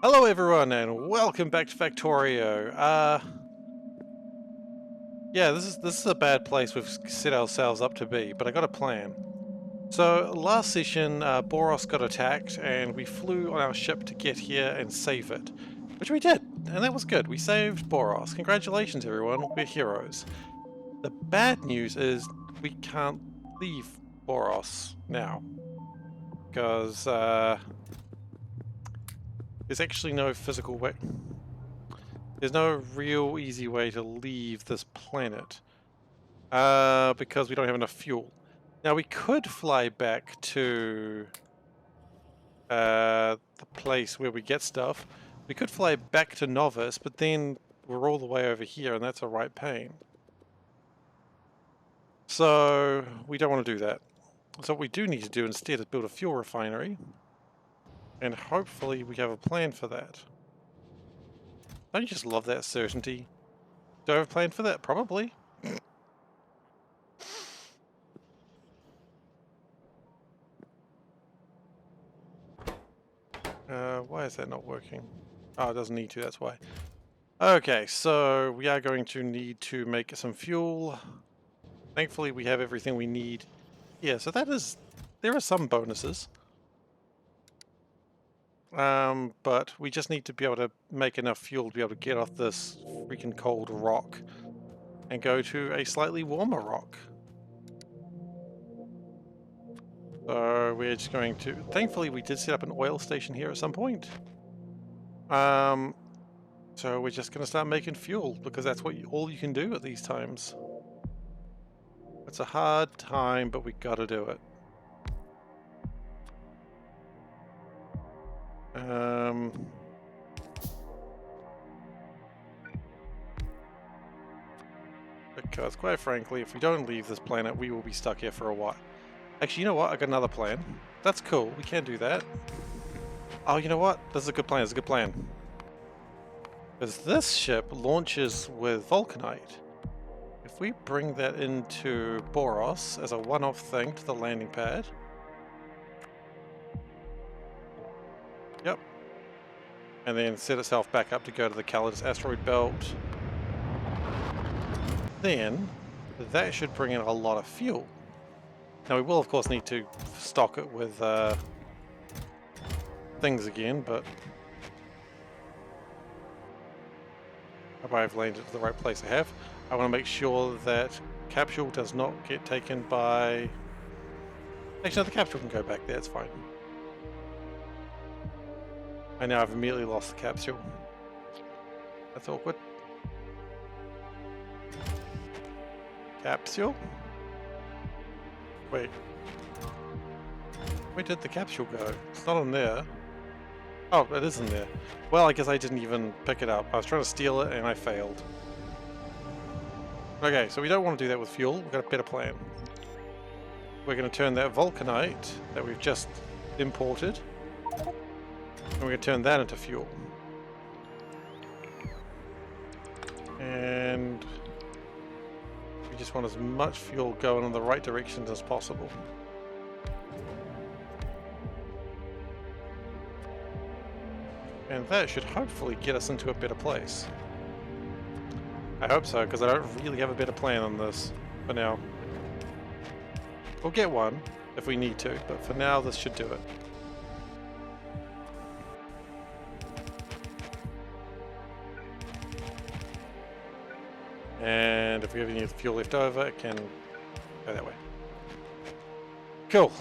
Hello everyone and welcome back to Factorio. Yeah, this is a bad place we've set ourselves up to be, but I got a plan. So last session, Boros got attacked and we flew on our ship to get here and save it, which we did, and that was good. We saved Boros. Congratulations everyone, we're heroes. The bad news is we can't leave Boros now, because there's actually no physical way. There's no real easy way to leave this planet because we don't have enough fuel. Now we could fly back to the place where we get stuff. We could fly back to Novus, but then we're all the way over here and that's a right pain. So we don't want to do that. So what we do need to do instead is build a fuel refinery, and hopefully we have a plan for that. Don't you just love that certainty? Do I have a plan for that? Probably. Why is that not working? Oh, it doesn't need to, that's why. Okay, so we are going to need to make some fuel. Thankfully we have everything we need. Yeah, so there are some bonuses. But we just need to be able to make enough fuel to be able to get off this freaking cold rock and go to a slightly warmer rock. So we're just going to... Thankfully we did set up an oil station here at some point. So we're just going to start making fuel, because that's all you can do at these times. It's a hard time, but we gotta do it. Because quite frankly, if we don't leave this planet, we will be stuck here for a while. Actually, you know what? I got another plan. That's cool. We can do that. Oh, you know what? This is a good plan. This is a good plan. Because this ship launches with Vulcanite. If we bring that into Boros as a one-off thing to the landing pad. Yep. And then set itself back up to go to the Calidus asteroid belt. Then that should bring in a lot of fuel. Now we will of course need to stock it with things again, but I hope I've landed at the right place I have. I want to make sure that capsule does not get taken by... Actually no, the capsule can go back there, it's fine. I know I've immediately lost the capsule. That's awkward. Capsule? Wait. Where did the capsule go? It's not in there. Oh, it is in there. Well, I guess I didn't even pick it up. I was trying to steal it and I failed. Okay, so we don't want to do that with fuel. We've got a better plan. We're going to turn that Vulcanite that we've just imported, and we're going to turn that into fuel. And we just want as much fuel going in the right directions as possible. And that should hopefully get us into a better place. I hope so, because I don't really have a better plan on this for now. We'll get one if we need to, but for now this should do it. And if we have any fuel left over, it can go that way. Cool.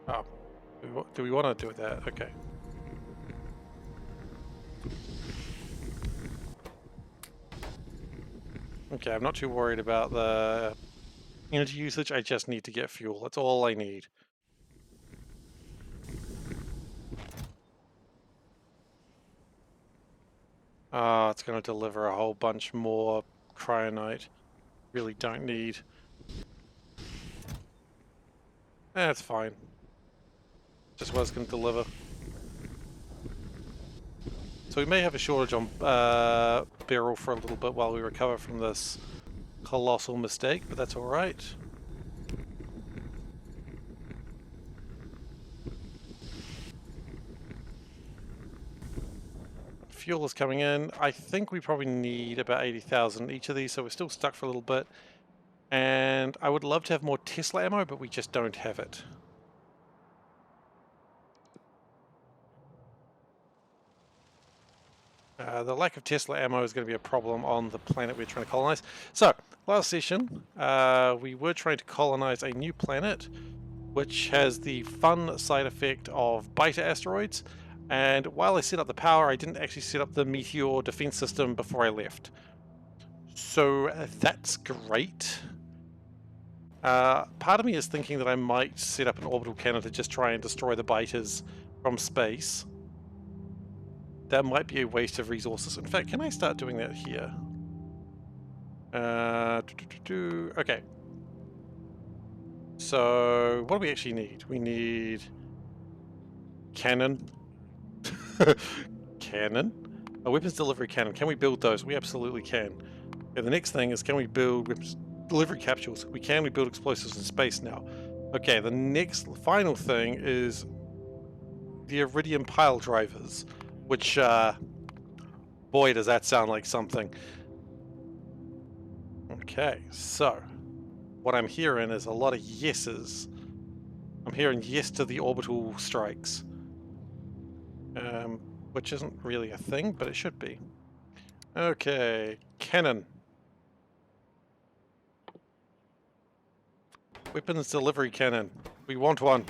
Oh, do we want to do that? Okay. Okay, I'm not too worried about the energy usage. I just need to get fuel. That's all I need. Ah, it's going to deliver a whole bunch more cryonite. Really don't need. That's fine. Just what it's going to deliver. So we may have a shortage on beryl for a little bit while we recover from this colossal mistake, but that's alright. fuel is coming in. I think we probably need about 80,000 each of these, so we're still stuck for a little bit. And I would love to have more Tesla ammo, but we just don't have it. The lack of Tesla ammo is going to be a problem on the planet we're trying to colonize. So, last session, we were trying to colonize a new planet, which has the fun side effect of beta asteroids. And while I set up the power, I didn't actually set up the meteor defense system before I left. So that's great. Part of me is thinking that I might set up an orbital cannon to just try and destroy the betas from space. That might be a waste of resources. In fact, can I start doing that here? Okay. So, what do we actually need? We need cannon. Cannon? A weapons delivery cannon. Can we build those? We absolutely can. Okay, the next thing is, can we build weapons delivery capsules? We can. We build explosives in space now. Okay, the next final thing is the iridium pile drivers, which, boy, does that sound like something. Okay, so what I'm hearing is a lot of yeses. I'm hearing yes to the orbital strikes. Which isn't really a thing, but it should be. Okay, cannon. Weapons delivery cannon. We want one.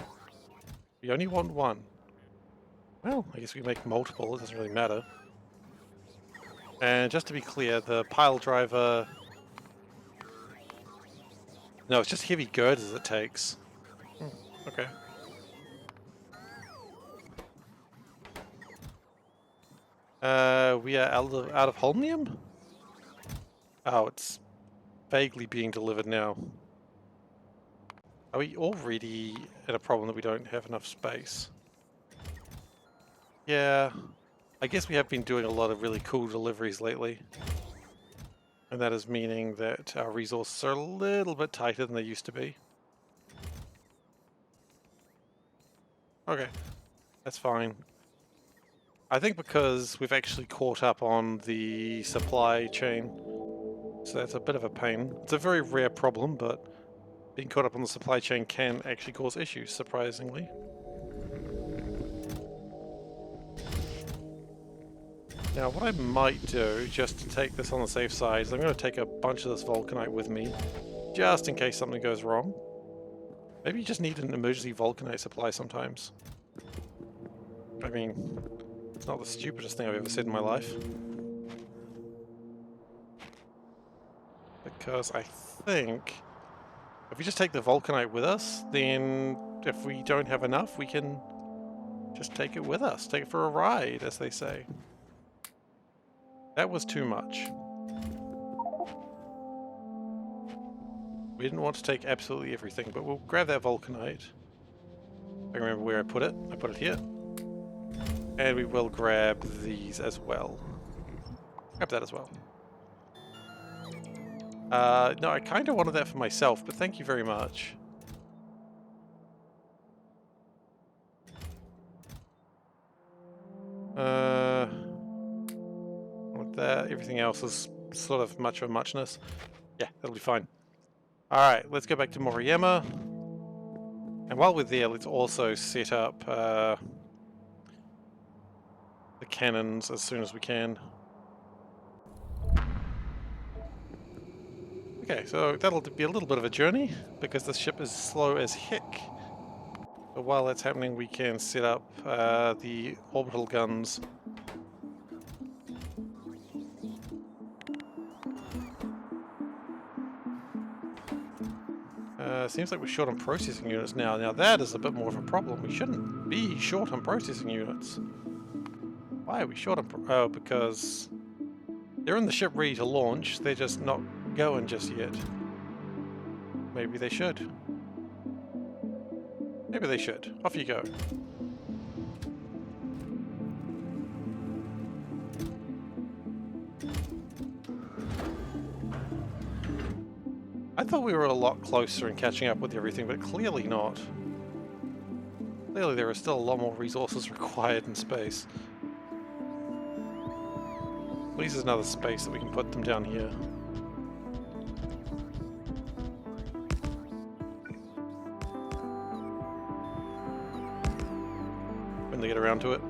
We only want one. Well, I guess we make multiple, it doesn't really matter. And just to be clear, the pile driver... No, it's just heavy girders it takes. Okay. We are out of holmium? Oh, it's vaguely being delivered now. Are we already at a problem that we don't have enough space? Yeah, I guess we have been doing a lot of really cool deliveries lately. And that is meaning that our resources are a little bit tighter than they used to be. Okay, that's fine. I think because we've actually caught up on the supply chain, so that's a bit of a pain. It's a very rare problem, but being caught up on the supply chain can actually cause issues, surprisingly. Now, what I might do, just to take this on the safe side, is I'm going to take a bunch of this vulcanite with me, just in case something goes wrong. Maybe you just need an emergency vulcanite supply sometimes. I mean, it's not the stupidest thing I've ever said in my life. Because I think if we just take the vulcanite with us, then if we don't have enough, we can just take it with us. Take it for a ride, as they say. That was too much. We didn't want to take absolutely everything, but we'll grab that vulcanite. I remember where I put it. I put it here. And we will grab these as well. Grab that as well. No, I kind of wanted that for myself, but thank you very much. With that, everything else is sort of much of a muchness. Yeah, that'll be fine. Alright, let's go back to Moriyama. And while we're there, let's also set up the cannons as soon as we can. Okay, so that'll be a little bit of a journey, because this ship is slow as heck. But while that's happening, we can set up the orbital guns. Seems like we're short on processing units now. Now that is a bit more of a problem. We shouldn't be short on processing units. Why are we short on oh, because they're in the ship ready to launch. They're just not going just yet. Maybe they should. Maybe they should. Off you go. I thought we were a lot closer in catching up with everything, but clearly not. Clearly there are still a lot more resources required in space. least there's another space that we can put them down here. When they get around to it.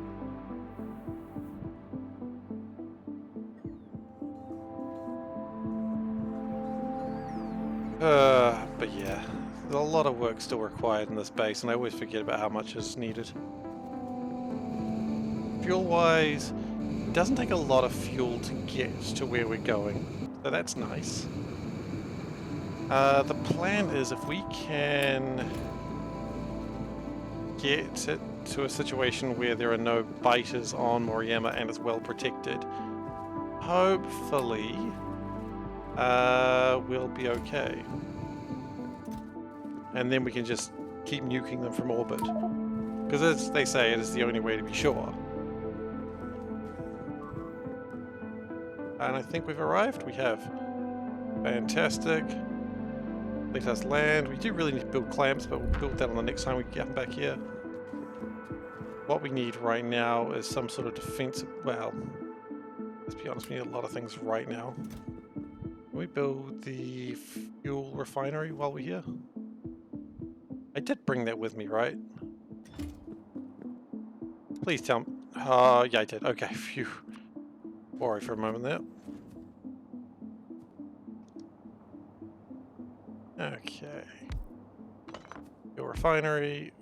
But yeah, there's a lot of work still required in this base, and I always forget about how much is needed. Fuel-wise, it doesn't take a lot of fuel to get to where we're going, so that's nice. The plan is if we can get it to a situation where there are no biters on Moriyama and it's well protected, hopefully we'll be okay. And then we can just keep nuking them from orbit. Because as they say, it is the only way to be sure. And I think we've arrived. We have. Fantastic. Let us land. We do really need to build clamps, but we'll build that on the next time we get back here. What we need right now is some sort of defense. Well, let's be honest, we need a lot of things right now. Can we build the fuel refinery while we're here? I did bring that with me, right? Please tell me. Yeah, I did. Okay, phew. Worry for a moment there. Okay. Fuel refinery.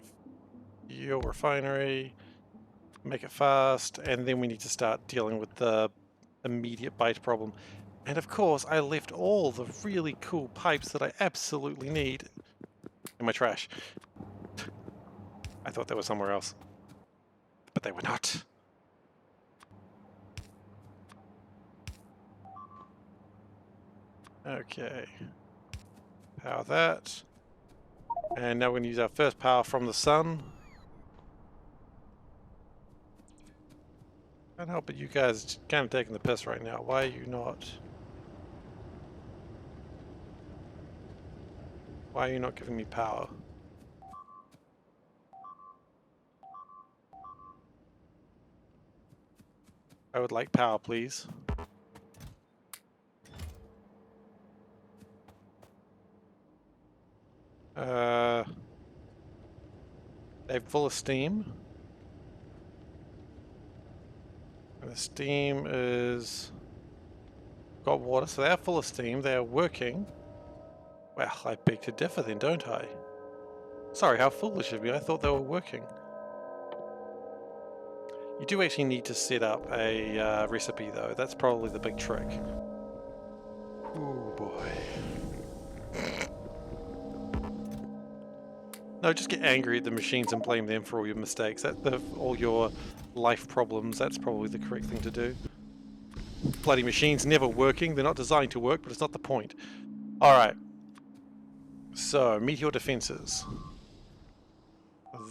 Fuel refinery. Make it fast. And then we need to start dealing with the immediate bite problem. And of course, I left all the really cool pipes that I absolutely need in my trash. I thought they were somewhere else, but they were not. Okay. Power that. And now we're going to use our first power from the sun. Can't help but you guys kind of taking the piss right now. Why are you not? Why are you not giving me power? I would like power, please. They're full of steam. And the steam is... got water, so they are full of steam. They are working. Well, I beg to differ then, don't I? Sorry, how foolish of me. I thought they were working. You do actually need to set up a recipe, though. That's probably the big trick. Oh boy. No, just get angry at the machines and blame them for all your mistakes. All your life problems. That's probably the correct thing to do. Bloody machines never working. They're not designed to work, but it's not the point. Alright. So, meteor defenses.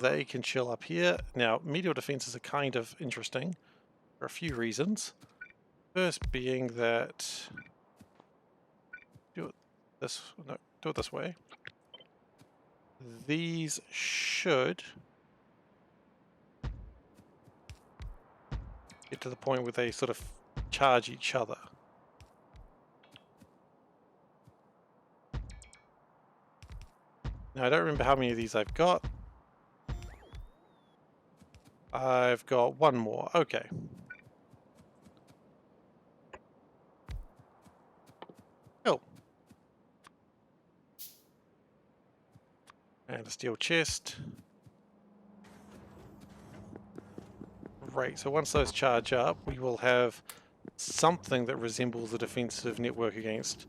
They can chill up here. Now, meteor defenses are kind of interesting for a few reasons. First being that... do it this way. These should get to the point where they sort of charge each other. Now, I don't remember how many of these I've got. I've got one more. Okay. Cool. And a steel chest. Right, so once those charge up, we will have something that resembles a defensive network against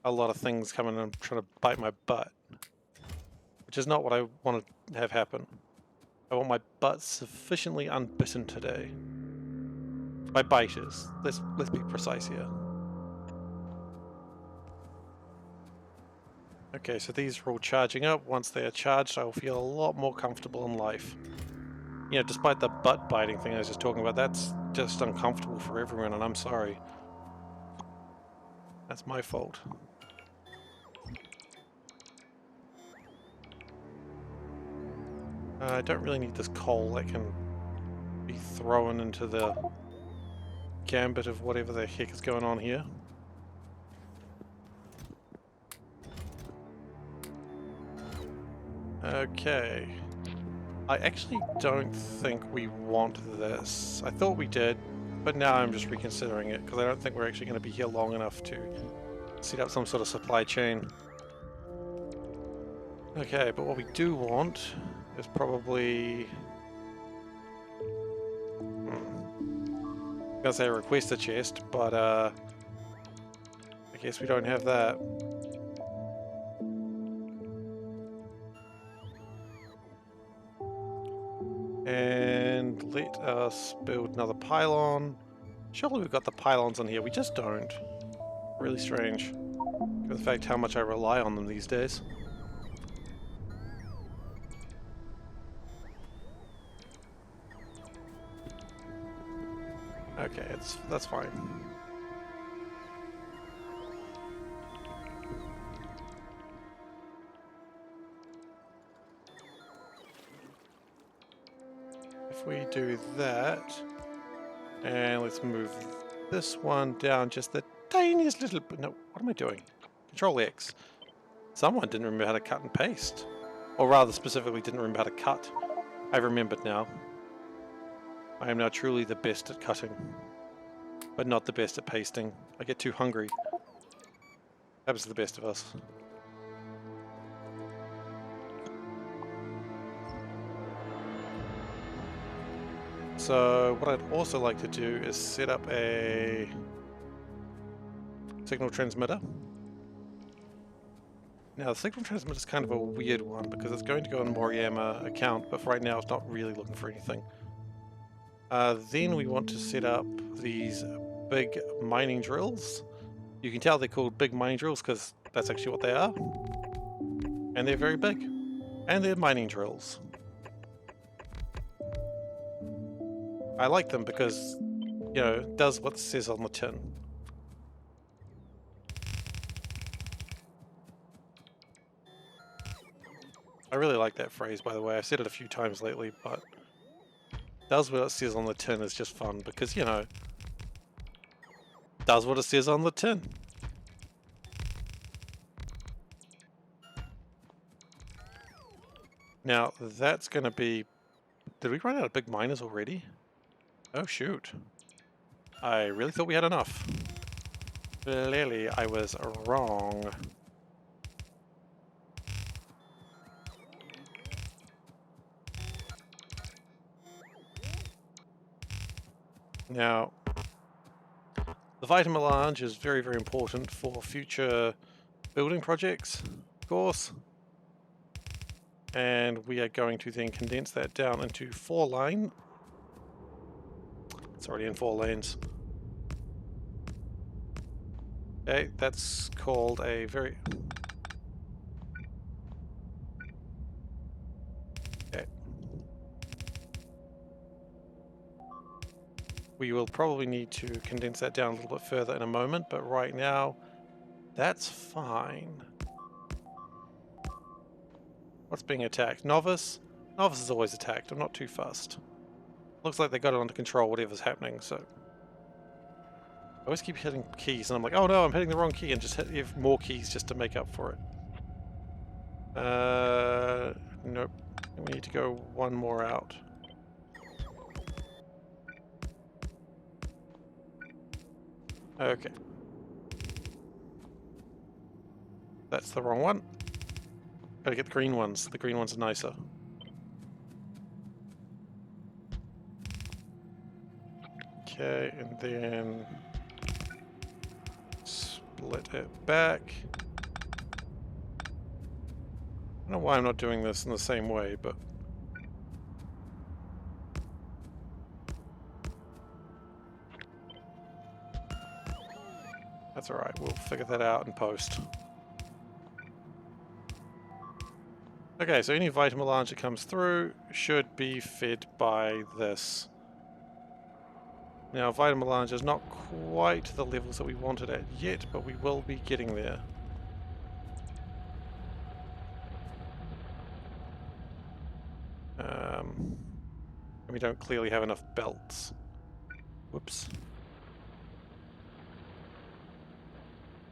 a lot of things coming and trying to bite my butt. Which is not what I want to have happen. I want my butt sufficiently unbitten today. By biters. Let's be precise here. Okay, so these are all charging up. Once they are charged, I will feel a lot more comfortable in life. You know, despite the butt biting thing I was just talking about, that's just uncomfortable for everyone, and I'm sorry. That's my fault. I don't really need this coal that can be thrown into the gambit of whatever the heck is going on here. Okay. I actually don't think we want this. I thought we did, but now I'm just reconsidering it because I don't think we're actually going to be here long enough to set up some sort of supply chain. Okay, but what we do want is probably... I was gonna say request a chest, but I guess we don't have that. And let us build another pylon. Surely we've got the pylons on here, we just don't. Really strange. Given the fact how much I rely on them these days. Okay, that's fine. If we do that, and let's move this one down just the tiniest little bit. No, what am I doing? Control X. Someone didn't remember how to cut and paste. Or rather specifically didn't remember how to cut. I've remembered now. I am now truly the best at cutting. But not the best at pasting. I get too hungry. Happens to the best of us. So what I'd also like to do is set up a signal transmitter. Now the signal transmitter is kind of a weird one because it's going to go on Moriyama account, but for right now it's not really looking for anything. Then we want to set up these big mining drills. You can tell they're called big mining drills because that's actually what they are. And they're very big. And they're mining drills. I like them because, you know, it does what it says on the tin. I really like that phrase, by the way. I've said it a few times lately, but does what it says on the tin is just fun because, you know, does what it says on the tin. Now, that's going to be... Did we run out of big miners already? Oh, shoot. I really thought we had enough. Clearly, I was wrong. Now, the vitamin melange is very, very important for future building projects, of course. And we are going to then condense that down into 4-line. It's already in 4 lanes. Okay, that's called a very... Okay. We will probably need to condense that down a little bit further in a moment, but right now, that's fine. What's being attacked? Novice? Novice is always attacked. I'm not too fussed. Looks like they got it under control, whatever's happening, so... I always keep hitting keys, and I'm like, oh no, I'm hitting the wrong key, and just hit more keys just to make up for it. Nope. We need to go one more out. Okay. That's the wrong one. Gotta get the green ones. The green ones are nicer. Okay, and then split it back. I don't know why I'm not doing this in the same way, but that's alright, we'll figure that out in post. Okay, so any vitamin melange that comes through should be fed by this. Now, vitamin melange is not quite the levels that we wanted at yet, but we will be getting there. We don't clearly have enough belts. Whoops.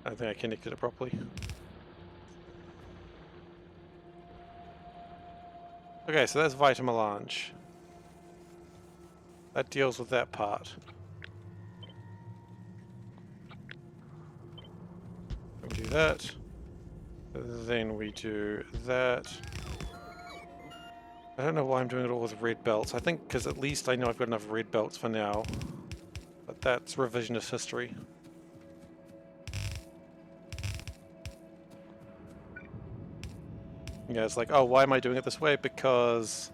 I don't think I connected it properly. Okay, so that's Vitamelange. That deals with that part. We do that. Then we do that. I don't know why I'm doing it all with red belts. I think because at least I know I've got enough red belts for now. But that's revisionist history. Yeah, it's like, oh, why am I doing it this way? Because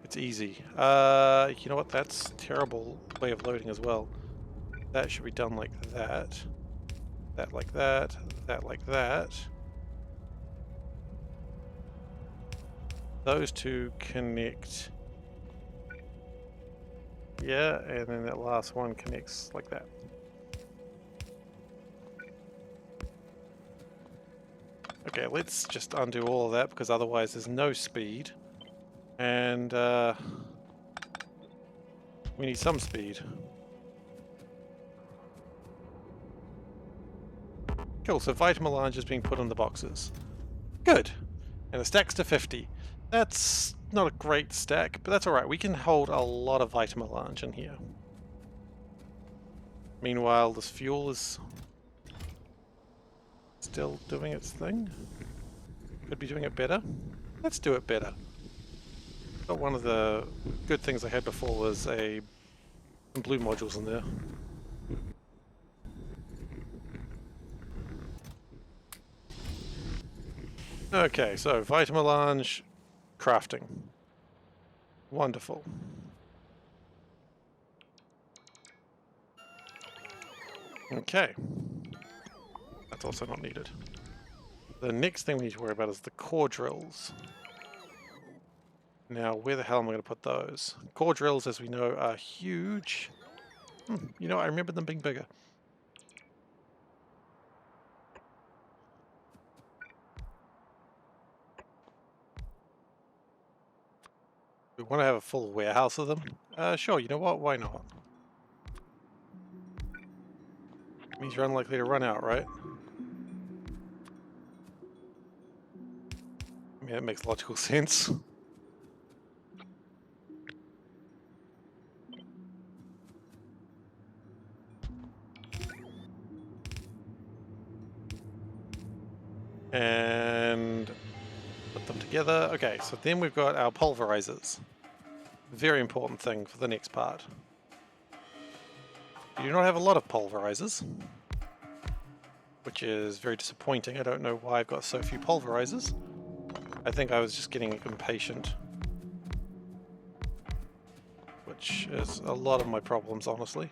it's easy. You know what? That's a terrible way of loading as well. That should be done like that. That like that. That like that. Those two connect. Yeah, and then that last one connects like that. Okay, let's just undo all of that because otherwise there's no speed. And we need some speed. Cool, so Vitamelange is being put on the boxes. Good. And the stack's to 50. That's not a great stack, but that's alright. We can hold a lot of Vitamelange in here. Meanwhile, this fuel is still doing its thing. Could be doing it better. Let's do it better. But one of the good things I had before was some blue modules in there. Okay, so Vitamelange crafting. Wonderful. Okay. That's also not needed. The next thing we need to worry about is the core drills. Now, where the hell am I going to put those? Core drills, as we know, are huge. You know, I remember them being bigger. We want to have a full warehouse of them? Sure, you know what? Why not? Means you're unlikely to run out, right? I mean, that makes logical sense. And put them together. Okay, so then we've got our pulverizers. Very important thing for the next part. You do not have a lot of pulverizers, which is very disappointing. I don't know why I've got so few pulverizers. I think I was just getting impatient, which is a lot of my problems, honestly.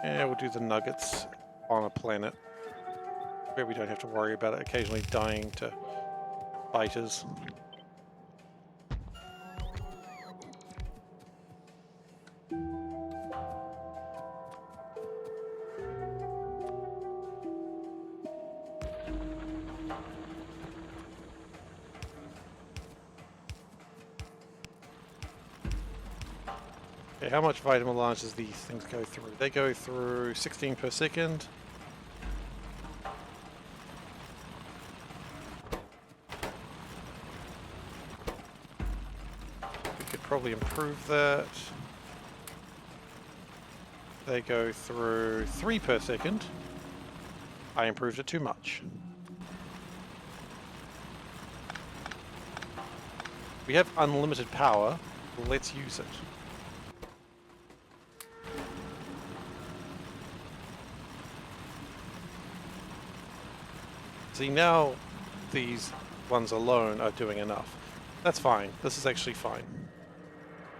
And we'll do the nuggets on a planet where we don't have to worry about it occasionally dying to fighters. Okay, how much Vitamelange does these things go through? They go through 16 per second. We could probably improve that. They go through 3 per second. I improved it too much. We have unlimited power. Let's use it. See, now these ones alone are doing enough. That's fine. This is actually fine.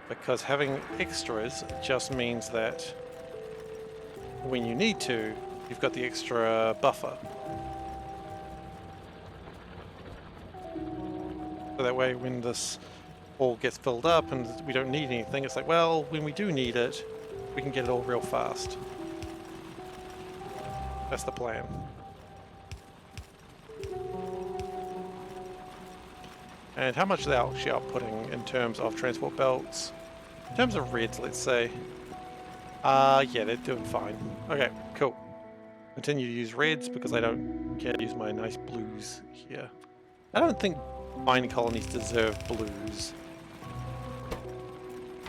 Because having extras just means that when you need to, you've got the extra buffer. So that way when this all gets filled up and we don't need anything, it's like, well, when we do need it, we can get it all real fast. That's the plan. And how much is that actually outputting in terms of transport belts? In terms of reds, let's say. Yeah, they're doing fine. Okay, cool. Continue to use reds because I don't care to use my nice blues here. I don't think mining colonies deserve blues.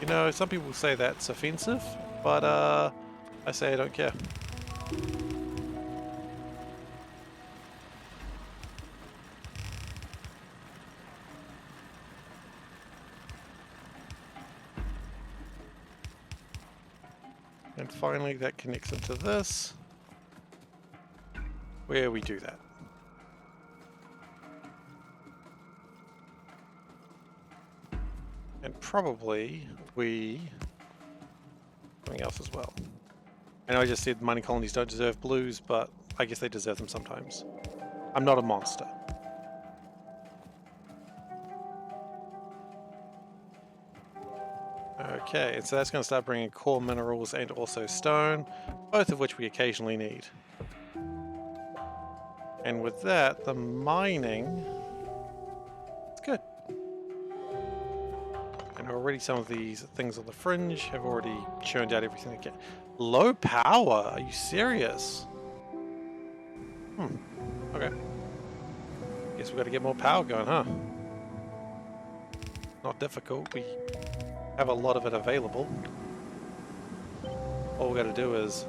You know, some people say that's offensive, but I say I don't care. And finally that connects into this, where we do that. And probably something else as well. I know I just said mining colonies don't deserve blues, but I guess they deserve them sometimes. I'm not a monster. Okay, and so that's going to start bringing core minerals and also stone, both of which we occasionally need. And with that, the mining is good. And already some of these things on the fringe have already churned out everything they can. Low power? Are you serious? Okay. Guess we got to get more power going, huh? Not difficult. We have a lot of it available. All we got to do is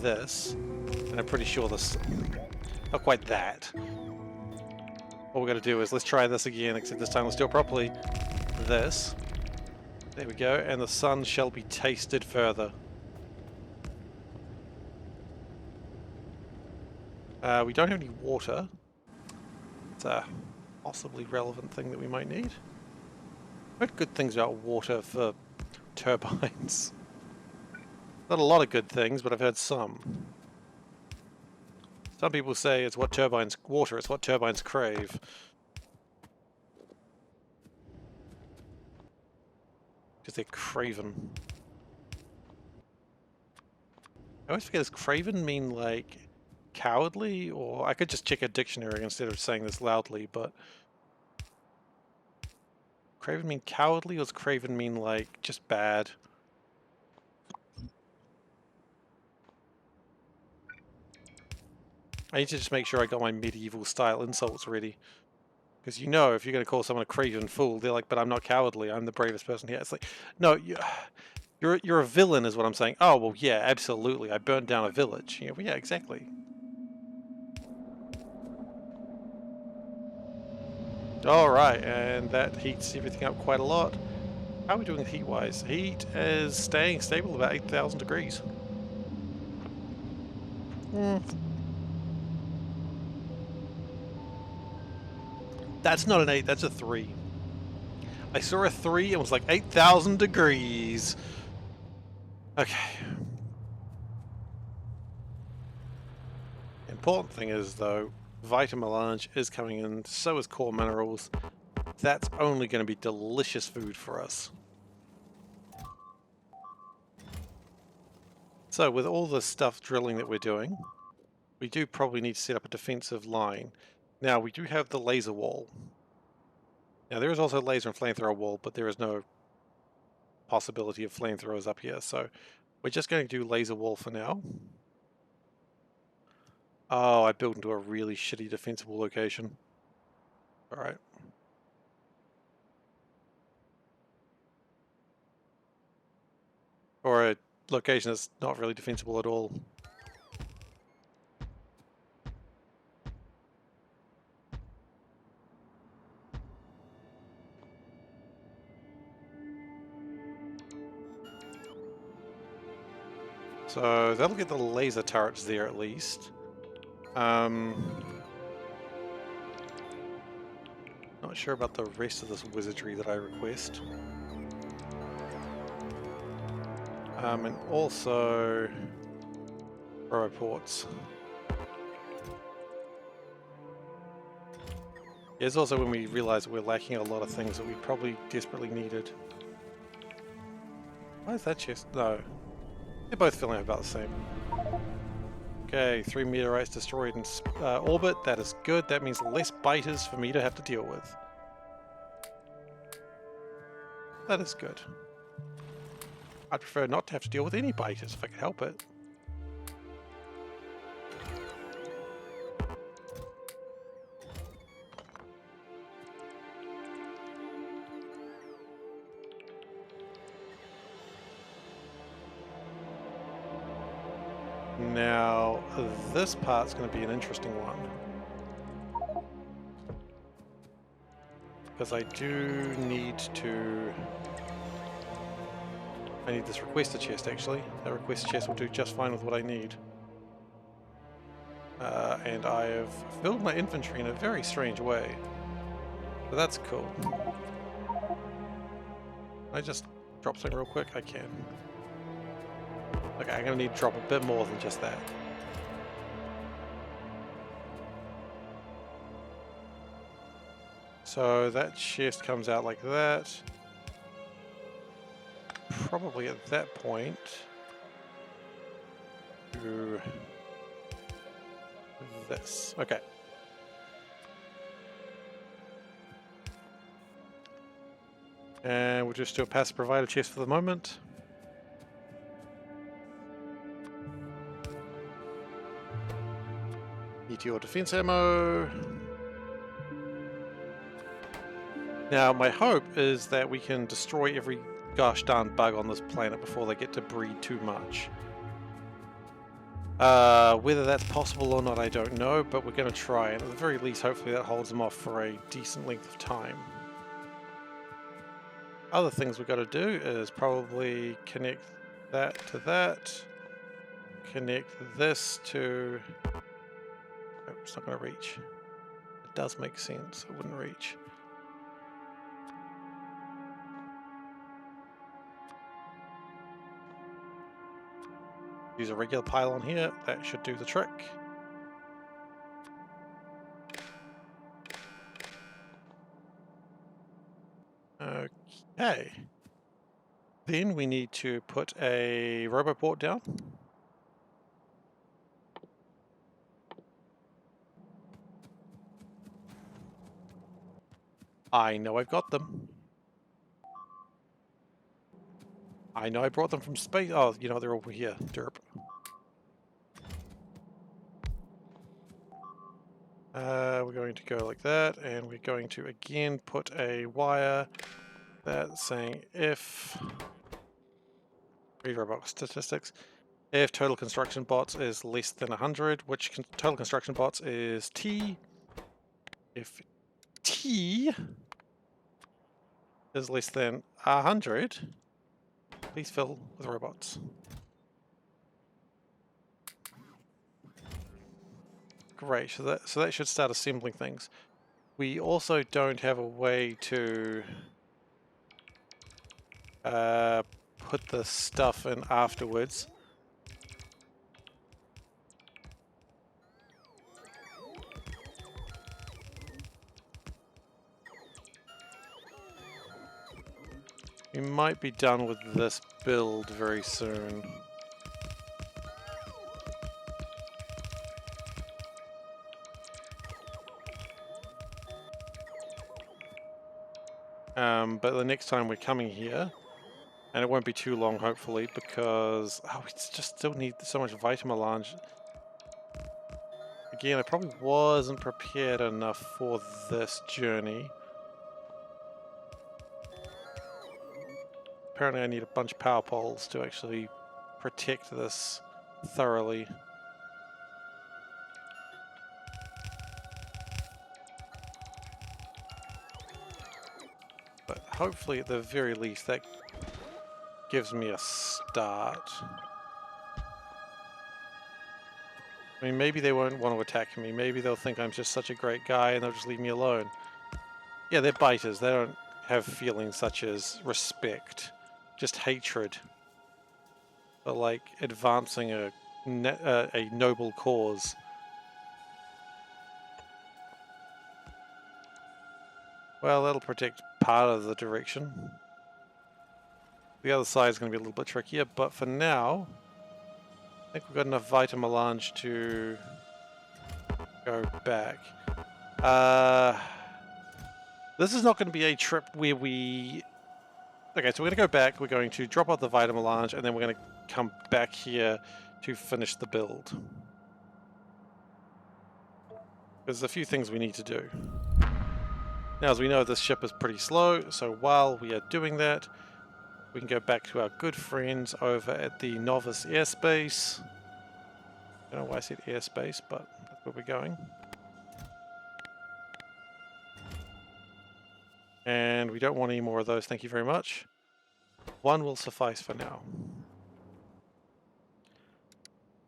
this, and I'm pretty sure this, not quite that. All we got to do is let's try this again, except this time let's do it properly. This. There we go, and the sun shall be tasted further. We don't have any water. It's a possibly relevant thing that we might need. I've heard good things about water for turbines. Not a lot of good things, but I've heard some. Some people say it's what turbines... water, it's what turbines crave. Because they're craven. I always forget, does craven mean like cowardly? Or I could just check a dictionary instead of saying this loudly, but... Craven mean cowardly, or does craven mean like just bad? I need to just make sure I got my medieval style insults ready. Because you know, if you're going to call someone a craven fool, they're like, but I'm not cowardly, I'm the bravest person here. It's like, no, you're a villain is what I'm saying. Oh, well, yeah, absolutely, I burnt down a village. Yeah, well, yeah, exactly. Alright, and that heats everything up quite a lot. How are we doing heat-wise? Heat is staying stable about 8,000 degrees. That's not an 8, that's a 3. I saw a 3 and was like 8,000 degrees. Okay. Important thing is, though, Vitamelange is coming in, so is core minerals. That's only going to be delicious food for us. So with all the stuff drilling that we're doing, we do probably need to set up a defensive line. Now, we do have the laser wall. Now, there is also a laser and flamethrower wall, but there is no possibility of flamethrowers up here, so we're just going to do laser wall for now. Oh, I built into a really shitty defensible location. Alright. Or a location that's not really defensible at all. So that'll get the laser turrets there at least. Not sure about the rest of this wizardry that I request. And also reports. Yeah, it's also when we realize we're lacking a lot of things that we probably desperately needed. Why is that chest? No. They're both feeling about the same. Okay, 3 meteorites destroyed in orbit. That is good. That means less biters for me to have to deal with. That is good. I'd prefer not to have to deal with any biters if I could help it. Now, this part's going to be an interesting one. Because I do need to... I need this requester chest, actually. That requester chest will do just fine with what I need. And I have filled my inventory in a very strange way. So that's cool. Can I just drop something real quick? I can. Okay, I'm going to need to drop a bit more than just that. So that chest comes out like that. Probably at that point to this. Okay. And we'll just do a passive provider chest for the moment. Meteor defense ammo. Now, my hope is that we can destroy every gosh darn bug on this planet before they get to breed too much. Whether that's possible or not, I don't know, but we're going to try, and at the very least, hopefully that holds them off for a decent length of time. Other things we've got to do is probably connect that to that, connect this to... Oh, it's not going to reach. It does make sense, it wouldn't reach. Use a regular pylon here, that should do the trick. Okay. Then we need to put a roboport down. I know I've got them. I know I brought them from space. Oh, you know, they're over here. Derp. We're going to go like that, and we're going to again put a wire that's saying if... Read robot statistics. If total construction bots is less than 100, which total construction bots is T. If T is less than 100, please fill with robots. Great, so that should start assembling things. We also don't have a way to put the stuff in afterwards. We might be done with this build very soon. But the next time we're coming here, and it won't be too long hopefully, because we just still need so much vitamelange. Again, I probably wasn't prepared enough for this journey. Apparently I need a bunch of power poles to actually protect this thoroughly. But hopefully at the very least that gives me a start. I mean, maybe they won't want to attack me. Maybe they'll think I'm just such a great guy and they'll just leave me alone. Yeah, they're biters. They don't have feelings such as respect. Just hatred. But like advancing a noble cause. Well, that'll protect part of the direction. The other side is going to be a little bit trickier, but for now, I think we've got enough vitamelange to go back. This is not going to be a trip where we Okay, so we're going to go back, we're going to drop off the Vitamelange, and then we're going to come back here to finish the build. There's a few things we need to do. Now, as we know, this ship is pretty slow, so while we are doing that, we can go back to our good friends over at the Novice Airspace. I don't know why I said airspace, but that's where we're going. And we don't want any more of those, thank you very much. One will suffice for now.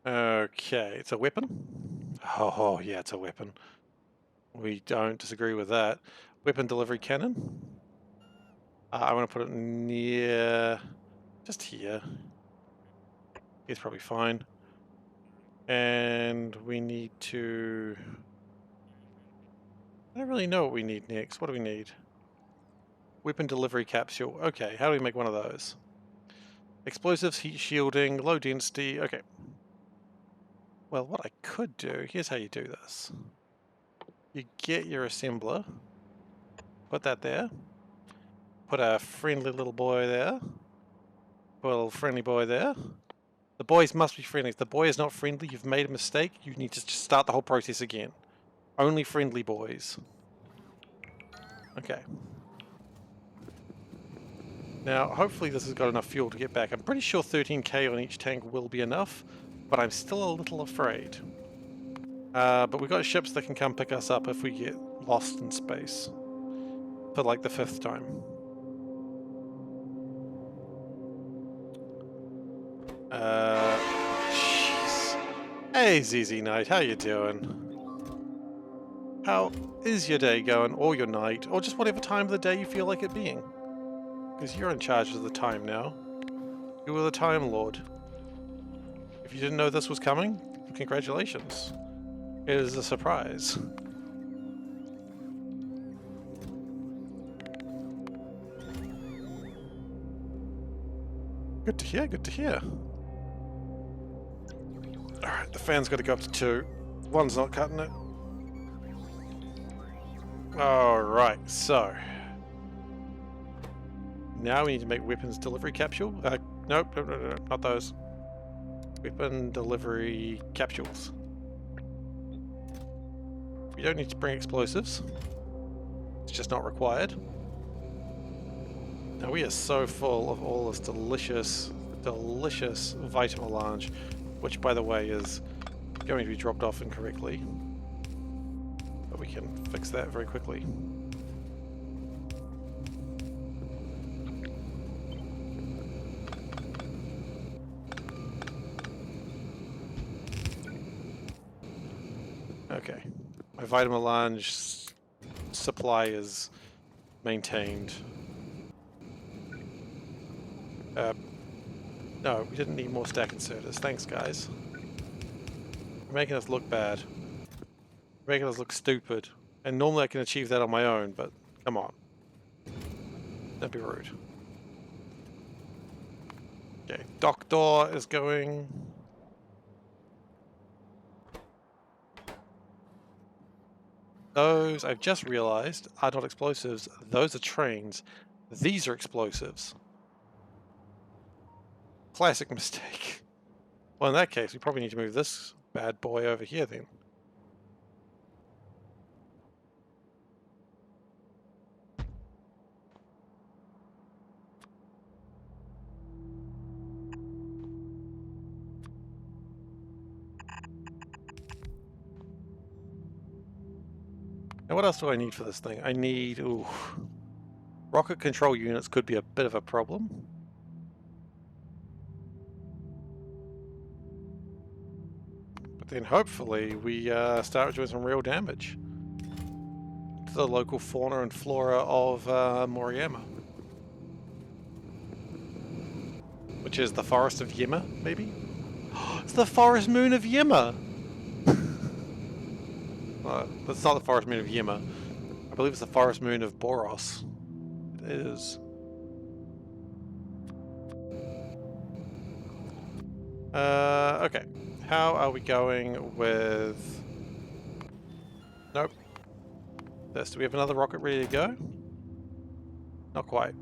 Okay, it's a weapon? Oh, yeah, it's a weapon. We don't disagree with that. Weapon delivery cannon. I want to put it near... just here. It's probably fine. And we need to... I don't really know what we need next. What do we need? Weapon delivery capsule. Okay, how do we make one of those? Explosives, heat shielding, low density. Okay. Well, what I could do, here's how you do this. You get your assembler, put that there, put a friendly little boy there, put a little friendly boy there. The boys must be friendly. If the boy is not friendly, you've made a mistake, you need to just start the whole process again. Only friendly boys. Okay. Now, hopefully this has got enough fuel to get back. I'm pretty sure 13k on each tank will be enough, but I'm still a little afraid. But we've got ships that can come pick us up if we get lost in space. For like the 5th time. Jeez. Hey ZZ Knight, how you doing? How is your day going, or your night, or just whatever time of the day you feel like it being? Because you're in charge of the time now. You are the Time Lord. If you didn't know this was coming, congratulations. It is a surprise. Good to hear, good to hear. Alright, the fan's got to go up to 2. One's not cutting it. Alright, so... now we need to make weapons delivery capsule. Nope, no, not those. Weapon delivery capsules. We don't need to bring explosives. It's just not required. Now we are so full of all this delicious, delicious Vitamelange, which by the way is going to be dropped off incorrectly. But we can fix that very quickly. Okay, my Vitamelange supply is maintained. No, we didn't need more stack inserters. Thanks, guys. You're making us look bad. You're making us look stupid. And normally I can achieve that on my own, but come on. Don't be rude. Okay, dock door is going... those, I've just realized, are not explosives. Those are trains. These are explosives. Classic mistake. Well, in that case, we probably need to move this bad boy over here then. Now what else do I need for this thing? I need... ooh. Rocket control units could be a bit of a problem. But then hopefully we start doing some real damage to the local fauna and flora of Moriyama. Which is the Forest of Yima, maybe? It's the Forest Moon of Yima! That's not the Forest Moon of Yima. I believe it's the Forest Moon of Boros. It is. Okay. How are we going with... nope. This. Do we have another rocket ready to go? Not quite.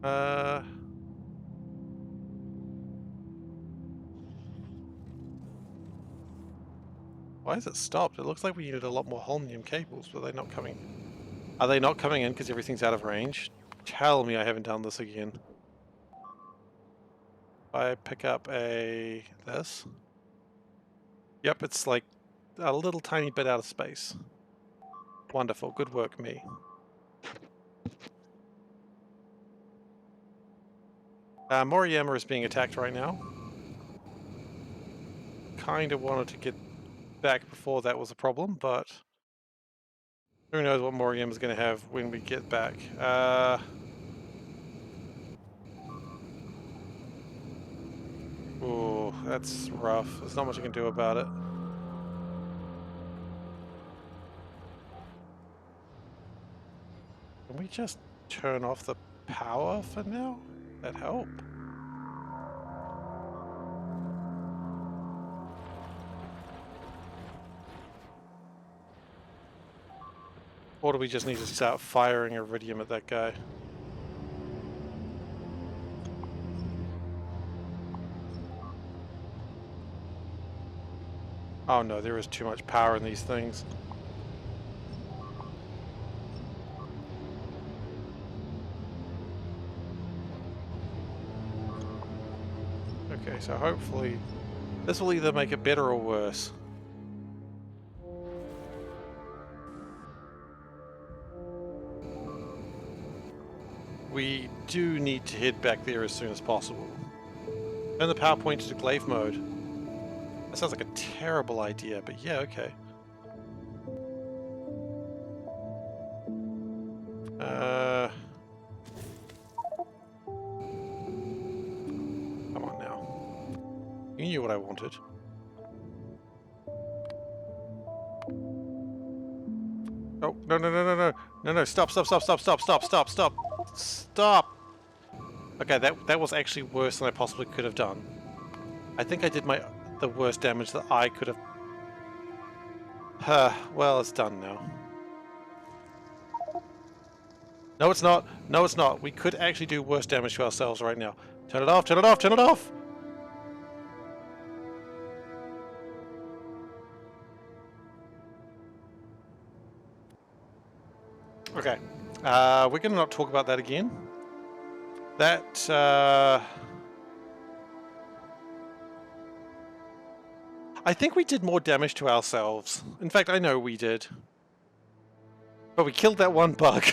Uh... Why has it stopped? It looks like we needed a lot more holmium cables, but they're not coming. Are they not coming in because everything's out of range? Tell me I haven't done this again. I pick up this. Yep, it's like a little tiny bit out of space. Wonderful, good work, me. Moriyama is being attacked right now. Kind of wanted to get back before that was a problem, but who knows what Moriyama is going to have when we get back. Ooh, that's rough. There's not much I can do about it. Can we just turn off the power for now? That'd help. Or do we just need to start firing iridium at that guy? Oh no, there is too much power in these things. Okay, so hopefully this will either make it better or worse. We do need to head back there as soon as possible. Turn the power point to glaive mode. That sounds like a terrible idea, but yeah, okay. Come on now. You knew what I wanted. Oh, no, no, no, no, no. No, no, stop, stop, stop, stop, stop, stop, stop, stop. Stop! Okay, that was actually worse than I possibly could have done. I think I did the worst damage that I could have. Well, it's done now. No, it's not. No, it's not. We could actually do worse damage to ourselves right now. Turn it off, turn it off, turn it off! Okay. We're gonna not talk about that again. That, I think we did more damage to ourselves. In fact, I know we did. But we killed that one bug.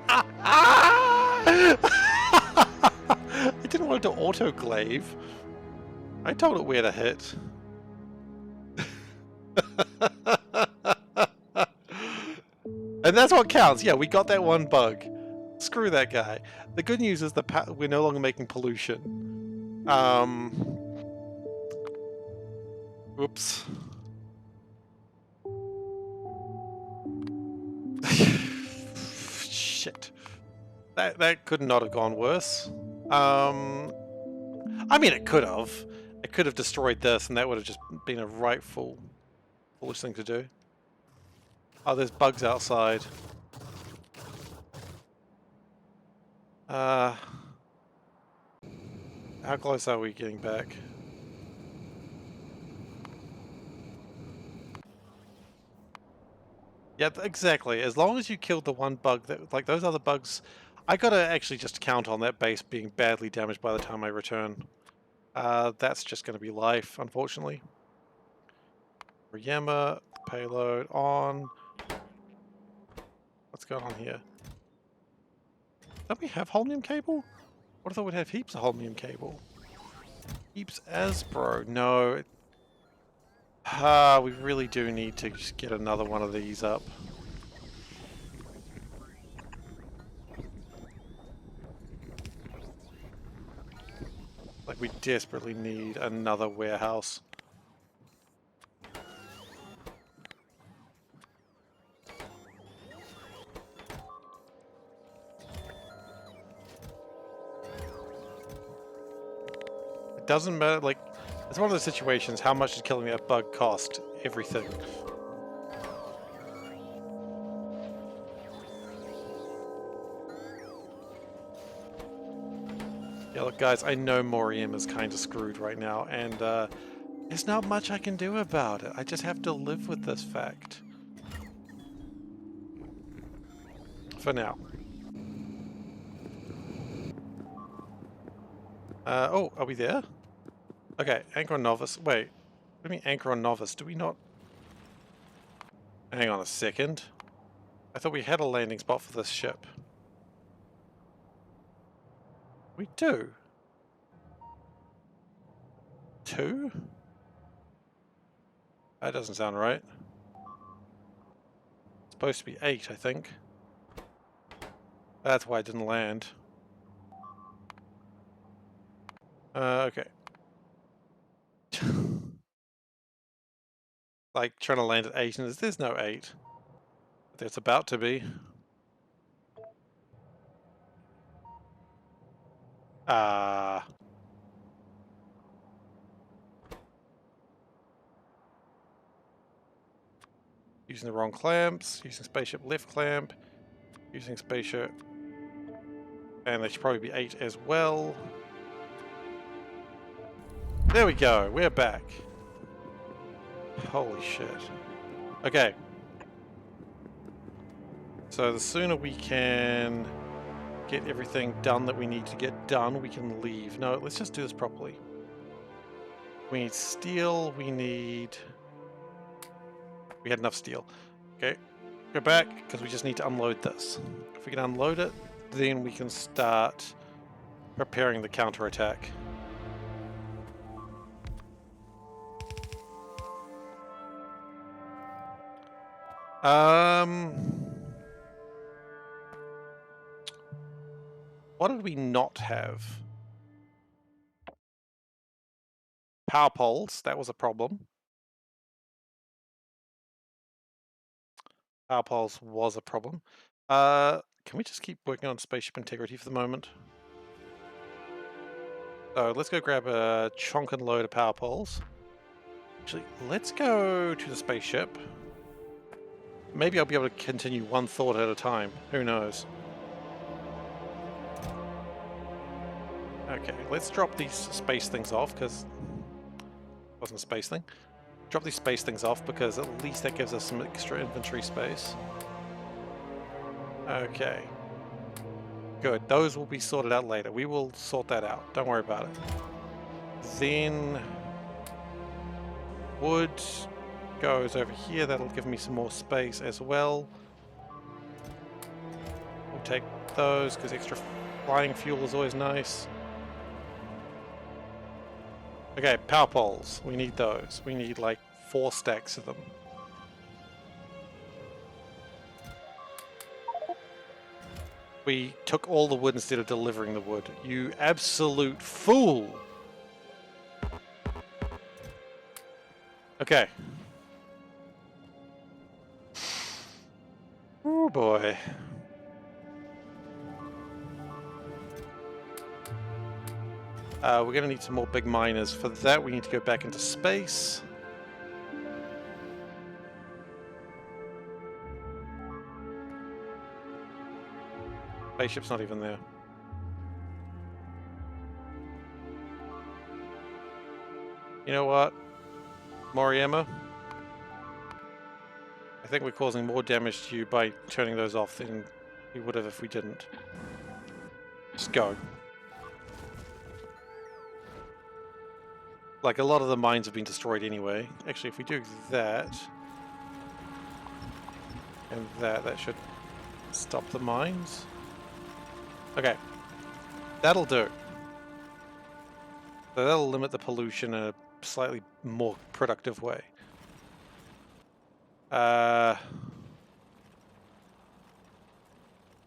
I didn't want it to autoclave. I told it where to hit. And that's what counts. Yeah, we got that one bug. Screw that guy. The good news is we're no longer making pollution. Oops. Shit. That could not have gone worse. I mean, it could have. It could have destroyed this, and that would have just been a rightful foolish thing to do. Oh, there's bugs outside. How close are we getting back? Yeah, exactly. As long as you killed the one bug, like those other bugs, I gotta actually just count on that base being badly damaged by the time I return. That's just gonna be life, unfortunately. Ryama, payload on. What's going on here? Don't we have holmium cable? What if I would have heaps of holmium cable? Heaps Asbro. No. We really do need to just get another one of these up. Like, we desperately need another warehouse. It doesn't matter, like, it's one of those situations, how much does killing that bug cost? Everything. Yeah, look, guys, I know Moriam is kind of screwed right now, and there's not much I can do about it. I just have to live with this fact. For now. Oh, are we there? Okay, anchor on novice. Wait, what do you mean anchor on novice? Do we not... Hang on a second. I thought we had a landing spot for this ship. We do. 2? That doesn't sound right. It's supposed to be 8, I think. That's why it didn't land. Okay. Like trying to land at 8 and there's no 8. There's about to be. Using the wrong clamps, using spaceship left clamp, using spaceship, and they should probably be 8 as well. There we go, we're back. Holy shit. Okay. So the sooner we can get everything done that we need to get done, we can leave. No, let's just do this properly. We need steel, we had enough steel. Okay, go back, because we just need to unload this. If we can unload it, then we can start preparing the counterattack. What did we not have? Power poles, that was a problem. Power poles was a problem. Can we just keep working on spaceship integrity for the moment? So let's go grab a chonkin load of power poles. Actually, let's go to the spaceship. Maybe I'll be able to continue one thought at a time. Who knows? Okay, let's drop these space things off, because... it wasn't a space thing. Drop these space things off, because at least that gives us some extra inventory space. Okay. Good. Those will be sorted out later. We will sort that out. Don't worry about it. Then... wood goes over here. That'll give me some more space as well. We'll take those, because extra flying fuel is always nice. Okay, power poles. We need those. We need like 4 stacks of them. We took all the wood instead of delivering the wood. You absolute fool! Okay. Oh boy. We're going to need some more big miners. For that, we need to go back into space. Spaceship's not even there. You know what, Moriema? I think we're causing more damage to you by turning those off than we would have if we didn't. Just go. Like, a lot of the mines have been destroyed anyway. Actually, if we do that... and that should stop the mines. Okay. That'll do. So that'll limit the pollution in a slightly more productive way.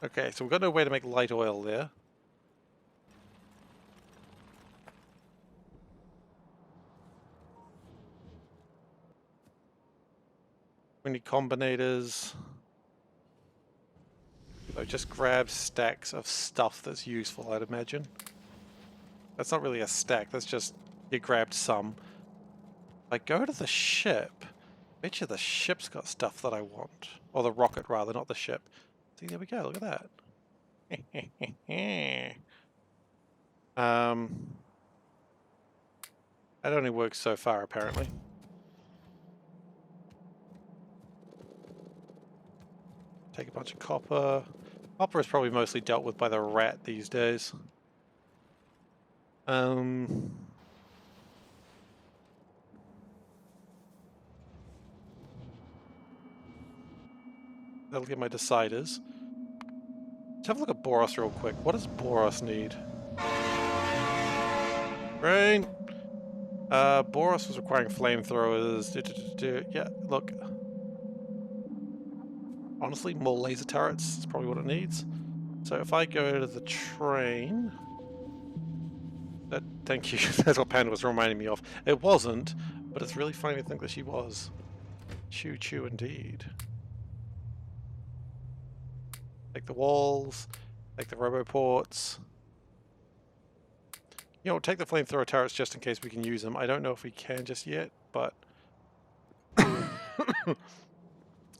Okay, so we've got no way to make light oil there. We need combinators. So just grab stacks of stuff that's useful, I'd imagine. That's not really a stack, that's just you grabbed some. If I go to the ship, bet you the ship's got stuff that I want. Or the rocket rather, not the ship. See, there we go, look at that. That only works so far, apparently. Take a bunch of copper. Copper is probably mostly dealt with by the rat these days. That'll get my deciders. Let's have a look at Boros real quick. What does Boros need? Rain! Boros was requiring flamethrowers. Yeah, look. Honestly, more laser turrets is probably what it needs. So if I go to the train... Thank you. That's what Panda was reminding me of. It wasn't, but it's really funny to think that she was. Choo choo indeed. Take the walls, take the roboports. You know, take the flamethrower turrets just in case we can use them. I don't know if we can just yet, but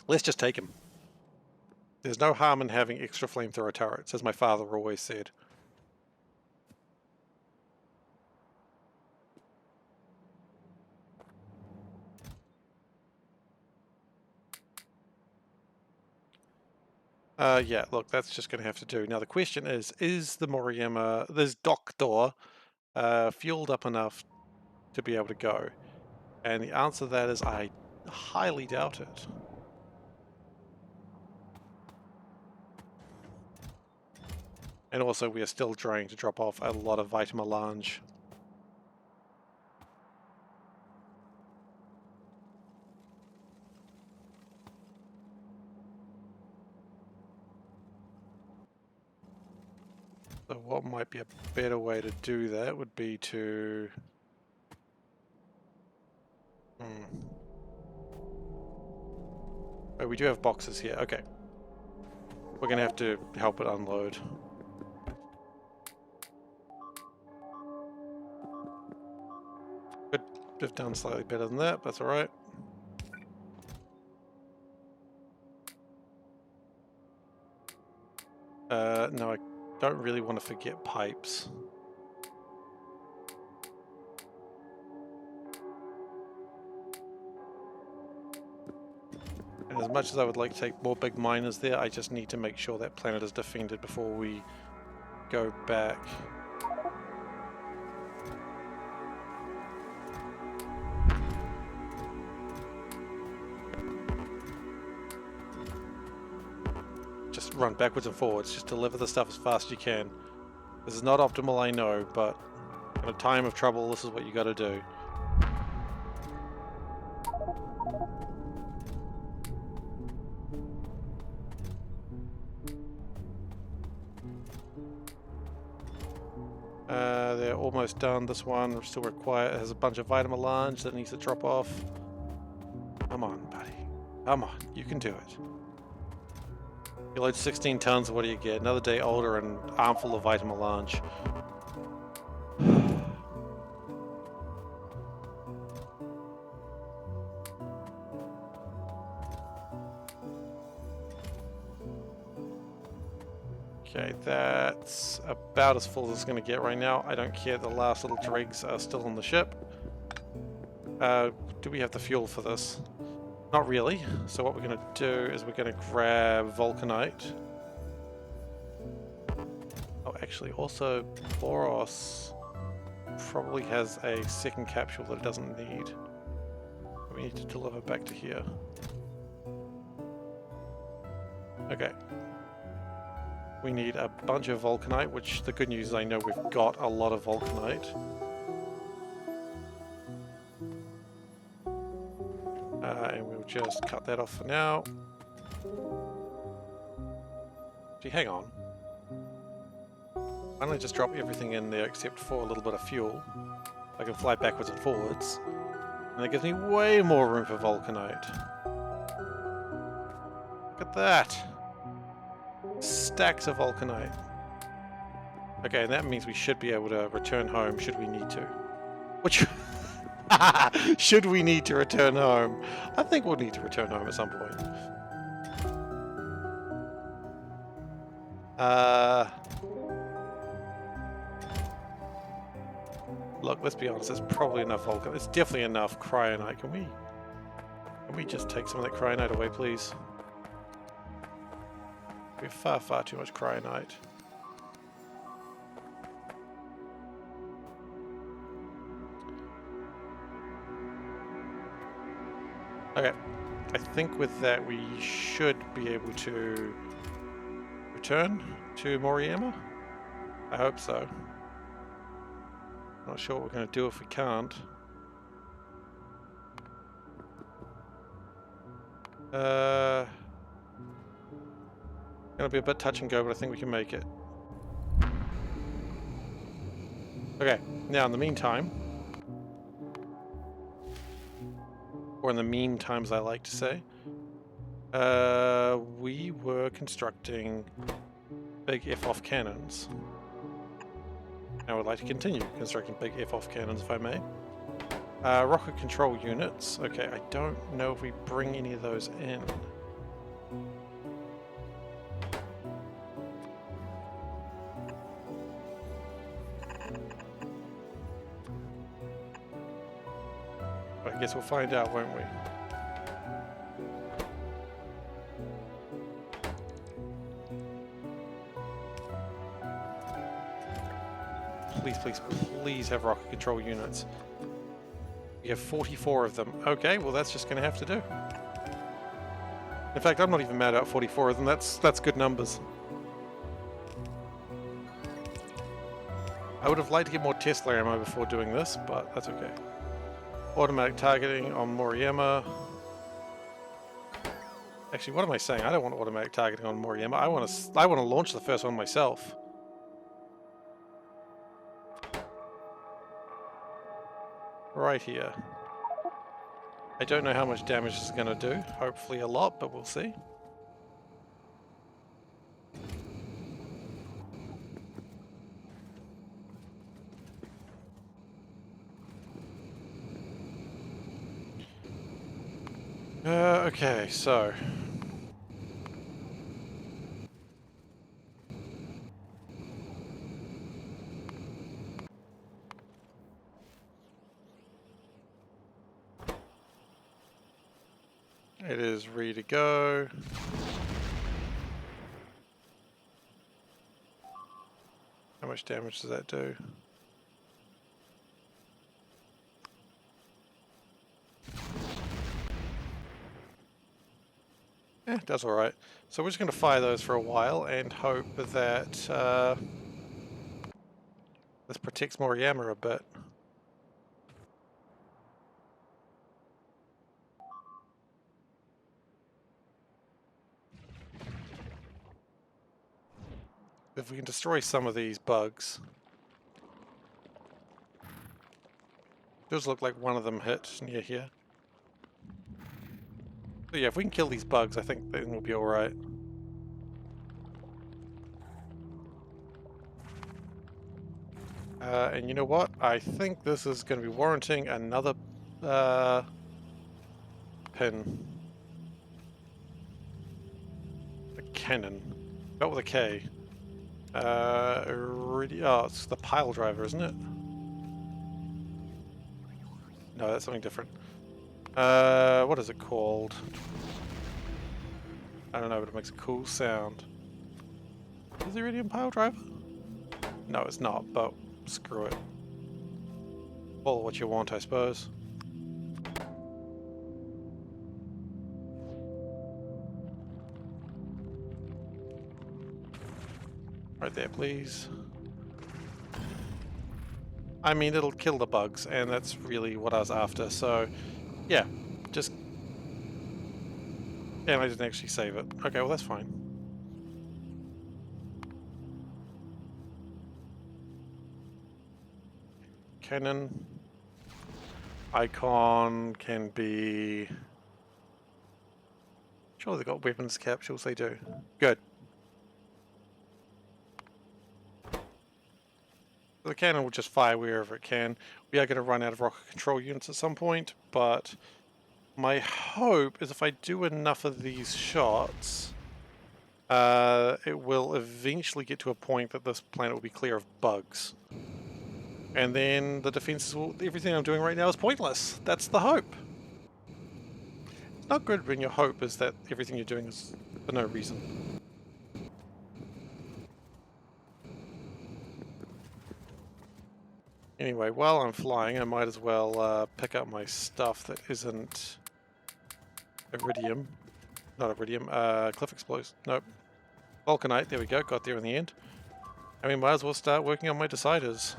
let's just take them. There's no harm in having extra flamethrower turrets, as my father always said. Yeah, look, that's just going to have to do. Now the question is the Moriyama, this dock door, fueled up enough to be able to go? And the answer to that is I highly doubt it. And also we are still trying to drop off a lot of Vitamelange. So what might be a better way to do that would be to... Oh, we do have boxes here. Okay. We're going to have to help it unload. Could have done slightly better than that, but that's alright. No, I don't really want to forget pipes. And as much as I would like to take more big miners there, I just need to make sure that planet is defended before we go back. Just run backwards and forwards, just deliver the stuff as fast as you can. This is not optimal, I know, but in a time of trouble, this is what you gotta do. They're almost done. This one still has a bunch of Vitamelange that needs to drop off. Come on, buddy. Come on, you can do it. You load 16 tons, what do you get? Another day older and armful of Vitamelange. Okay, that's about as full as it's going to get right now. I don't care, the last little dregs are still on the ship. Do we have the fuel for this? Not really. So what we're going to do is we're going to grab Vulcanite. Oh, actually, also Boros probably has a second capsule that it doesn't need. We need to deliver back to here. Okay. We need a bunch of Vulcanite, which the good news is I know we've got a lot of Vulcanite. And we'll just cut that off for now. Gee, hang on. Why don't I just drop everything in there except for a little bit of fuel? I can fly backwards and forwards. And that gives me way more room for Vulcanite. Look at that! Stacks of Vulcanite. Okay, and that means we should be able to return home should we need to. Which... should we need to return home? I think we'll need to return home at some point. Look, let's be honest, it's probably enough Vulcan. It's definitely enough Cryonite. Can we just take some of that Cryonite away, please? We have far, far too much Cryonite. Okay, I think with that we should be able to return to Moriyama. I hope so. Not sure what we're going to do if we can't. Gonna be a bit touch and go, but I think we can make it. Okay, now in the meantime, or in the meantime as I like to say, we were constructing big F-off cannons. I would like to continue constructing big F-off cannons if I may. Rocket control units. Okay, I don't know if we bring any of those in. But I guess we'll find out, won't we? Please, please, please have rocket control units. We have 44 of them. Okay, well that's just going to have to do. In fact, I'm not even mad at 44 of them. That's good numbers. I would have liked to get more Tesla ammo before doing this, but that's okay. Automatic targeting on Moriyama. Actually, what am I saying? I don't want automatic targeting on Moriyama. I want to launch the first one myself. Right here. I don't know how much damage this is going to do. Hopefully a lot, but we'll see. Okay, so... it is ready to go. How much damage does that do? It does alright. So we're just going to fire those for a while and hope that this protects Moriyama a bit. If we can destroy some of these bugs. Does look like one of them hit near here. But yeah, if we can kill these bugs, I think then we'll be alright. And you know what? I think this is going to be warranting another pin. A cannon. Not with a K. Oh, it's the pile driver, isn't it? No, that's something different. What is it called? I don't know, but it makes a cool sound. Is the iridium pile driver? No, it's not, but screw it. Call it what you want, I suppose. Right there, please. I mean, it'll kill the bugs, and that's really what I was after, so... yeah, just... and I didn't actually save it. Okay, well that's fine. Cannon. Icon can be... sure they've got weapons capsules, they do. Good. The cannon will just fire wherever it can. We are going to run out of rocket control units at some point, but my hope is if I do enough of these shots, it will eventually get to a point that this planet will be clear of bugs. And then the defenses will... Everything I'm doing right now is pointless. That's the hope. It's not good when your hope is that everything you're doing is for no reason. Anyway, while I'm flying, I might as well pick up my stuff that isn't iridium. Not iridium, cliff explosive. Nope. Vulcanite, there we go, got there in the end. And we might as well start working on my deciders.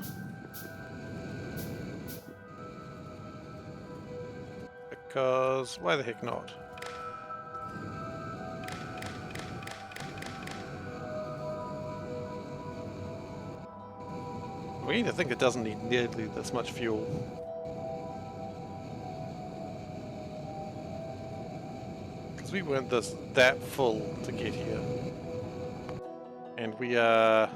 Because why the heck not? We need to think it doesn't need nearly this much fuel. Because we weren't that full to get here. And we yeah,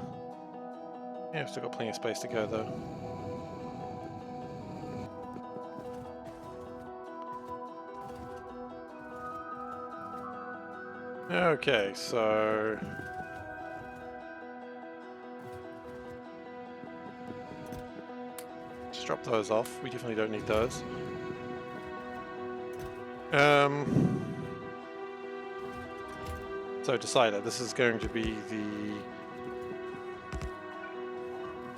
we've still got plenty of space to go though. Okay, so just drop those off. We definitely don't need those. So decider, this is going to be the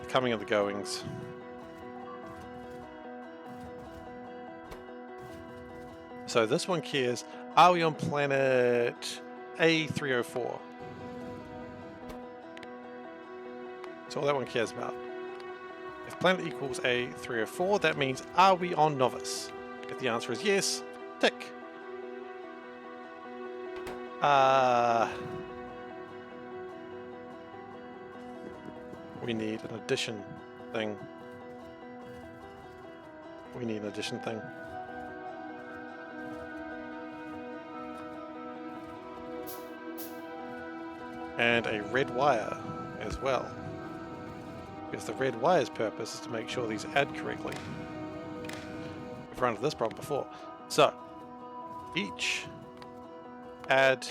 coming of the goings. So this one cares, are we on planet A304? So all that one cares about. If planet equals A304, that means are we on Novice? If the answer is yes, tick. We need an addition thing. We need an addition thing. And a red wire as well. Because the red wire's purpose is to make sure these add correctly. We've run into this problem before. So, each add,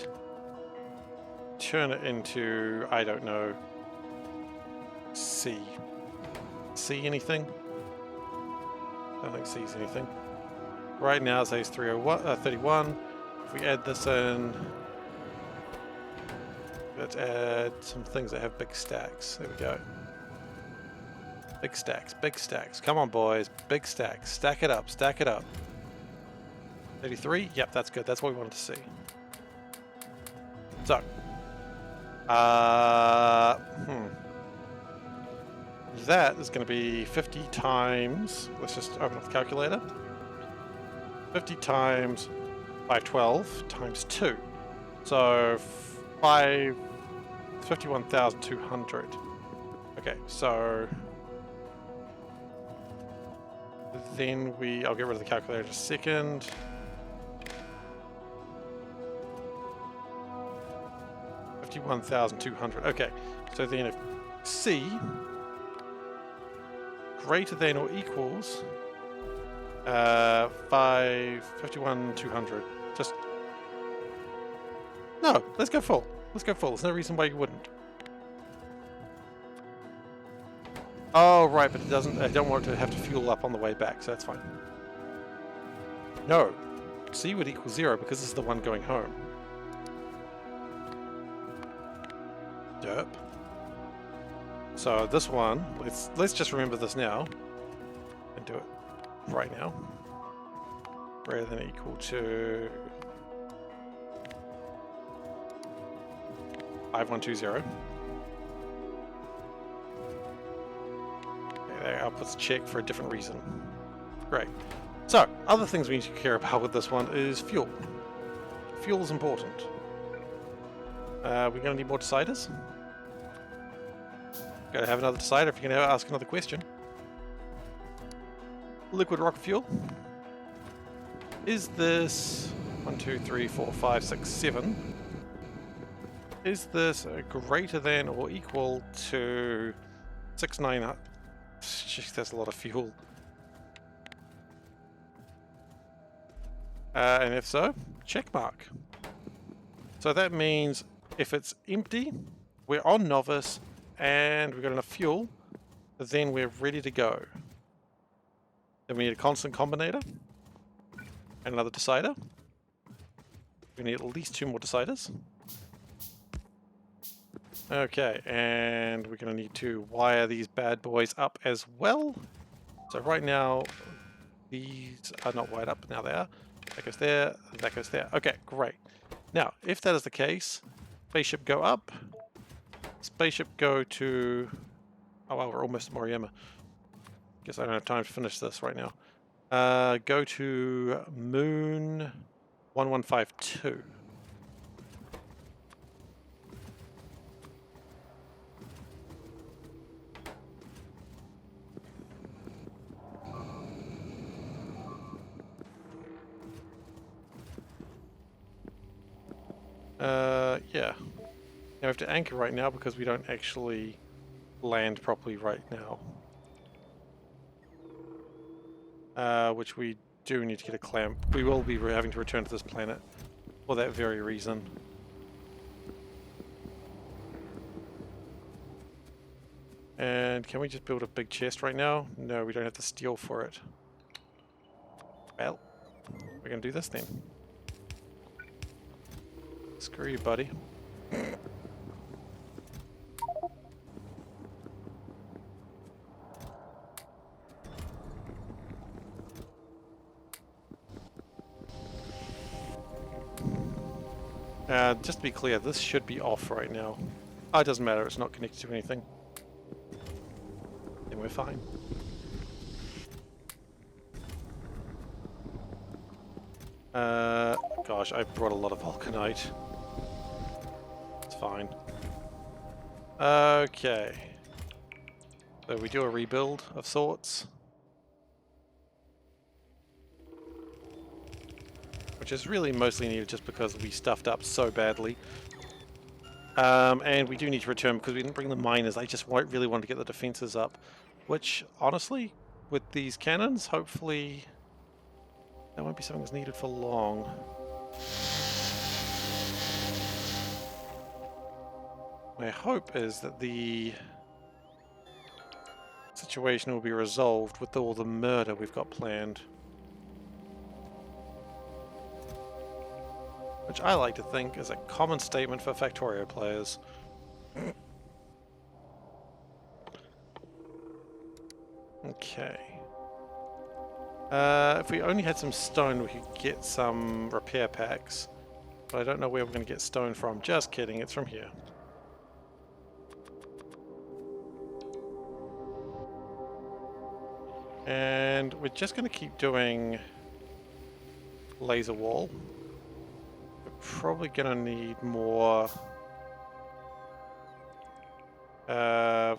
turn it into, I don't know, C. C anything? I don't think C's anything. Right now it says 31. If we add this in, let's add some things that have big stacks. There we go. Big stacks, big stacks. Come on, boys. Big stacks. Stack it up, stack it up. 33? Yep, that's good. That's what we wanted to see. So. That is going to be 50 times, let's just open up the calculator. 50 times by 12 times 2. So 51,200. Okay, so then I'll get rid of the calculator in a second. $51,200. Okay, so then if C greater than or equals 51,200. Just no. Let's go full. Let's go full. There's no reason why you wouldn't. Oh right, but it doesn't. I don't want it to have to fuel up on the way back, so that's fine. No, C would equal 0 because this is the one going home. Derp. So this one, let's just remember this now and do it right now. Greater than or equal to 5120. Okay, their output's checked for a different reason. Great. So, other things we need to care about with this one is fuel. Fuel is important. We're going to need more deciders. Gotta have another decider if you're going to ask another question. Liquid rocket fuel. Is this 1, 2, 3, 4, 5, 6, 7? Is this greater than or equal to 6,900? Jeez, that's a lot of fuel. And if so, check mark. So that means if it's empty, we're on Novice, and we've got enough fuel, then we're ready to go. Then we need a constant combinator. And another decider. We need at least 2 more deciders. Okay, and we're going to need to wire these bad boys up as well. So right now, these are not wired up. Now they are. That goes there, that goes there. Okay, great. Now, if that is the case, spaceship go up. Spaceship go to... Oh well, we're almost at Moriyama. Guess I don't have time to finish this right now. Go to Moon 1152. Yeah. Now we have to anchor right now because we don't actually land properly right now. Which we do need to get a clamp. We will be having to return to this planet for that very reason. And can we just build a big chest right now? No, we don't have to steal for it. Well, we're going to do this then. Screw you, buddy. Just to be clear, this should be off right now. Oh, it doesn't matter, it's not connected to anything. Then we're fine. Gosh, I brought a lot of vulcanite. It's fine. Okay. So we do a rebuild of sorts. Which is really mostly needed just because we stuffed up so badly. And we do need to return because we didn't bring the miners. I just really wanted to get the defenses up. Which, honestly, with these cannons, hopefully that won't be something that's needed for long. My hope is that the situation will be resolved with all the murder we've got planned. Which I like to think is a common statement for Factorio players. Okay. If we only had some stone, we could get some repair packs. But I don't know where we're going to get stone from. Just kidding, it's from here. And we're just going to keep doing laser wall. We're probably going to need more... I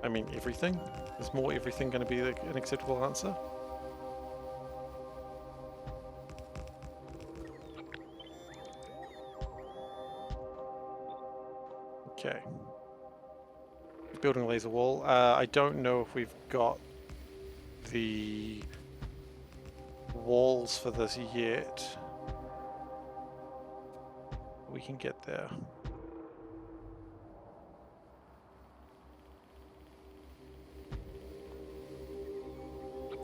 mean, everything? Is more everything going to be an acceptable answer? Okay. Building a laser wall. I don't know if we've got the walls for this yet. We can get there.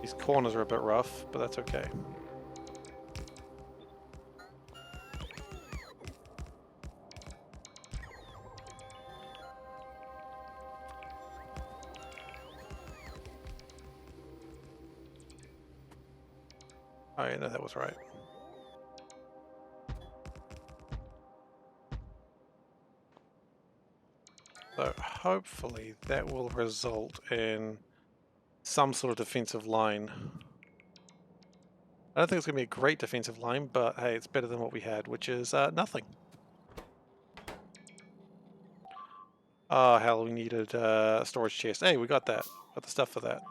These corners are a bit rough, but that's okay. Oh yeah, no, that was right. So hopefully that will result in some sort of defensive line. I don't think it's going to be a great defensive line, but hey, it's better than what we had, which is nothing. Oh hell, we needed a storage chest. Hey, we got that. Got the stuff for that.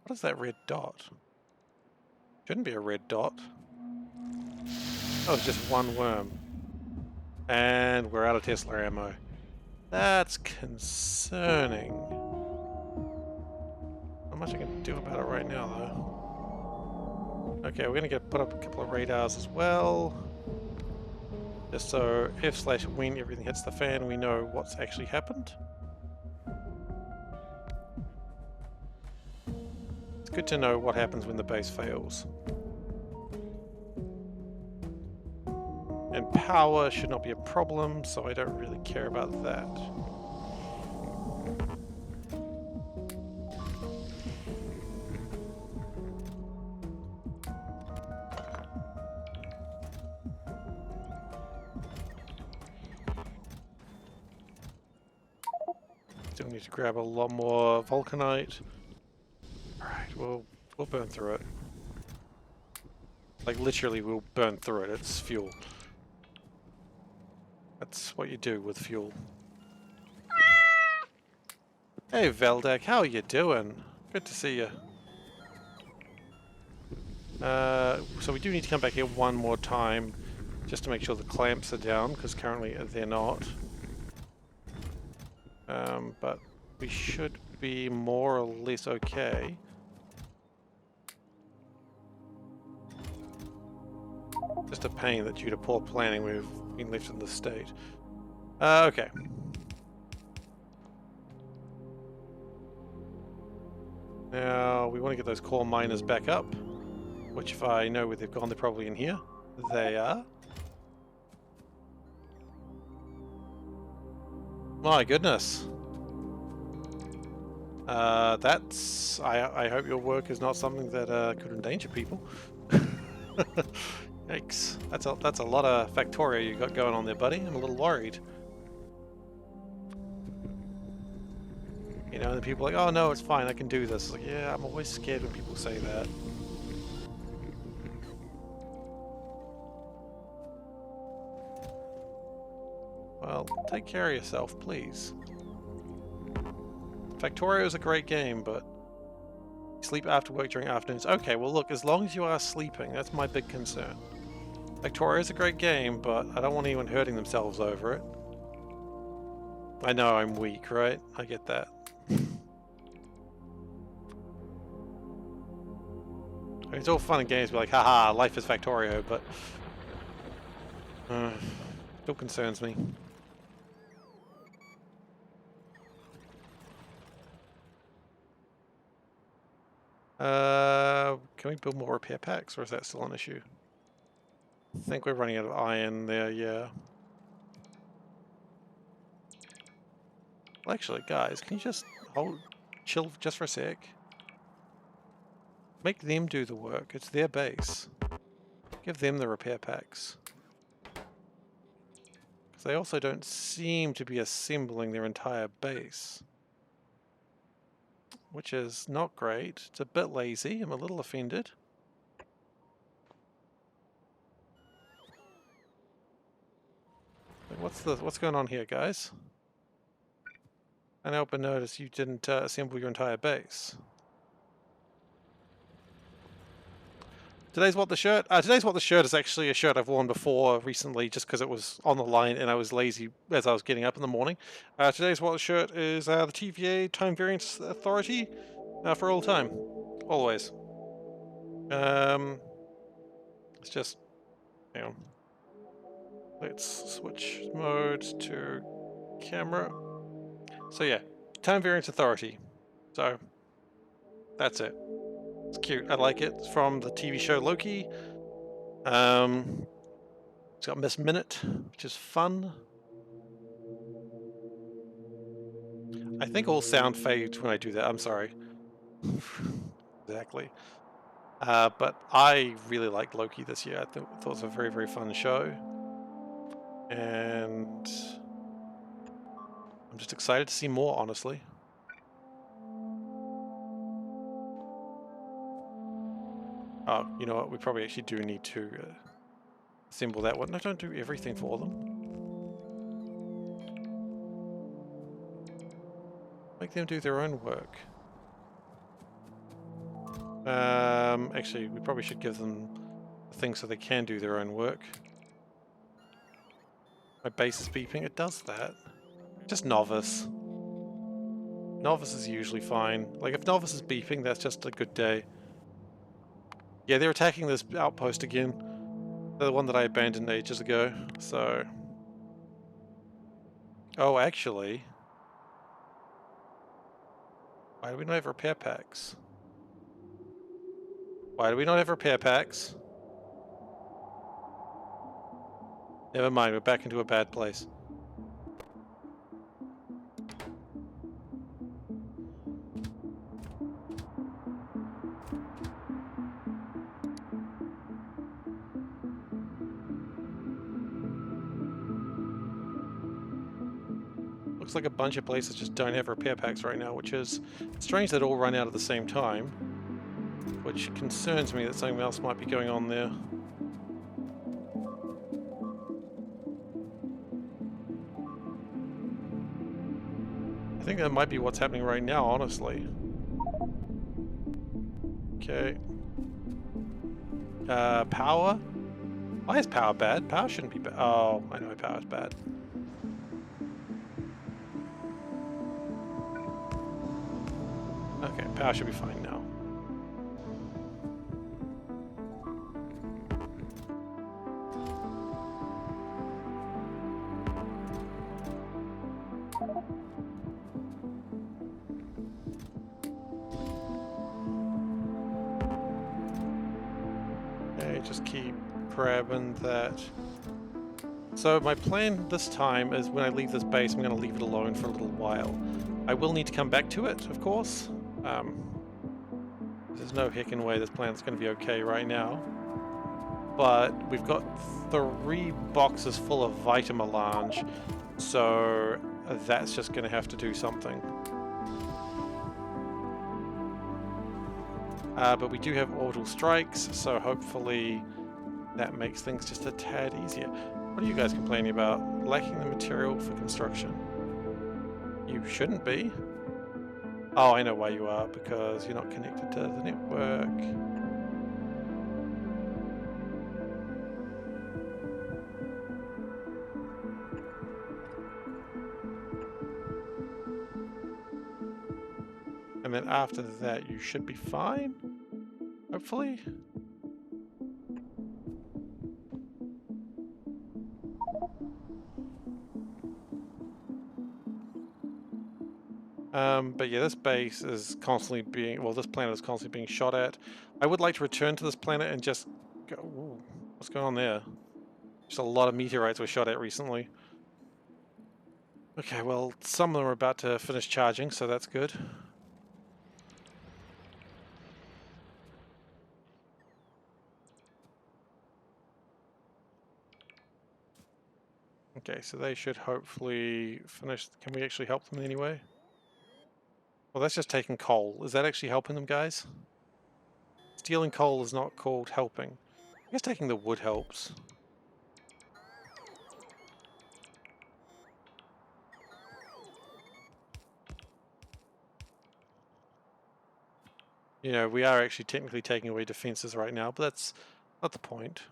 What is that red dot? Shouldn't be a red dot. Oh, it's just one worm. And we're out of Tesla ammo. That's concerning. much I can do about it right now, though. Okay, we're gonna put up a couple of radars as well. Just so if/when everything hits the fan, we know what's actually happened. It's good to know what happens when the base fails. And power should not be a problem, so I don't really care about that. Still need to grab a lot more vulcanite. Alright, we'll burn through it. Like literally we'll burn through it, it's fuel. That's what you do with fuel. Hey Veldek, how are you doing? Good to see you. So we do need to come back here one more time just to make sure the clamps are down, because currently they're not. But we should be more or less okay. Just a pain that due to poor planning we've been left in this state. Okay. Now we want to get those core miners back up, which if I know where they've gone, they're probably in here. They are. My goodness. I hope your work is not something that could endanger people. Yikes. That's a lot of Factorio you got going on there, buddy. I'm a little worried. You know, and people are like, oh no, it's fine, I can do this. Like, yeah, I'm always scared when people say that. Well, take care of yourself, please. Factorio is a great game, but sleep after work during afternoons. Okay, well look, as long as you are sleeping, that's my big concern. Factorio is a great game, but I don't want anyone hurting themselves over it. I know I'm weak, right? I get that. It's all fun and games, be like, haha, life is Factorio, but still concerns me. Can we build more repair packs, or is that still an issue? I think we're running out of iron there, yeah. Well, actually, guys, can you just chill just for a sec? Make them do the work. It's their base. Give them the repair packs. Because they also don't seem to be assembling their entire base. Which is not great. It's a bit lazy. I'm a little offended. What's going on here, guys? I now but notice you didn't assemble your entire base. Today's What the Shirt? Today's What the Shirt is actually a shirt I've worn before recently just because it was on the line and I was lazy as I was getting up in the morning. Today's What the Shirt is the TVA Time Variance Authority for all time. Always. It's just, hang on. Let's switch modes to camera. So yeah, Time Variance Authority. So, that's it. It's cute. I like it. It's from the TV show Loki. It's got Miss Minute, which is fun. I think all sound fades when I do that. I'm sorry. Exactly. But I really liked Loki this year. I thought it was a very, very fun show. And I'm just excited to see more, honestly. Oh, you know what? We probably actually do need to assemble that one. No, don't do everything for them. Make them do their own work. Actually, we probably should give them things so they can do their own work. My base is beeping. It does that. Just novice. Novice is usually fine. Like, if Novice is beeping, that's just a good day. Yeah, they're attacking this outpost again. The one that I abandoned ages ago, so... Oh, actually... Why do we not have repair packs? Why do we not have repair packs? Never mind, we're back into a bad place. Looks like a bunch of places just don't have repair packs right now, which is strange that all run out at the same time. Which concerns me that something else might be going on there. I think that might be what's happening right now, honestly. Okay. Power? Why is power bad? Power shouldn't be bad. Oh, I know power's bad. Okay, power should be fine now. Okay, just keep grabbing that. So my plan this time is when I leave this base, I'm going to leave it alone for a little while. I will need to come back to it, of course. There's no heckin' way this planet's going to be okay right now. But we've got 3 boxes full of Vitamelange, so that's just going to have to do something. But we do have orbital strikes, so hopefully that makes things just a tad easier. What are you guys complaining about? Lacking the material for construction. You shouldn't be. Oh, I know why you are, because you're not connected to the network. And then after that, you should be fine, hopefully. But yeah, this base is constantly being, well, this planet is constantly being shot at. I would like to return to this planet and just go, ooh, what's going on there? Just a lot of meteorites were shot at recently. Okay, well, some of them are about to finish charging, so that's good. Okay, so they should hopefully finish. Can we actually help them in any way? Well, that's just taking coal. Is that actually helping them, guys? Stealing coal is not called helping. I guess taking the wood helps. You know, we are actually technically taking away defenses right now, but that's not the point.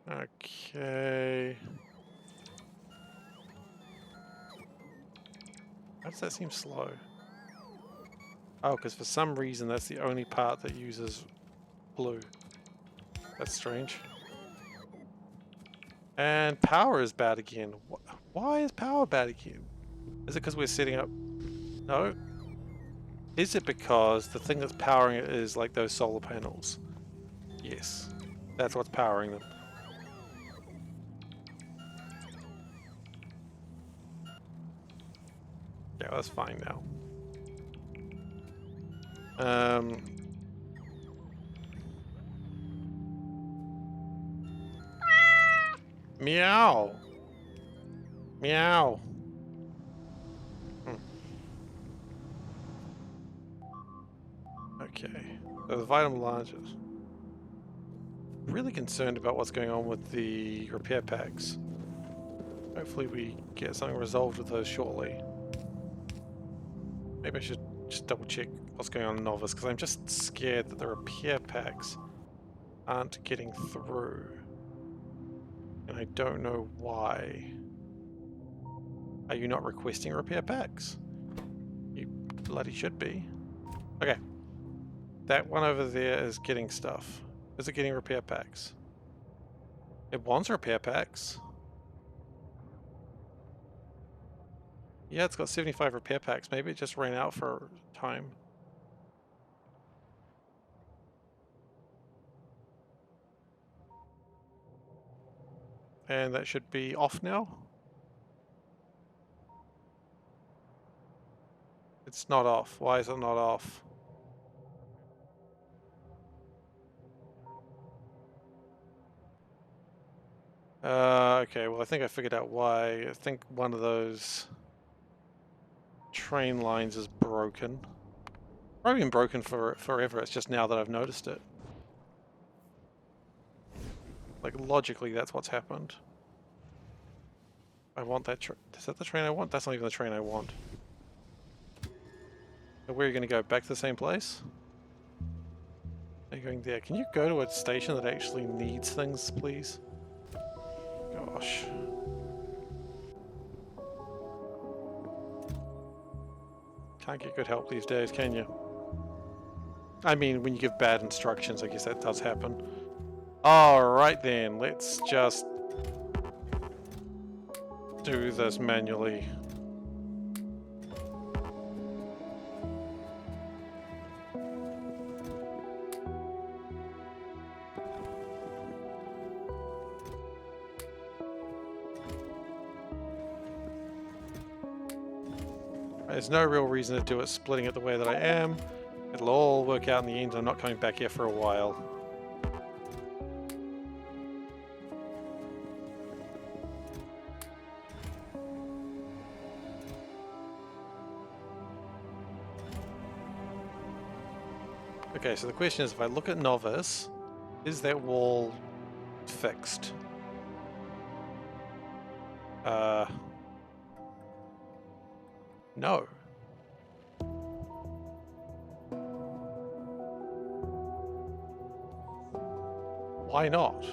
Okay. How does that seem slow? Oh, because for some reason that's the only part that uses blue. That's strange. And power is bad again. Why is power bad again? Is it because we're setting up... No? Is it because the thing that's powering it is like those solar panels? Yes. That's what's powering them. Yeah, that's fine now. Meow! Meow! Okay. So the Vitamelange is really concerned about what's going on with the repair packs. Hopefully we get something resolved with those shortly. Maybe I should just double check what's going on in Novice, because I'm just scared that the repair packs aren't getting through. And I don't know why. Are you not requesting repair packs? You bloody should be. Okay. That one over there is getting stuff. Is it getting repair packs? It wants repair packs. Yeah, it's got 75 repair packs. Maybe it just ran out for time. And that should be off now. It's not off. Why is it not off? Okay, well I think I figured out why. I think one of those train lines is broken. Probably been broken for forever, it's just now that I've noticed it. Like, logically, that's what's happened. I want that is that the train I want? That's not even the train I want. So where are you going to go? Back to the same place? Are you going there? Can you go to a station that actually needs things, please? Gosh. Can't get good help these days, can you? I mean, when you give bad instructions, I guess that does happen. Alright then, let's just do this manually. There's no real reason to do it splitting it the way that I am. It'll all work out in the end. I'm not coming back here for a while. Okay, so the question is, if I look at Novice, is that wall fixed? No. Why not?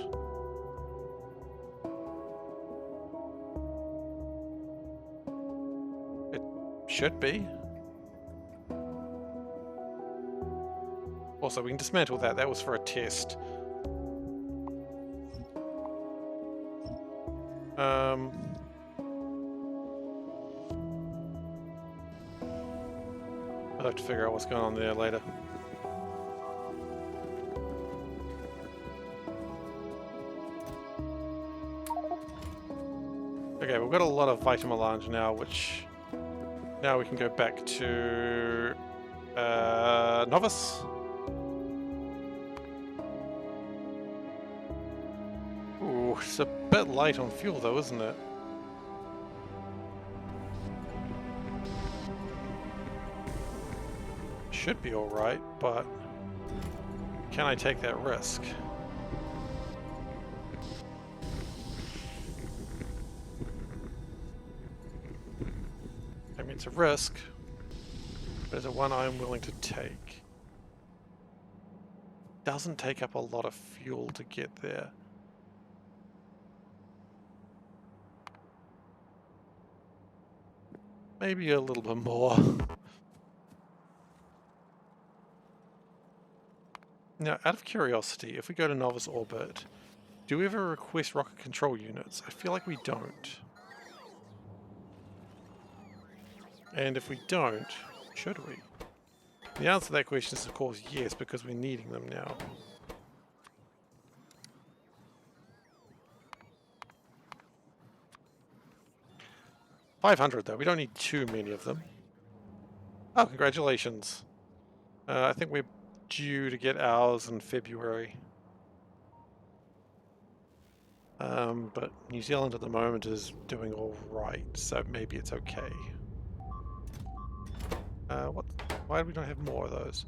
It should be. Also, we can dismantle that. That was for a test. I'll have to figure out what's going on there later. Okay, we've got a lot of Vitamelange now, which now we can go back to Novice. Ooh, it's a bit light on fuel though, isn't it? Should be alright, but can I take that risk? I mean, it's a risk, but it's a one I'm willing to take. Doesn't take up a lot of fuel to get there. Maybe a little bit more. Now, out of curiosity, if we go to Novice Orbit, do we ever request rocket control units? I feel like we don't. And if we don't, should we? The answer to that question is, of course, yes, because we're needing them now. $500 though, we don't need too many of them. Oh, congratulations. I think we're due to get ours in February. But New Zealand at the moment is doing alright, so maybe it's okay. What? Why do we not have more of those?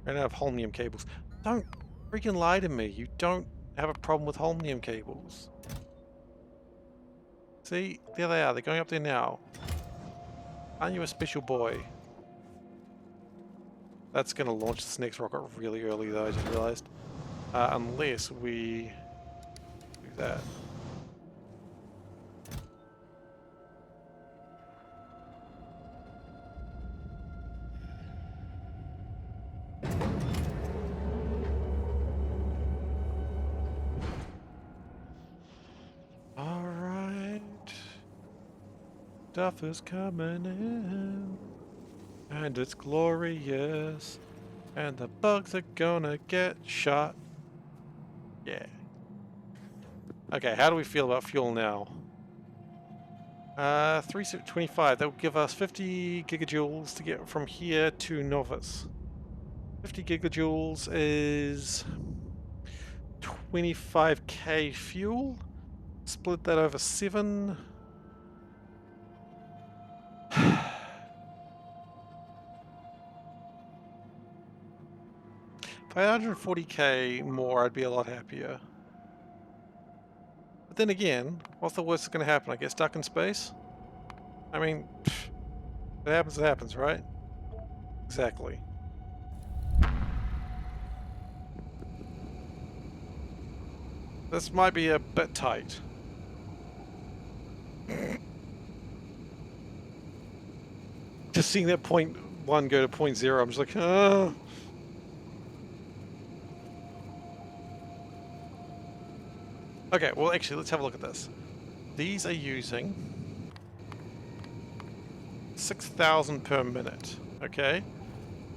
I don't have holmium cables. Don't freaking lie to me. You don't have a problem with holmium cables. See? There they are. They're going up there now. Aren't you a special boy? That's going to launch this next rocket really early though, I just realized. Unless we do that. Stuff is coming in, and it's glorious, and the bugs are gonna get shot. Yeah. Okay, how do we feel about fuel now? 325, that will give us 50 gigajoules to get from here to Novus. 50 gigajoules is 25k fuel. Split that over 7. 540k more, I'd be a lot happier. But then again, what's the worst that's going to happen? I get stuck in space? I mean, if it happens, right? Exactly. This might be a bit tight. Just seeing that 0.1 go to 0.0, I'm just like, oh. Okay, well actually, let's have a look at this. These are using 6,000 per minute, okay?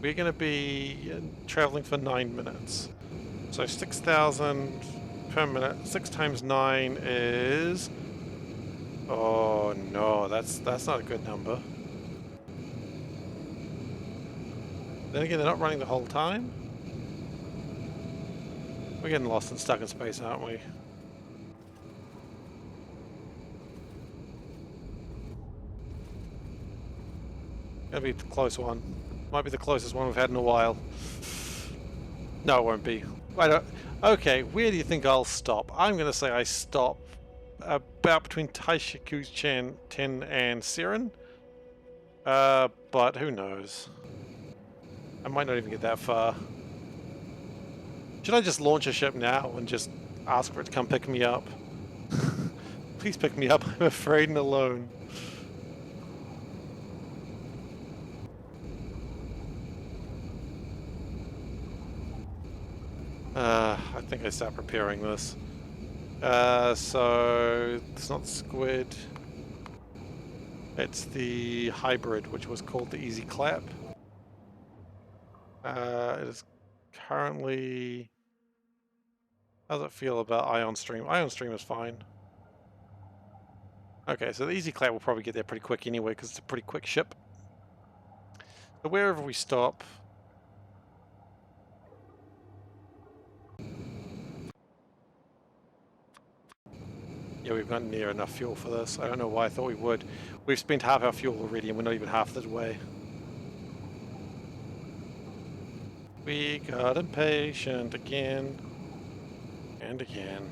We're going to be traveling for 9 minutes. So 6,000 per minute, 6 times 9 is... Oh no, that's not a good number. Then again, they're not running the whole time. We're getting lost and stuck in space, aren't we? Gonna be the close one. Might be the closest one we've had in a while. No, it won't be. I don't... Okay, where do you think I'll stop? I'm gonna say I stop about between Taishiku-chan 10 and Seren. But who knows? I might not even get that far. Should I just launch a ship now and just ask for it to come pick me up? Please pick me up, I'm afraid and alone. I think I start preparing this. So it's not squid. It's the hybrid, which was called the Easy Clap. It is currently... How does it feel about Ion Stream? Ion Stream is fine. Okay, so the Easy Clap will probably get there pretty quick anyway, because it's a pretty quick ship. So wherever we stop... Yeah, we've got near enough fuel for this. I don't know why I thought we would. We've spent half our fuel already and we're not even half the way. We got impatient again and again.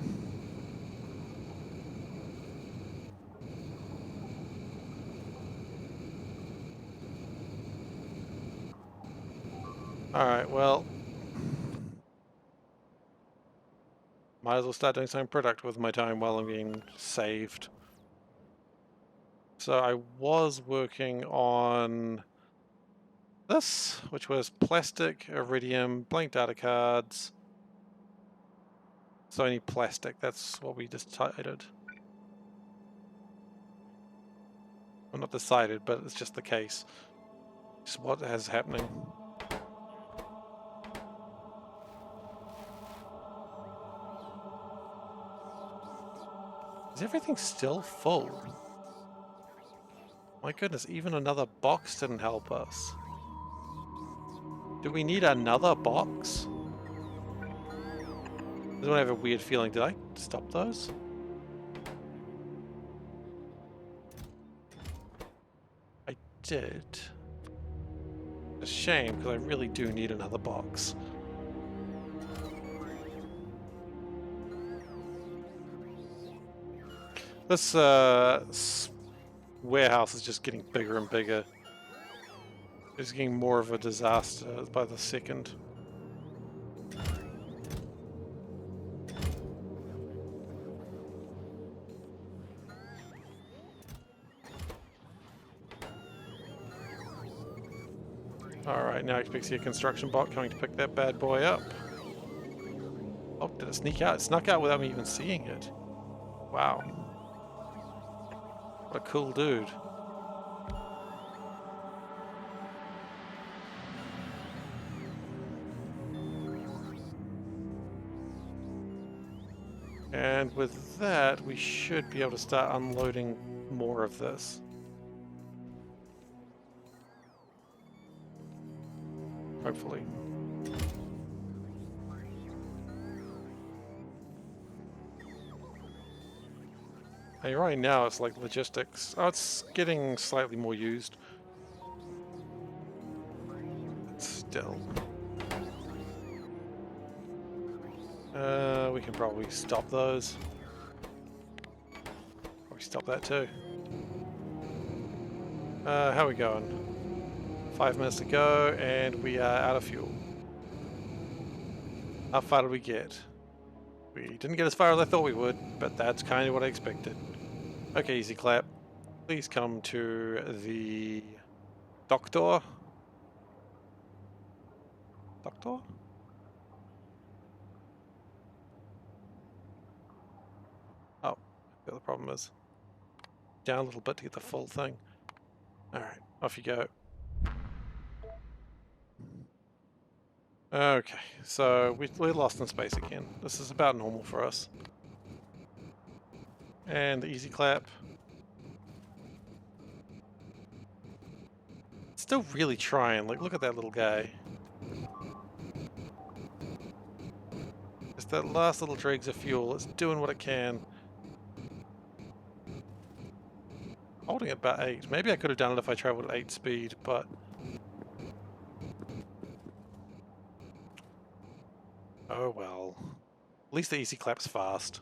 Alright, well... Might as well start doing something productive with my time while I'm being saved. So I was working on this, which was plastic, iridium, blank data cards. So only plastic, that's what we decided. Well, not decided, but it's just the case. It's what is happening. Is everything still full? My goodness, even another box didn't help us. Do we need another box? I have a weird feeling. Did I stop those? I did. A shame, because I really do need another box. This warehouse is just getting bigger and bigger. It's getting more of a disaster by the second. Alright, now I expect to see a construction bot coming to pick that bad boy up. Oh, did it sneak out? It snuck out without me even seeing it. Wow. What a cool dude. And with that, we should be able to start unloading more of this. Hopefully. Hey, right now it's like logistics. Oh, it's getting slightly more used. But still. We can probably stop those. Probably stop that too. How are we going? 5 minutes to go, and we are out of fuel. How far did we get? We didn't get as far as I thought we would, but that's kind of what I expected. Okay, easy clap. Please come to the doctor. Doctor? Oh, the other problem is down a little bit to get the full thing. Alright, off you go. Okay, so we're lost in space again. This is about normal for us. And the easy clap. Still really trying. Like, look at that little guy. Just that last little dregs of fuel. It's doing what it can. Holding at about 8. Maybe I could have done it if I traveled at 8 speed, but... oh well. At least the easy clap's fast.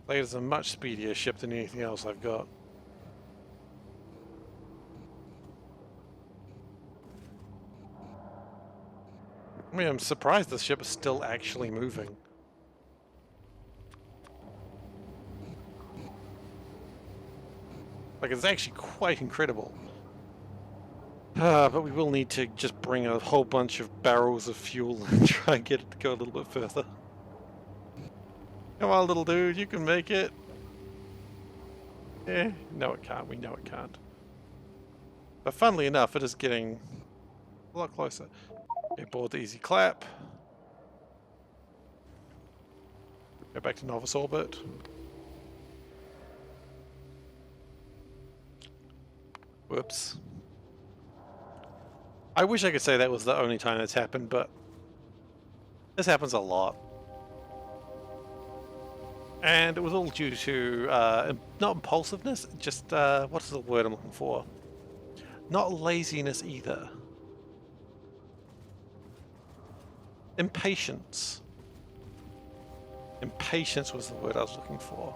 Like, it's a much speedier ship than anything else I've got. I mean, I'm surprised this ship is still actually moving. Like, it's actually quite incredible. But we will need to just bring a whole bunch of barrels of fuel and try and get it to go a little bit further. Come on, little dude, you can make it. Eh, no it can't. We know it can't. But funnily enough, it is getting a lot closer. Okay, board the easy clap. Go back to novice orbit. Whoops. I wish I could say that was the only time that's happened, but this happens a lot. And it was all due to, not impulsiveness, just, what's the word I'm looking for? Not laziness either. Impatience. Impatience was the word I was looking for.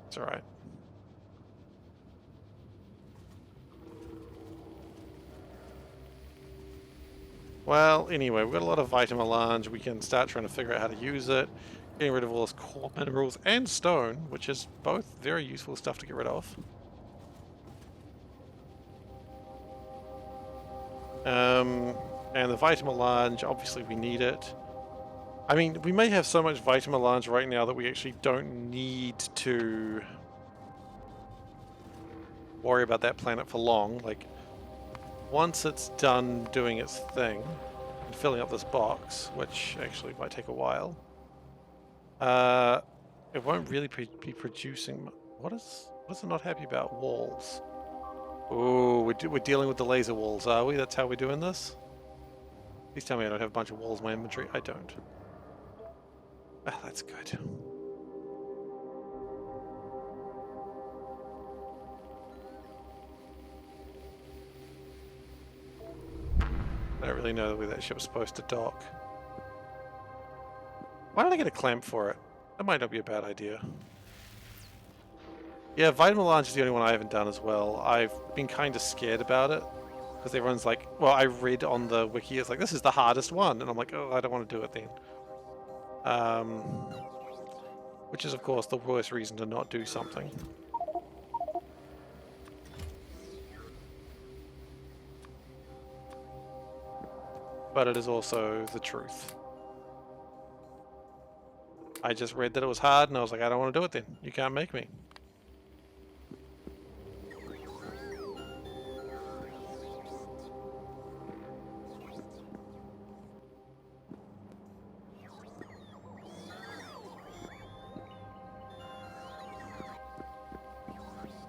It's alright. Well, anyway, we've got a lot of vitamelange. We can start trying to figure out how to use it. Getting rid of all those core minerals and stone, which is both very useful stuff to get rid of. And the vitamelange, obviously we need it. I mean, we may have so much vitamelange right now that we actually don't need to worry about that planet for long. Like, once it's done doing its thing and filling up this box, which actually might take a while, it won't really be producing. What is it not happy about? Walls. Ooh, we're dealing with the laser walls, are we? That's how we're doing this? Please tell me I don't have a bunch of walls in my inventory. I don't. Ah, that's good. I don't really know where that ship's supposed to dock. Why don't I get a clamp for it? That might not be a bad idea. Yeah, vitamelange is the only one I haven't done as well. I've been kind of scared about it. Because everyone's like, well, I read on the wiki, it's like, this is the hardest one. And I'm like, oh, I don't want to do it then. Which is, of course, the worst reason to not do something. But it is also the truth. I just read that it was hard, and I was like, I don't want to do it then. You can't make me.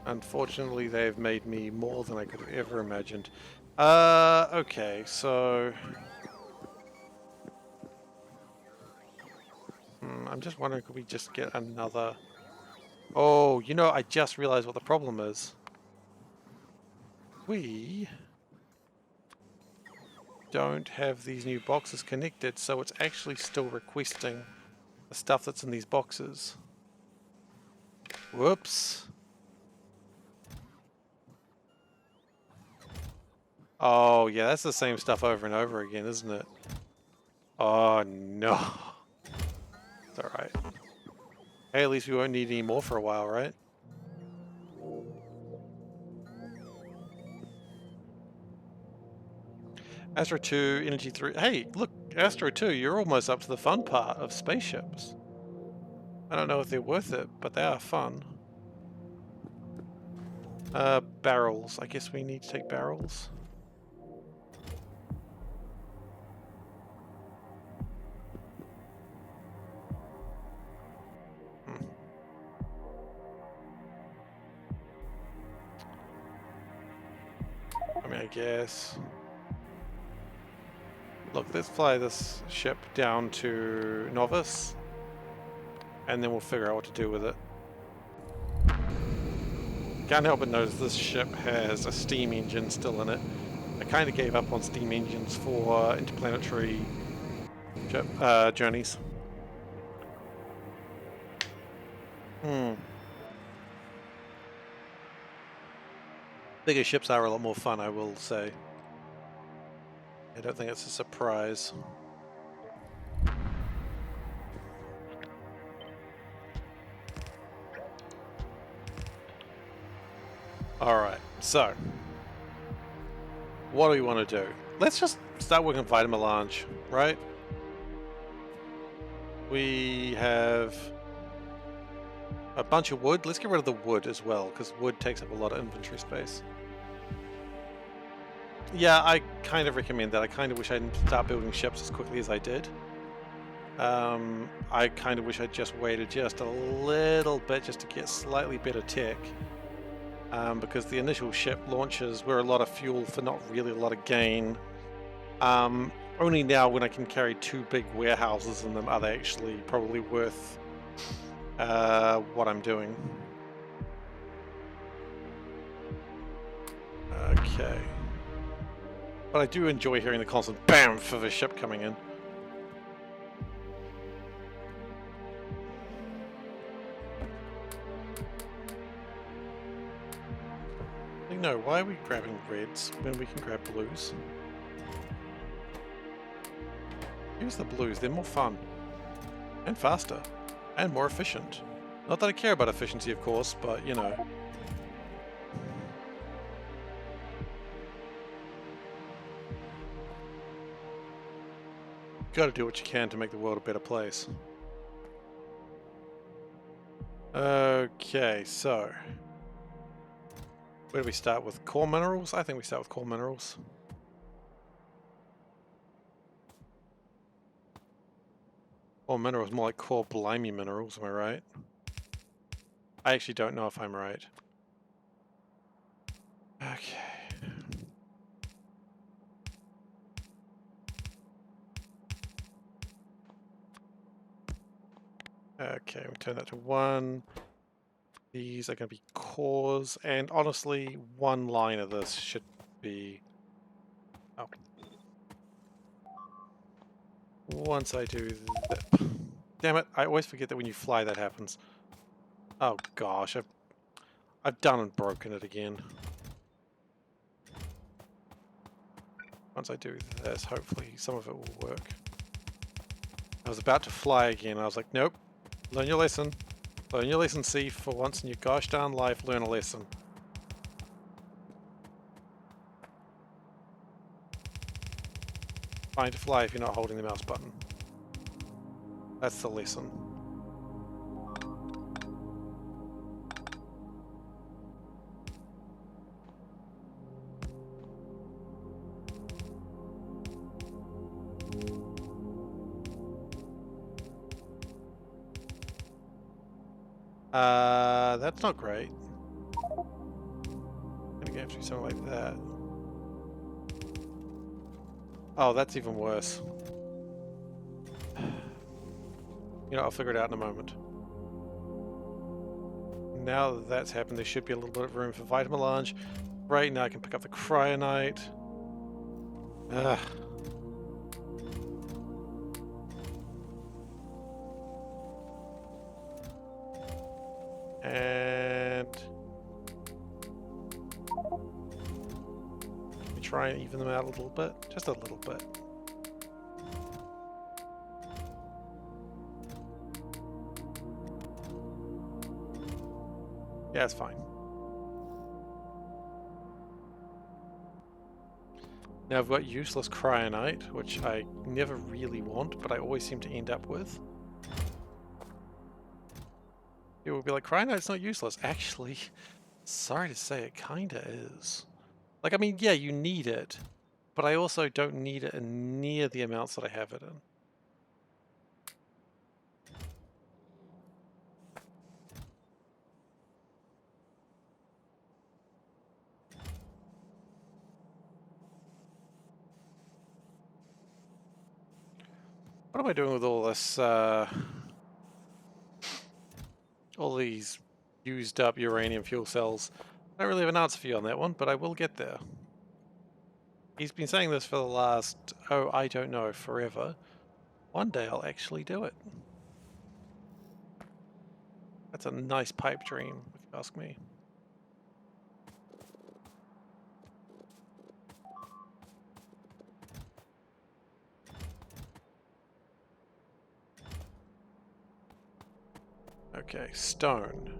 Unfortunately, they've made me more than I could have ever imagined. Okay, so... I'm just wondering, could we just get another... Oh, you know, I just realized what the problem is. We don't have these new boxes connected, so it's actually still requesting the stuff that's in these boxes. Whoops. Oh, yeah, that's the same stuff over and over again, isn't it? Oh, no. It's alright. Hey, at least we won't need any more for a while, right? Astro 2, Energy 3. Hey, look, Astro 2, you're almost up to the fun part of spaceships. I don't know if they're worth it, but they are fun. Barrels. I guess we need to take barrels. I mean, I guess. Look, let's fly this ship down to Novice, and then we'll figure out what to do with it. Can't help but notice this ship has a steam engine still in it. I kind of gave up on steam engines for interplanetary ship, journeys. Bigger ships are a lot more fun, I will say. I don't think it's a surprise. Alright, so what do we want to do? Let's just start working on Vitamin Melange, right? We have a bunch of wood. Let's get rid of the wood as well, because wood takes up a lot of inventory space. Yeah, I kind of recommend that. I kind of wish I didn't start building ships as quickly as I did. I kind of wish I'd just waited just a little bit just to get slightly better tech. Because the initial ship launches were a lot of fuel for not really a lot of gain. Only now when I can carry 2 big warehouses in them are they actually probably worth what I'm doing. Okay. But I do enjoy hearing the constant BAM of a ship coming in. No, why are we grabbing reds when we can grab blues? Use the blues, they're more fun. And faster. And more efficient. Not that I care about efficiency, of course, but, you know. Gotta do what you can to make the world a better place. Okay, so... where do we start with? Core minerals? I think we start with core minerals. Core minerals, more like core blimey minerals, am I right? I actually don't know if I'm right. Okay. Okay, we turn that to 1. These are going to be cores, and honestly, 1 line of this should be... oh. Once I do that... damn it, I always forget that when you fly that happens. Oh gosh, I've done and broken it again. Once I do this, hopefully some of it will work. I was about to fly again, I was like, nope, learn your lesson. Learn your lesson, Seif, for once in your gosh darn life, learn a lesson. Fine to fly if you're not holding the mouse button. That's the lesson. That's not great. gonna have to do something like that. Oh, that's even worse. You know, I'll figure it out in a moment. Now that that's happened, there should be a little bit of room for Vitamelange. Right, now I can pick up the Cryonite. Ugh. And let me try and even them out a little bit, just a little bit. Yeah, it's fine. Now I've got useless Cryonite, which I never really want, but I always seem to end up with. It would be like, Cryonite's not useless. Actually, sorry to say, it kinda is. Like, I mean, yeah, you need it, but I also don't need it in near the amounts that I have it in. What am I doing with all this, all these used up uranium fuel cells? I don't really have an answer for you on that one, but I will get there. He's been saying this for the last, oh, I don't know, forever. One day I'll actually do it. That's a nice pipe dream, if you ask me. Okay, stone.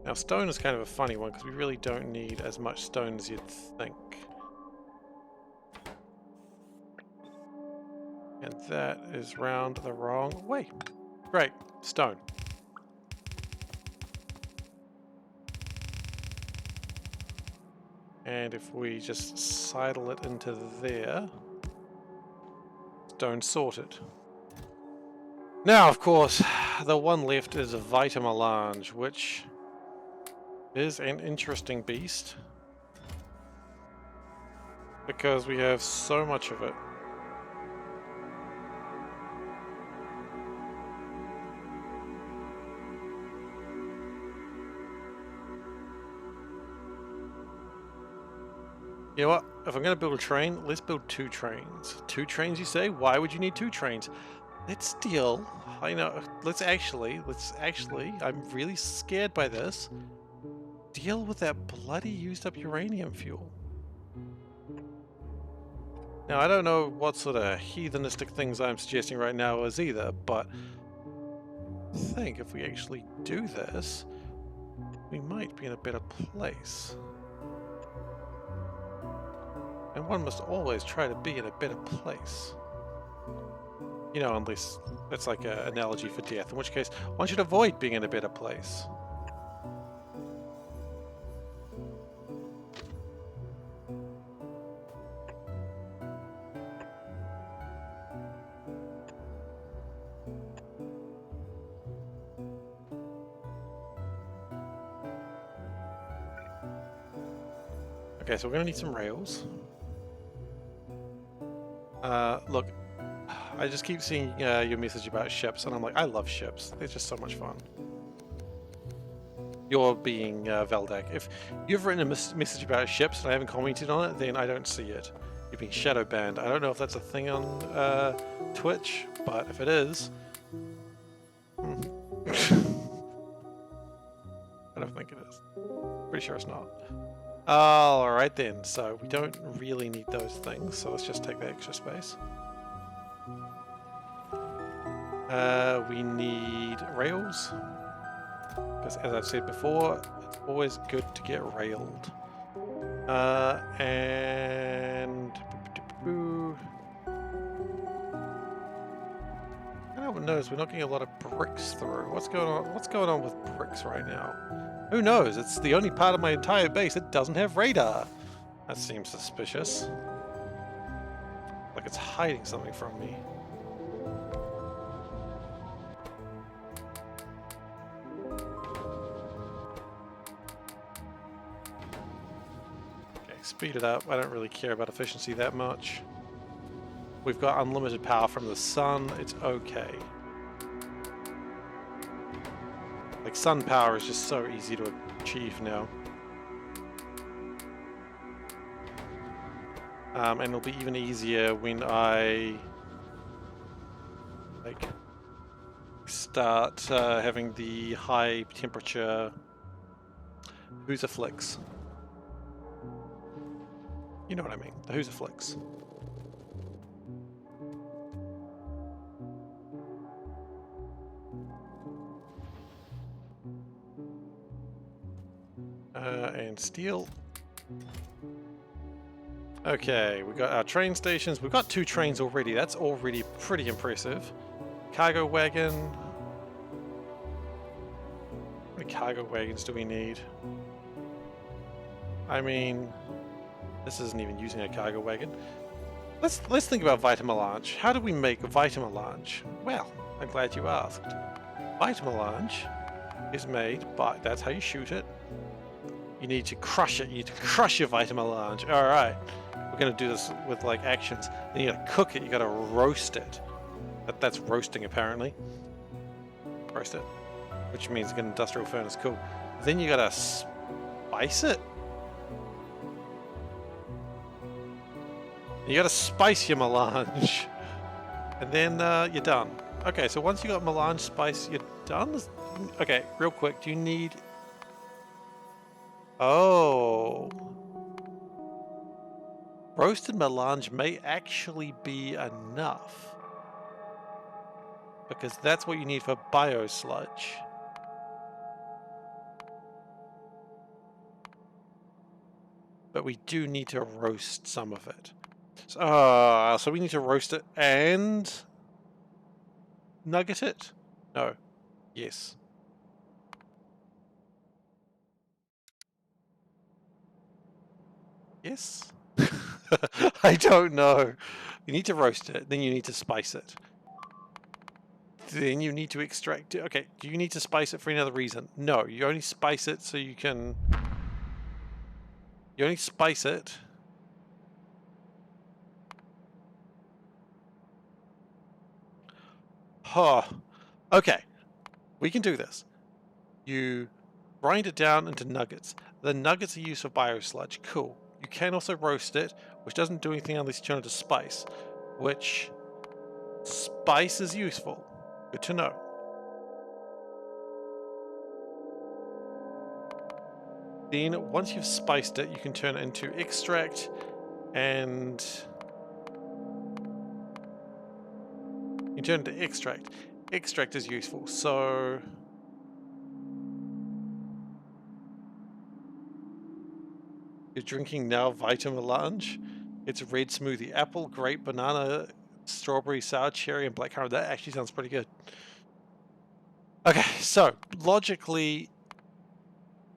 Now stone is kind of a funny one because we really don't need as much stone as you'd think. And that is round the wrong way. Great, stone. And if we just sidle it into there, stone sorted. Now, of course, the one left is Vitamelange, which is an interesting beast because we have so much of it. You know what? If I'm going to build a train, let's build 2 trains. 2 trains, you say? Why would you need 2 trains? Let's steal. I know. Let's actually, I'm really scared by this. Deal with that bloody used up uranium fuel. Now, I don't know what sort of heathenistic things I'm suggesting right now is either, but I think if we actually do this, we might be in a better place. And one must always try to be in a better place. You know, unless that's like an analogy for death, in which case one should avoid being in a better place. Okay, so we're gonna need some rails. Look, I just keep seeing your message about ships, and I'm like, I love ships. They're just so much fun. You're being Veldak. If you've written a message about ships and I haven't commented on it, then I don't see it. You've been shadow banned. I don't know if that's a thing on Twitch, but if it is, I don't think it is. Pretty sure it's not. Alright then, so we don't really need those things, so let's just take the extra space. We need rails, because as I've said before, it's always good to get railed. And I don't know, we're not getting a lot of bricks through. What's going on? What's going on with bricks right now? Who knows? It's the only part of my entire base that doesn't have radar. That seems suspicious. Like it's hiding something from me. speed it up. I don't really care about efficiency that much. We've got unlimited power from the sun. It's okay. Like, sun power is just so easy to achieve now. And it'll be even easier when I like start having the high temperature Who's Flicks. You know what I mean, the Who's Flicks. And steel. Okay, we got our train stations. We've got 2 trains already. That's already pretty impressive. Cargo wagon. How many cargo wagons do we need? I mean, this isn't even using a cargo wagon. Let's think about Vitamelange. How do we make Vitamelange? Well, I'm glad you asked. Vitamelange is made by, that's how you shoot it. You need to crush it. You need to crush your Vitamelange. All right, we're gonna do this with like actions. Then you gotta cook it. You gotta roast it. That's roasting apparently. Roast it, which means get an industrial furnace. Cool. Then you gotta spice it. You gotta spice your melange, and then you're done. Okay, so once you got melange spice, you're done. Okay, real quick, do you need? Oh, roasted melange may actually be enough because that's what you need for biosludge. But we do need to roast some of it. So we need to roast it and nugget it? No. Yes. Yes? I don't know. You need to roast it, then you need to spice it. Then you need to extract it. Okay, do you need to spice it for any other reason? No, you only spice it so you can... You only spice it... Huh. Okay, we can do this. You grind it down into nuggets. The nuggets are used for biosludge. Cool. You can also roast it, which doesn't do anything unless you turn it to spice, which spice is useful. Good to know. Then once you've spiced it, you can turn it into extract, and you turn it to extract. Extract is useful, so you're drinking now Vitamelange. It's red smoothie, apple, grape, banana, strawberry, sour cherry, and blackcurrant. That actually sounds pretty good. Okay, so logically,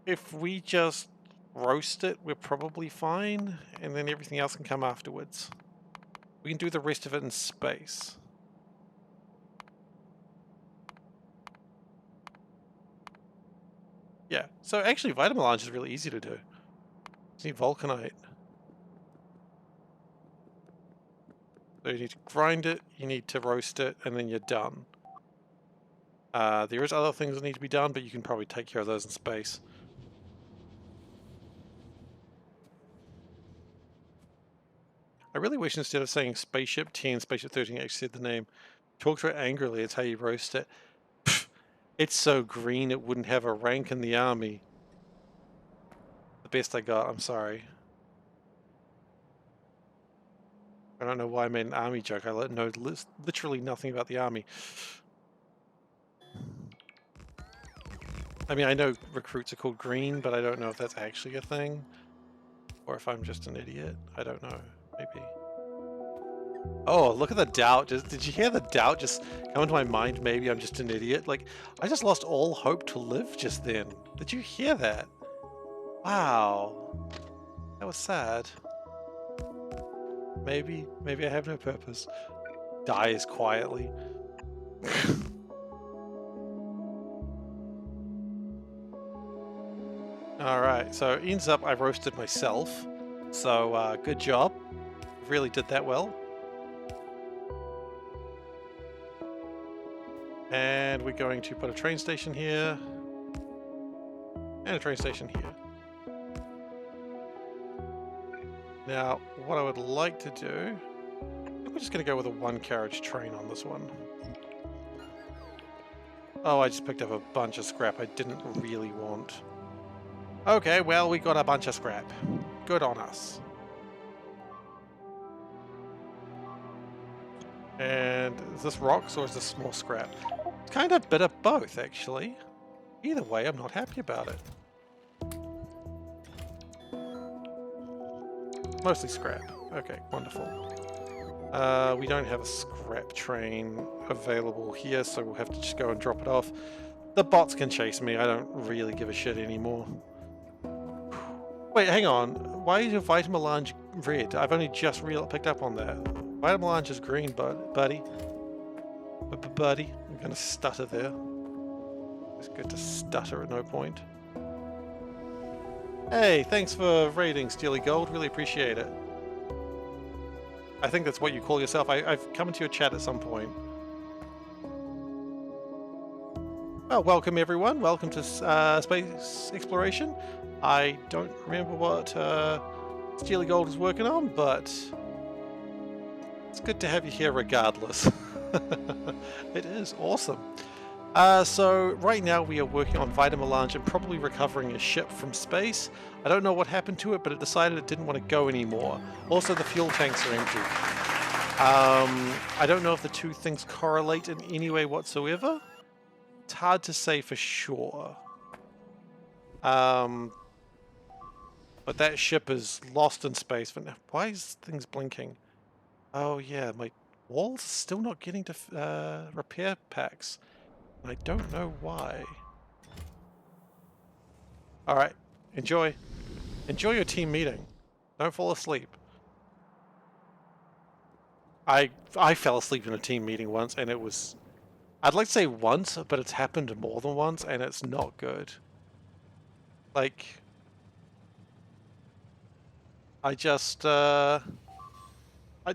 if we just roast it, we're probably fine, and then everything else can come afterwards. We can do the rest of it in space. Yeah, so actually Vitamelange is really easy to do. You need vulcanite. So you need to grind it, you need to roast it, and then you're done. There is other things that need to be done, but you can probably take care of those in space. I really wish instead of saying Spaceship 10, Spaceship 13 actually said the name. Talk to it angrily, it's how you roast it. Pfft, it's so green it wouldn't have a rank in the army. The best I got, I'm sorry. I don't know why I made an army joke. I know literally nothing about the army. I mean, I know recruits are called green, but I don't know if that's actually a thing. Or if I'm just an idiot. I don't know. Maybe. Oh, look at the doubt. Did you hear the doubt just come into my mind? Maybe I'm just an idiot. Like, I just lost all hope to live just then. Did you hear that? Wow. That was sad. Maybe I have no purpose. Dies quietly. Alright, so ends up I roasted myself. So good job. Really did that well. And we're going to put a train station here. And a train station here. Now, what I would like to do... I think we're just going to go with a one-carriage train on this one. Oh, I just picked up a bunch of scrap I didn't really want. Okay, well, we got a bunch of scrap. Good on us. And is this rocks or is this more scrap? It's kind of a bit of both, actually. Either way, I'm not happy about it. Mostly scrap. Okay, wonderful. We don't have a scrap train available here, so we'll have to just go and drop it off. The bots can chase me. I don't really give a shit anymore. Wait, hang on. Why is your Vitamelange red? I've only just picked up on that. Vitamelange is green, buddy. Buddy. I'm going to stutter there. It's good to stutter at no point. Hey, thanks for raiding, Steely Gold. Really appreciate it. I think that's what you call yourself. I've come into your chat at some point. Well, welcome everyone. Welcome to Space Exploration. I don't remember what Steely Gold is working on, but it's good to have you here regardless. It is awesome. So right now we are working on Vitamelange and probably recovering a ship from space. I don't know what happened to it, but it decided it didn't want to go anymore. Also, the fuel tanks are empty. I don't know if the two things correlate in any way whatsoever. It's hard to say for sure. But that ship is lost in space. Why is things blinking? Oh yeah, my wall's still not getting to repair packs. I don't know why. Alright, enjoy. Enjoy your team meeting. Don't fall asleep. I fell asleep in a team meeting once and it was... I'd like to say once, but it's happened more than once and it's not good. Like... I just... it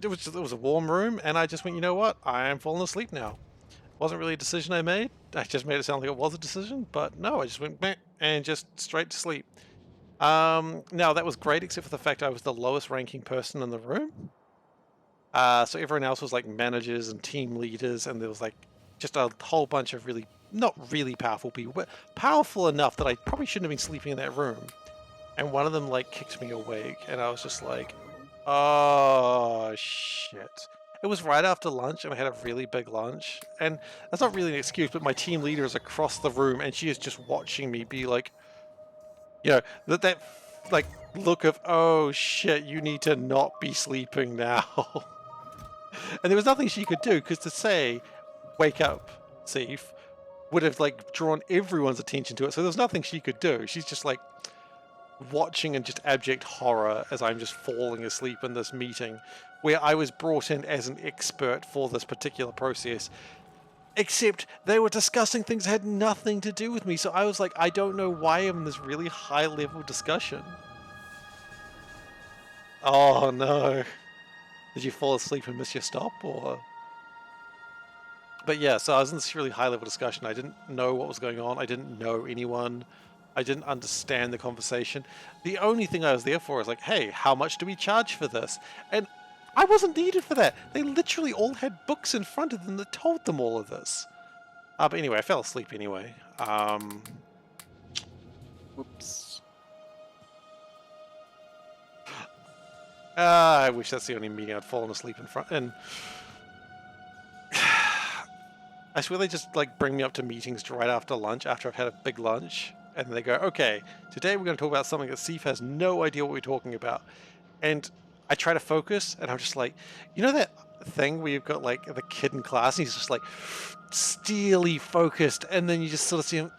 was a warm room and I just went, you know what? I am falling asleep now. Wasn't really a decision I made. I just made it sound like it was a decision, but no, I just went meh, and just straight to sleep. Now that was great, except for the fact I was the lowest ranking person in the room. So everyone else was like managers and team leaders, and there was like just a whole bunch of really, not really powerful people, but powerful enough that I probably shouldn't have been sleeping in that room. And one of them like kicked me awake, and I was just like, oh shit. It was right after lunch and I had a really big lunch, and that's not really an excuse, but my team leader is across the room and she is just watching me be like, you know, that like look of, oh shit, you need to not be sleeping now. And there was nothing she could do, because to say wake up, Seif, would have like drawn everyone's attention to it, so there's nothing she could do. She's just like watching in just abject horror as I'm just falling asleep in this meeting where I was brought in as an expert for this particular process, except they were discussing things that had nothing to do with me. So I was like, I don't know why I'm in this really high level discussion. Oh no. Did you fall asleep and miss your stop, or? But yeah, so I was in this really high level discussion. I didn't know what was going on. I didn't know anyone. I didn't understand the conversation. The only thing I was there for is like, hey, how much do we charge for this? And I wasn't needed for that. They literally all had books in front of them that told them all of this. But anyway, I fell asleep anyway. Whoops. I wish that's the only meeting I'd fallen asleep in front. And I swear they just like bring me up to meetings right after lunch, after I've had a big lunch. And they go, okay, today we're going to talk about something that Seif has no idea what we're talking about. And I try to focus, and I'm just like, you know that thing where you've got like the kid in class, and he's just like steely focused, and then you just sort of see him.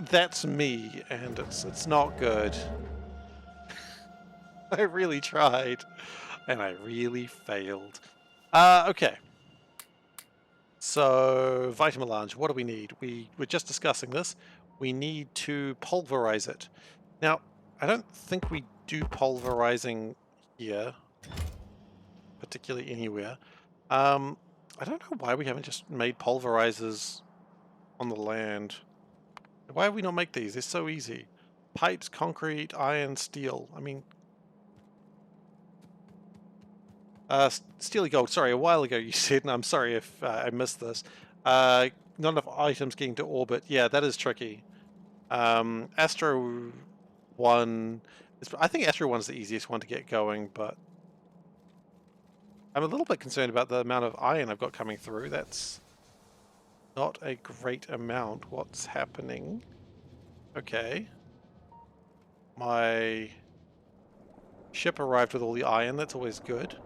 That's me, and it's not good. I really tried, and I really failed. Okay. So, Vitamelange, what do we need? We were just discussing this. We need to pulverize it. Now, I don't think we do pulverizing here, particularly anywhere. I don't know why we haven't just made pulverizers on the land. Why have we not make these? They're so easy. Pipes, concrete, iron, steel. I mean... Steely gold. Sorry, a while ago you said, and I'm sorry if I missed this. Not enough items getting to orbit. Yeah, that is tricky. Astro 1... I think Astro 1 is the easiest one to get going, but... I'm a little bit concerned about the amount of iron I've got coming through. That's not a great amount. What's happening? Okay. My ship arrived with all the iron. That's always good.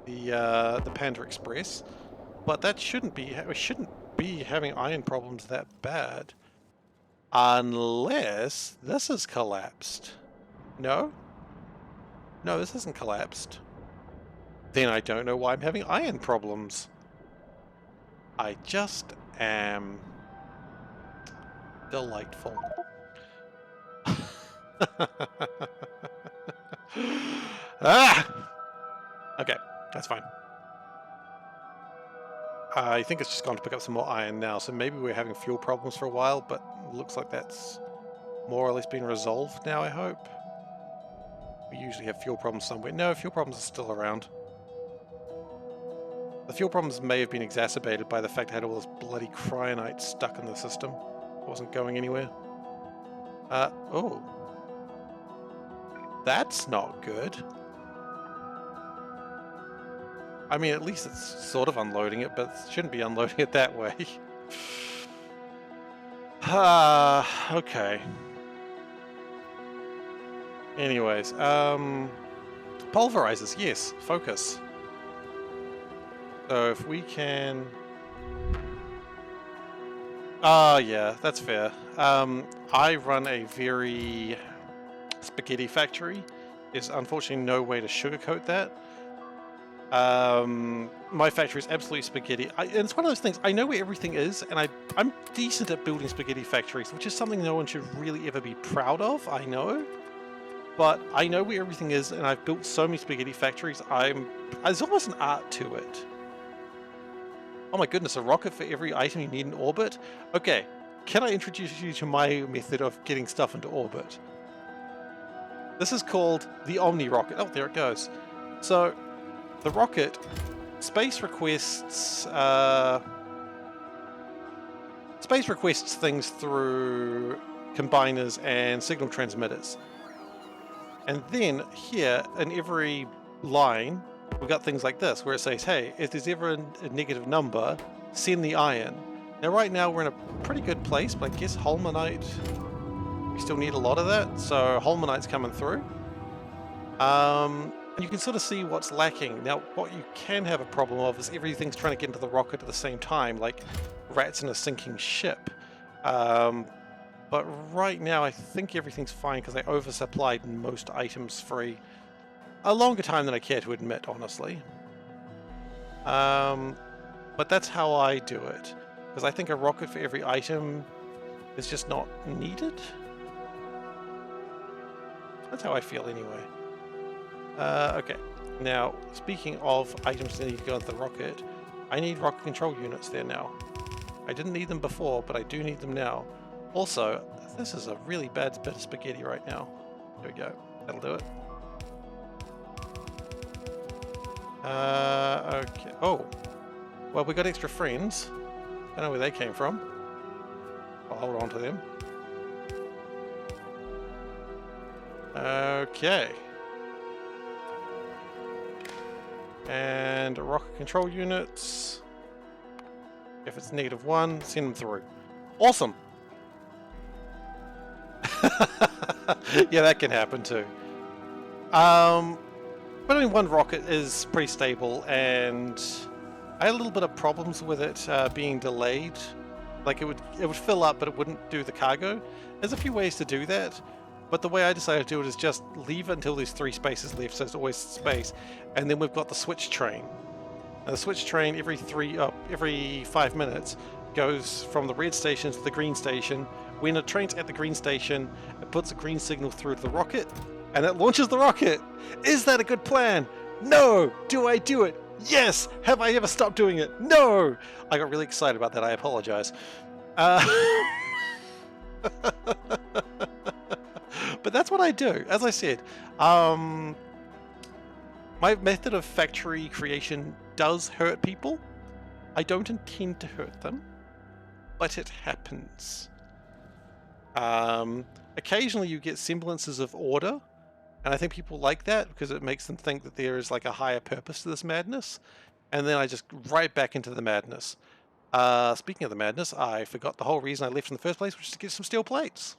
The Panda Express, but that shouldn't be. We shouldn't be having iron problems that bad, unless this has collapsed. No. No, this hasn't collapsed. Then I don't know why I'm having iron problems. I just am delightful. Ah! Okay, that's fine. I think it's just gone to pick up some more iron now, so maybe we're having fuel problems for a while, but it looks like that's more or less been resolved now, I hope. We usually have fuel problems somewhere. No, fuel problems are still around. The fuel problems may have been exacerbated by the fact I had all this bloody cryonite stuck in the system. It wasn't going anywhere. Oh. That's not good. I mean, at least it's sort of unloading it, but it shouldn't be unloading it that way. Okay. Anyways, pulverizers, yes, focus. So if we can... yeah, that's fair. I run a very spaghetti factory. There's unfortunately no way to sugarcoat that. My factory is absolutely spaghetti. And it's one of those things, I know where everything is, and I'm decent at building spaghetti factories, which is something no one should really ever be proud of, I know. But I know where everything is, and I've built so many spaghetti factories, there's almost an art to it. Oh my goodness, a rocket for every item you need in orbit? Okay, can I introduce you to my method of getting stuff into orbit? This is called the Omni Rocket. Oh, there it goes. So, the rocket, space requests things through combiners and signal transmitters. And then here, in every line, we've got things like this, where it says, hey, if there's ever a negative number, send the iron. Now right now we're in a pretty good place, but I guess Holmanite, we still need a lot of that, so Holmanite's coming through. And you can sort of see what's lacking. Now what you can have a problem of is everything's trying to get into the rocket at the same time, like rats in a sinking ship. But right now I think everything's fine because I oversupplied most items for a longer time than I care to admit, honestly. But that's how I do it, because I think a rocket for every item is just not needed. That's how I feel anyway. Okay, now speaking of items that need to go into the rocket, I need rocket control units there now. I didn't need them before, but I do need them now. Also, this is a really bad bit of spaghetti right now. There we go, that'll do it. Okay. Oh, well, we got extra friends. I don't know where they came from. I'll hold on to them. Okay. And rocket control units. If it's -1, send them through. Awesome. Yeah, that can happen too. But only one rocket is pretty stable, and I had a little bit of problems with it being delayed. Like it would fill up, but it wouldn't do the cargo. There's a few ways to do that, but the way I decided to do it is just leave it until there's 3 spaces left, so there's always space. And then we've got the switch train. And the switch train every 5 minutes goes from the red station to the green station, When a train's at the green station, it puts a green signal through to the rocket, and it launches the rocket. Is that a good plan? No! Do I do it? Yes! Have I ever stopped doing it? No! I got really excited about that. I apologize. But that's what I do. As I said, my method of factory creation does hurt people. I don't intend to hurt them, but it happens. Occasionally you get semblances of order, and I think people like that because it makes them think that there is like a higher purpose to this madness, and then I just right back into the madness. Speaking of the madness, I forgot the whole reason I left in the first place, which is to get some steel plates.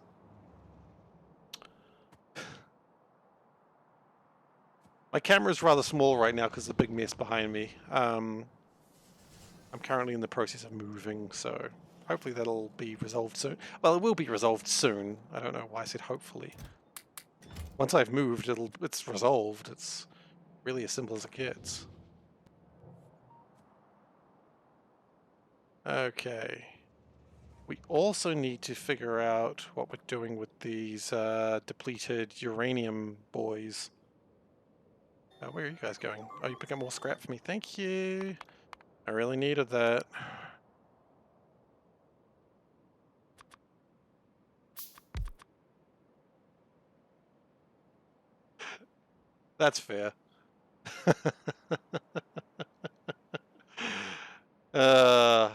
My camera is rather small right now because of the big mess behind me. I'm currently in the process of moving, so hopefully that'll be resolved soon. Well, it will be resolved soon. I don't know why I said hopefully. Once I've moved, it's resolved. It's really as simple as it gets. Okay. We also need to figure out what we're doing with these depleted uranium boys. Where are you guys going? Oh, you pick up more scrap for me. Thank you. I really needed that. That's fair. I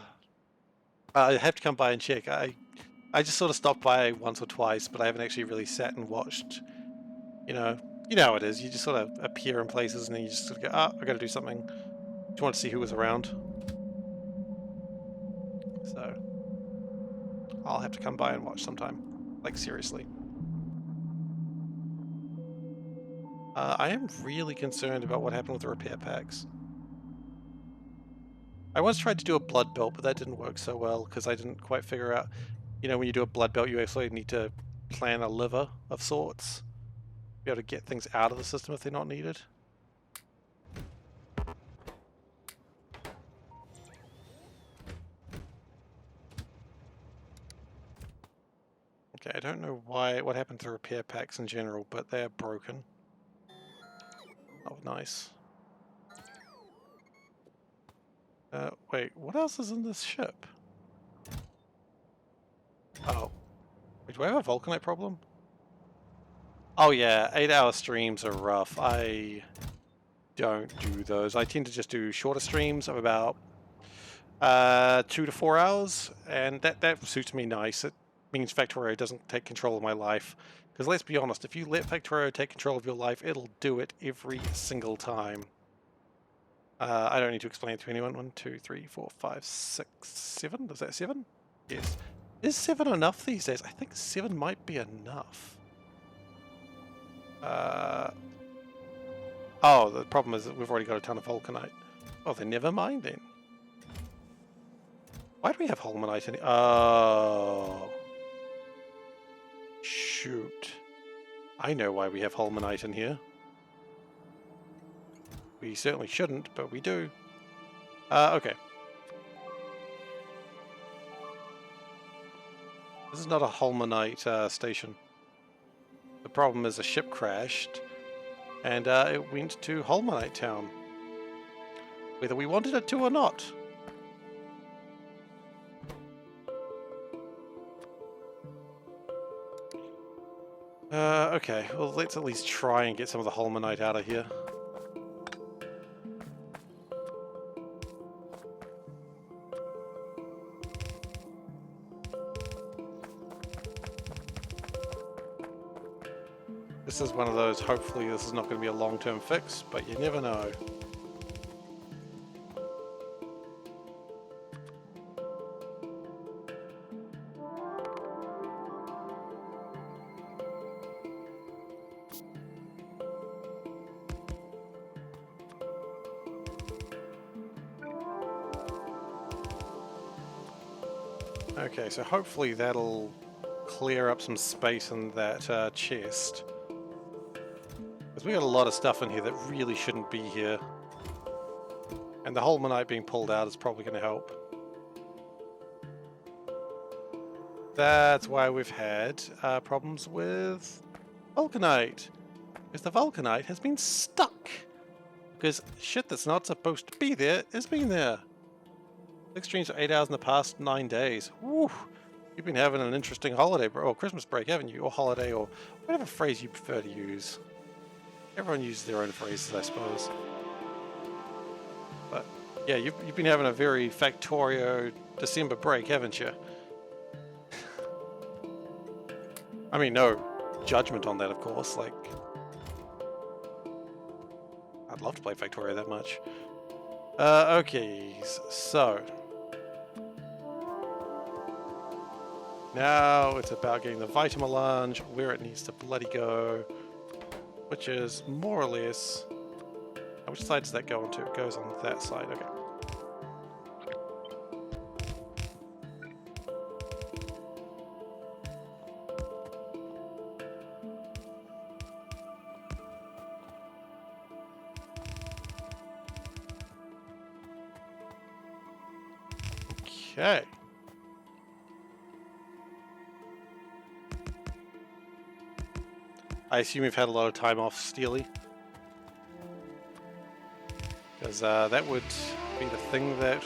have to come by and check. I just sort of stopped by once or twice, but I haven't actually really sat and watched. You know how it is. You just sort of appear in places and then you just sort of go, I gotta do something. Just want to see who was around. So I'll have to come by and watch sometime. Like, seriously. I am really concerned about what happened with the repair packs. I once tried to do a blood belt, but that didn't work so well because I didn't quite figure out, when you do a blood belt, you actually need to plan a liver of sorts. Be able to get things out of the system if they're not needed. Okay, I don't know what happened to repair packs in general, but they're broken. Oh, nice. Wait, what else is in this ship? Oh. Wait, do I have a vulcanite problem? Oh yeah, 8-hour streams are rough. I don't do those. I tend to just do shorter streams of about 2 to 4 hours, and that suits me nice. It means Factorio doesn't take control of my life. Because let's be honest, if you let Factorio take control of your life, it'll do it every single time. I don't need to explain it to anyone. 1, 2, 3, 4, 5, 6, 7. Is that 7? Yes. Is 7 enough these days? I think 7 might be enough. Oh, the problem is that we've already got a ton of vulcanite. Oh, then never mind then. Why do we have holmanite in it? Oh. Shoot. I know why we have holmanite in here. We certainly shouldn't, but we do. Okay. This is not a holmanite station. The problem is a ship crashed, and it went to Holmanite Town. Whether we wanted it to or not. Okay, well let's at least try and get some of the Holmanite out of here. This is one of those, hopefully this is not going to be a long-term fix, but you never know. Okay, so hopefully that'll clear up some space in that chest. Because we got a lot of stuff in here that really shouldn't be here. And the holmanite being pulled out is probably going to help. That's why we've had problems with Vulcanite. Because the Vulcanite has been stuck. Because shit that's not supposed to be there is being there. 6 streams for 8 hours in the past 9 days. Woo! You've been having an interesting holiday, or Christmas break, haven't you? Or holiday, or whatever phrase you prefer to use. Everyone uses their own phrases, I suppose. But yeah, you've been having a very Factorio December break, haven't you? I mean, no judgment on that, of course. Like, I'd love to play Factorio that much. Okay, so now it's about getting the Vitamelange where it needs to bloody go, which is more or less. Which side does that go onto? It goes on that side. Okay. Okay. I assume you've had a lot of time off, Steely. Because that would be the thing that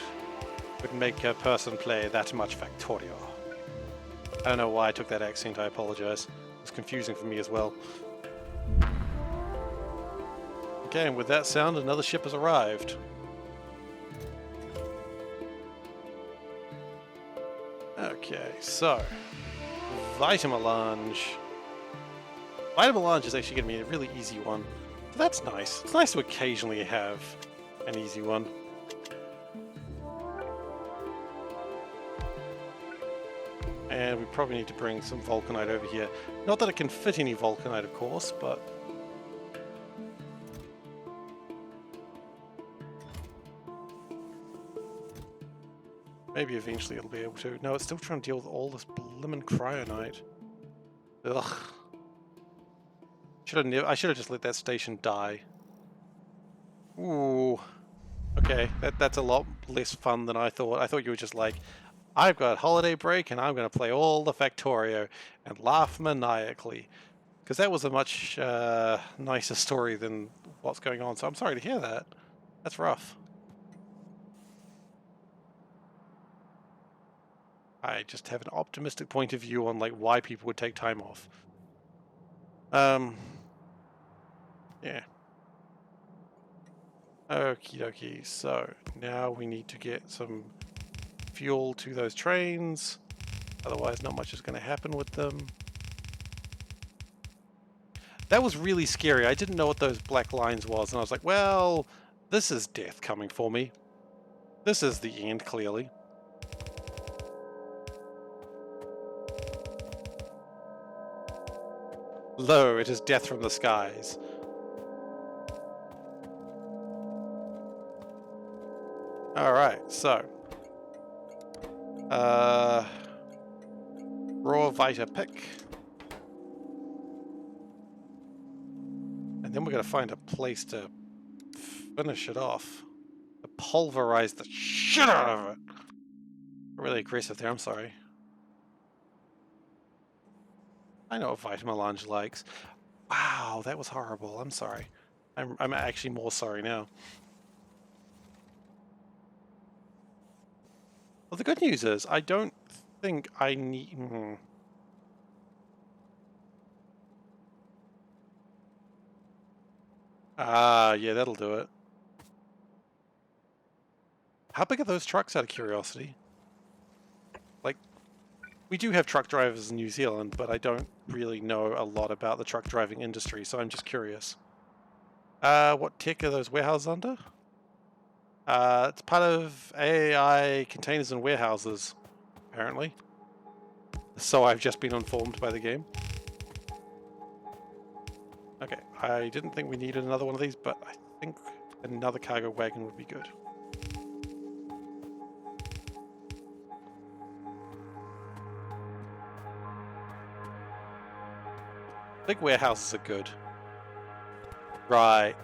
would make a person play that much Factorio. I don't know why I took that accent, I apologize. It was confusing for me as well. Okay, and with that sound, another ship has arrived. Okay, so Vitamelange. Vitamelange is actually going to be a really easy one. So that's nice. It's nice to occasionally have an easy one. And we probably need to bring some Vulcanite over here. Not that it can fit any Vulcanite, of course, but maybe eventually it'll be able to. No, it's still trying to deal with all this blimmin' cryonite. Ugh. I should have just let that station die. Ooh. Okay, that's a lot less fun than I thought. I thought you were just like, I've got holiday break and I'm going to play all the Factorio and laugh maniacally. Because that was a much nicer story than what's going on. So I'm sorry to hear that. That's rough. I just have an optimistic point of view on like why people would take time off. Yeah. Okie dokie. So now we need to get some fuel to those trains. Otherwise, not much is going to happen with them. That was really scary. I didn't know what those black lines was, and I was like, well, this is death coming for me. This is the end, clearly. Lo, it is death from the skies. Alright, so. Raw Vita pick. And then we're going to find a place to finish it off. To pulverize the shit out of it. Really aggressive there, I'm sorry. I know what Vitamelange likes. Wow, that was horrible. I'm sorry. I'm actually more sorry now. Well, the good news is, I don't think I need... Ah, yeah, that'll do it. How big are those trucks, out of curiosity? Like, we do have truck drivers in New Zealand, but I don't really know a lot about the truck driving industry, so I'm just curious. What tech are those warehouses under? It's part of AI containers and warehouses, apparently. So I've just been informed by the game. Okay, I didn't think we needed another one of these, but I think another cargo wagon would be good. Big warehouses are good. Right.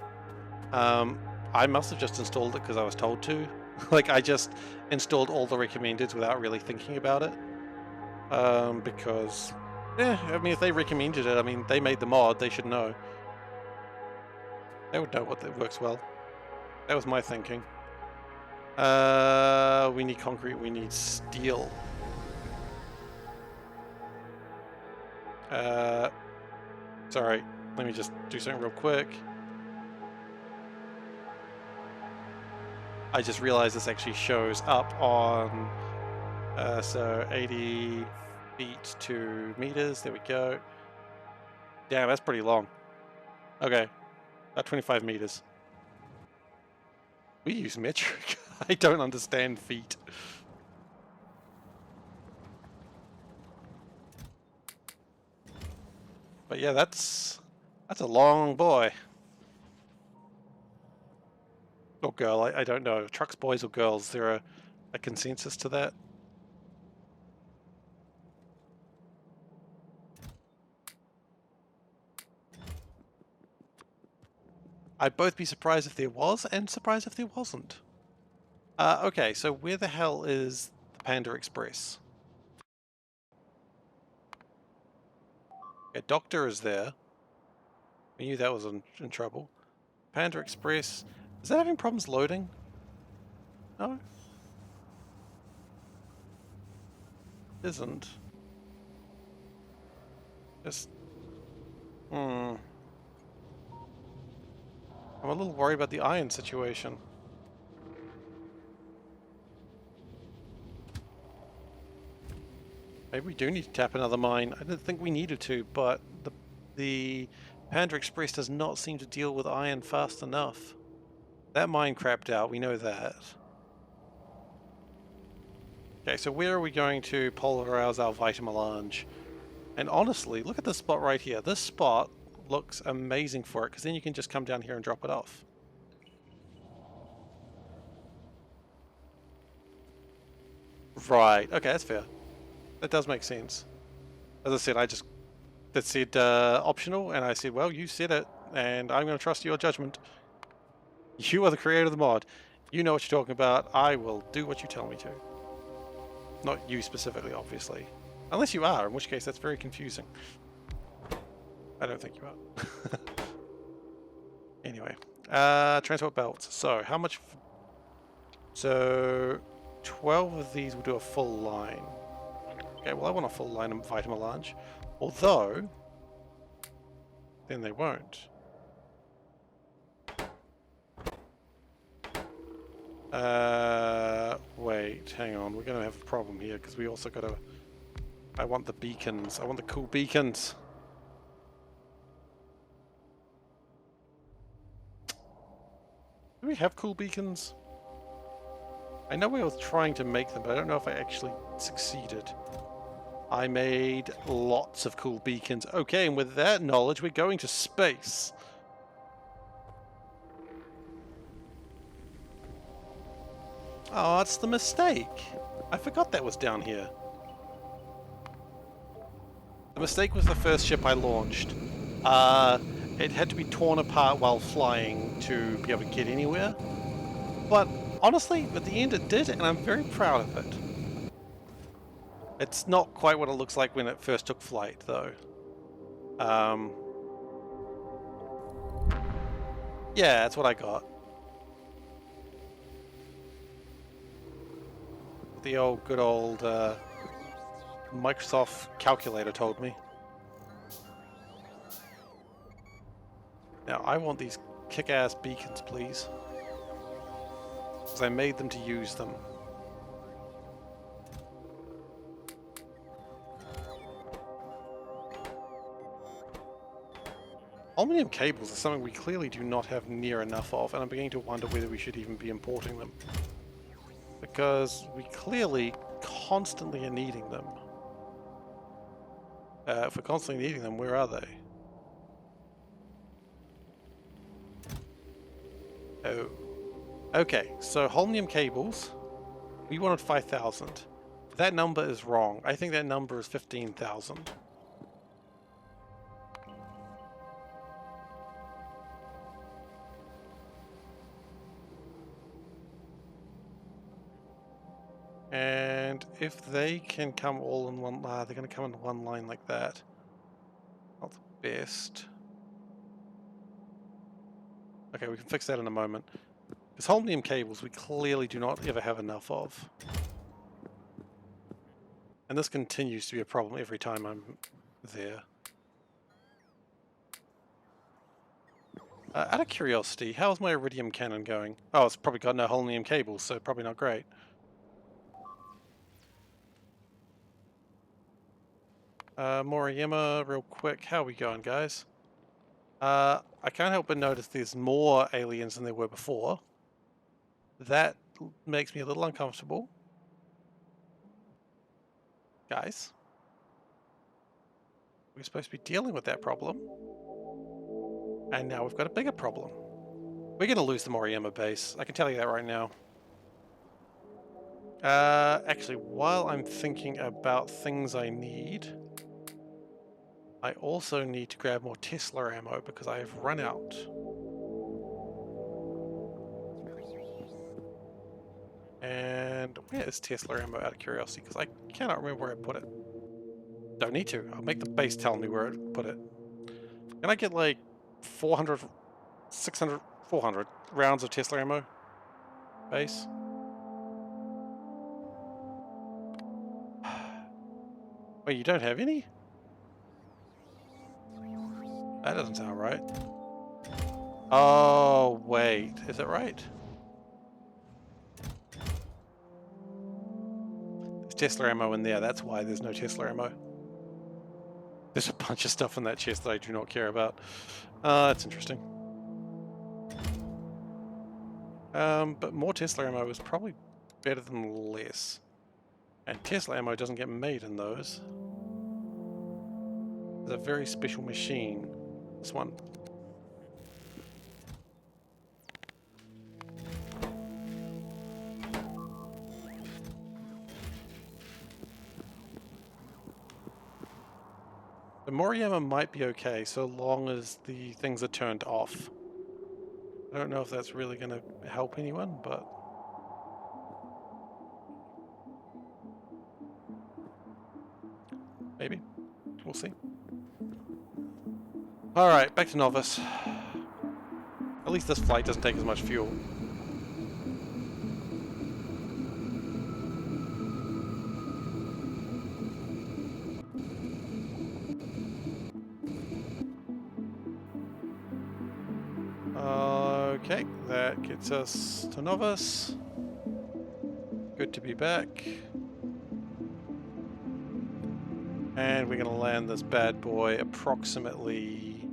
I must have just installed it because I was told to. Like, I just installed all the recommendeds without really thinking about it. Because, I mean, if they recommended it, I mean, they made the mod, they should know. They would know what that works well. That was my thinking. We need concrete, we need steel. Sorry, let me just do something real quick. I just realized this actually shows up on, so 80 feet to meters, there we go. Damn, that's pretty long. Okay, about 25 meters. We use metric. I don't understand feet. But yeah, that's a long boy. Or girl, I don't know. Trucks, boys or girls, is there a consensus to that? I'd both be surprised if there was and surprised if there wasn't. Okay, so where the hell is the Panda Express? Okay, Doctor is there. I knew that was in trouble. Panda Express. Is that having problems loading? No? Isn't. Just... I'm a little worried about the iron situation. Maybe we do need to tap another mine. I didn't think we needed to, but the Panda Express does not seem to deal with iron fast enough. That mine crapped out, we know that. Okay, so where are we going to polarize our Vitamelange? And honestly, look at this spot right here. This spot looks amazing for it, because then you can just come down here and drop it off. Right, okay, that's fair. That does make sense. As I said, that said optional, and I said, well, you said it, and I'm going to trust your judgment. You are the creator of the mod. You know what you're talking about. I will do what you tell me to. Not you specifically, obviously. Unless you are, in which case that's very confusing. I don't think you are. Anyway. Transport belts. So, how much... So, 12 of these will do a full line. Okay, well I want a full line of Vitamelange. Although... Then they won't. Wait, hang on. We're going to have a problem here because we also got to... I want the beacons. I want the cool beacons. Do we have cool beacons? I know we were trying to make them, but I don't know if I actually succeeded. I made lots of cool beacons. Okay, and with that knowledge, we're going to space. Oh, it's the mistake. I forgot that was down here. The mistake was the first ship I launched. It had to be torn apart while flying to be able to get anywhere. But honestly, at the end it did, and I'm very proud of it. It's not quite what it looks like when it first took flight, though. Yeah, that's what I got. The old, good old Microsoft calculator told me. Now, I want these kick-ass beacons, please. Because I made them to use them. Aluminum cables are something we clearly do not have near enough of, and I'm beginning to wonder whether we should even be importing them. Because we clearly constantly are needing them. If we're constantly needing them, where are they? Oh. Okay, so aluminum cables, we wanted 5,000. That number is wrong. I think that number is 15,000. And if they can come all in one, they're going to come in one line like that. Not the best. Okay, we can fix that in a moment. Because holmium cables we clearly do not ever have enough of. And this continues to be a problem every time I'm there. Out of curiosity, how's my iridium cannon going? Oh, it's probably got no holmium cables, so probably not great. Moriyama, real quick. How are we going, guys? I can't help but notice there's more aliens than there were before. That makes me a little uncomfortable. Guys, we're supposed to be dealing with that problem. And now we've got a bigger problem. We're going to lose the Moriyama base. I can tell you that right now. Actually, while I'm thinking about things I need, I also need to grab more Tesla ammo because I have run out. And where is Tesla ammo, out of curiosity? Because I cannot remember where I put it. Don't need to. I'll make the base tell me where I put it. Can I get like 400, 600, 400 rounds of Tesla ammo? Base? Wait, you don't have any? That doesn't sound right. Oh, wait. Is it right? There's Tesla ammo in there. That's why there's no Tesla ammo. There's a bunch of stuff in that chest that I do not care about. That's interesting. But more Tesla ammo is probably better than less. And Tesla ammo doesn't get made in those. It's a very special machine. This one. The Moriyama might be okay so long as the things are turned off. I don't know if that's really going to help anyone, but... maybe. We'll see. Alright, back to Novice. At least this flight doesn't take as much fuel. Okay, that gets us to Novice. Good to be back. And we're going to land this bad boy approximately...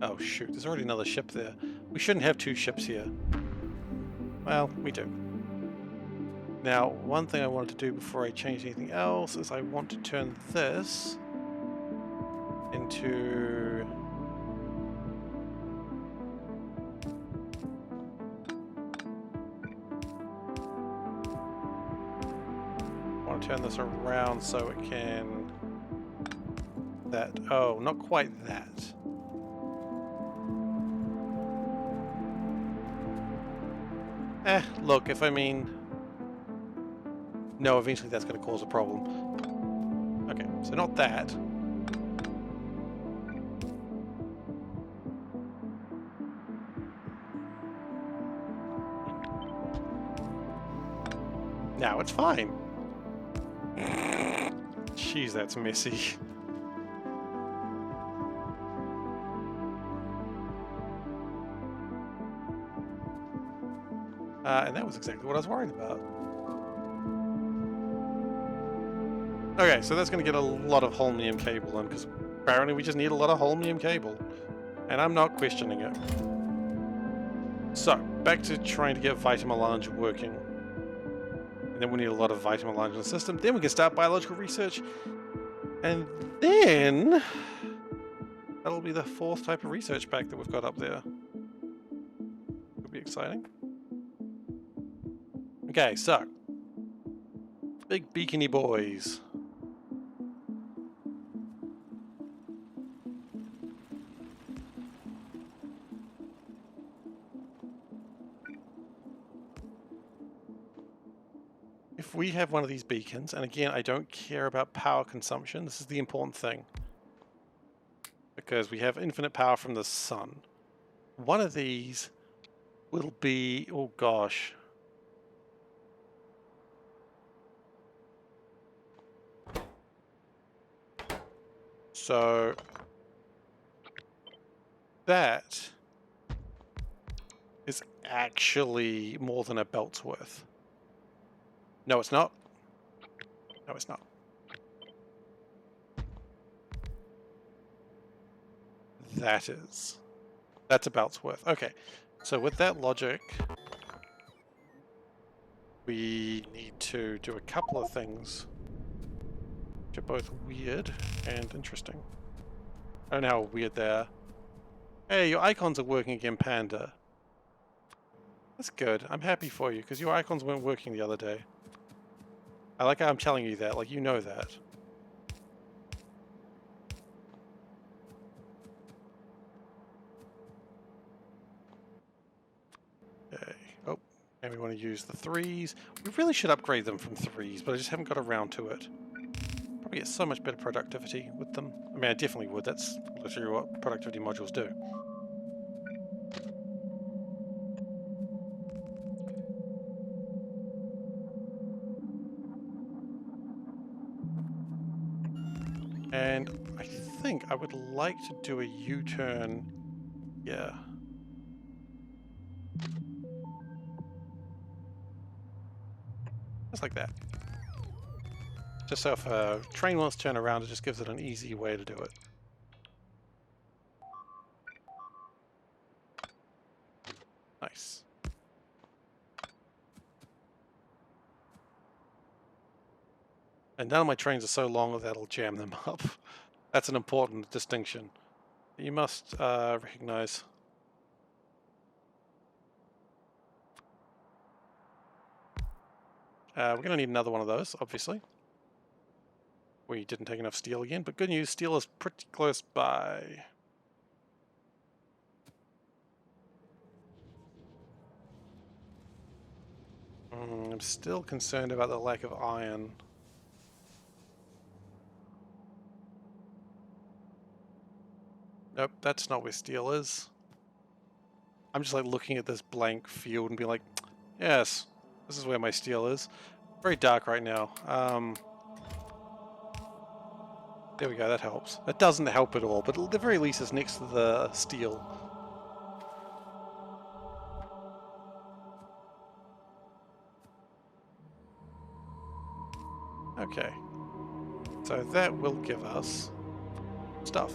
oh shoot, there's already another ship there. We shouldn't have two ships here. Well, we do. Now, one thing I wanted to do before I change anything else is I want to turn this into... I want to turn this around so it can... that. Oh, not quite that. Look, if I mean... no, eventually that's going to cause a problem. Okay, so not that. Now it's fine. Jeez, that's messy. And that was exactly what I was worried about. Okay, so that's going to get a lot of holmium cable in, because apparently we just need a lot of holmium cable. And I'm not questioning it. So, back to trying to get Vitamelange working. And then we need a lot of Vitamelange in the system. Then we can start biological research. And then... that'll be the fourth type of research pack that we've got up there. It'll be exciting. Okay, so. Big beacony boys. If if we have one of these beacons, and again, I don't care about power consumption, this is the important thing, because we have infinite power from the sun. One of these will be, oh gosh. So that is actually more than a belt's worth. No, it's not. No, it's not. That is. That's a belt's worth. Okay. So with that logic, we need to do a couple of things which are both weird and interesting. I don't know how weird they are. Hey, your icons are working again, Panda. That's good. I'm happy for you, because your icons weren't working the other day. I like how I'm telling you that, like you know that. Okay. Oh, and we want to use the 3s. We really should upgrade them from 3s, but I just haven't got around to it. Probably get so much better productivity with them. I mean, I definitely would. That's literally what productivity modules do. And I think I would like to do a U-turn. Yeah. Just like that. Just so if a train wants to turn around, it just gives it an easy way to do it. Nice. And none of my trains are so long that that'll jam them up. That's an important distinction. You must recognize. We're going to need another one of those, obviously. We didn't take enough steel again, but good news, steel is pretty close by. I'm still concerned about the lack of iron. Nope, that's not where steel is. I'm just like looking at this blank field and being like, yes, this is where my steel is. Very dark right now. There we go, that helps. That doesn't help at all, but at the very least it's next to the steel. Okay. So that will give us stuff.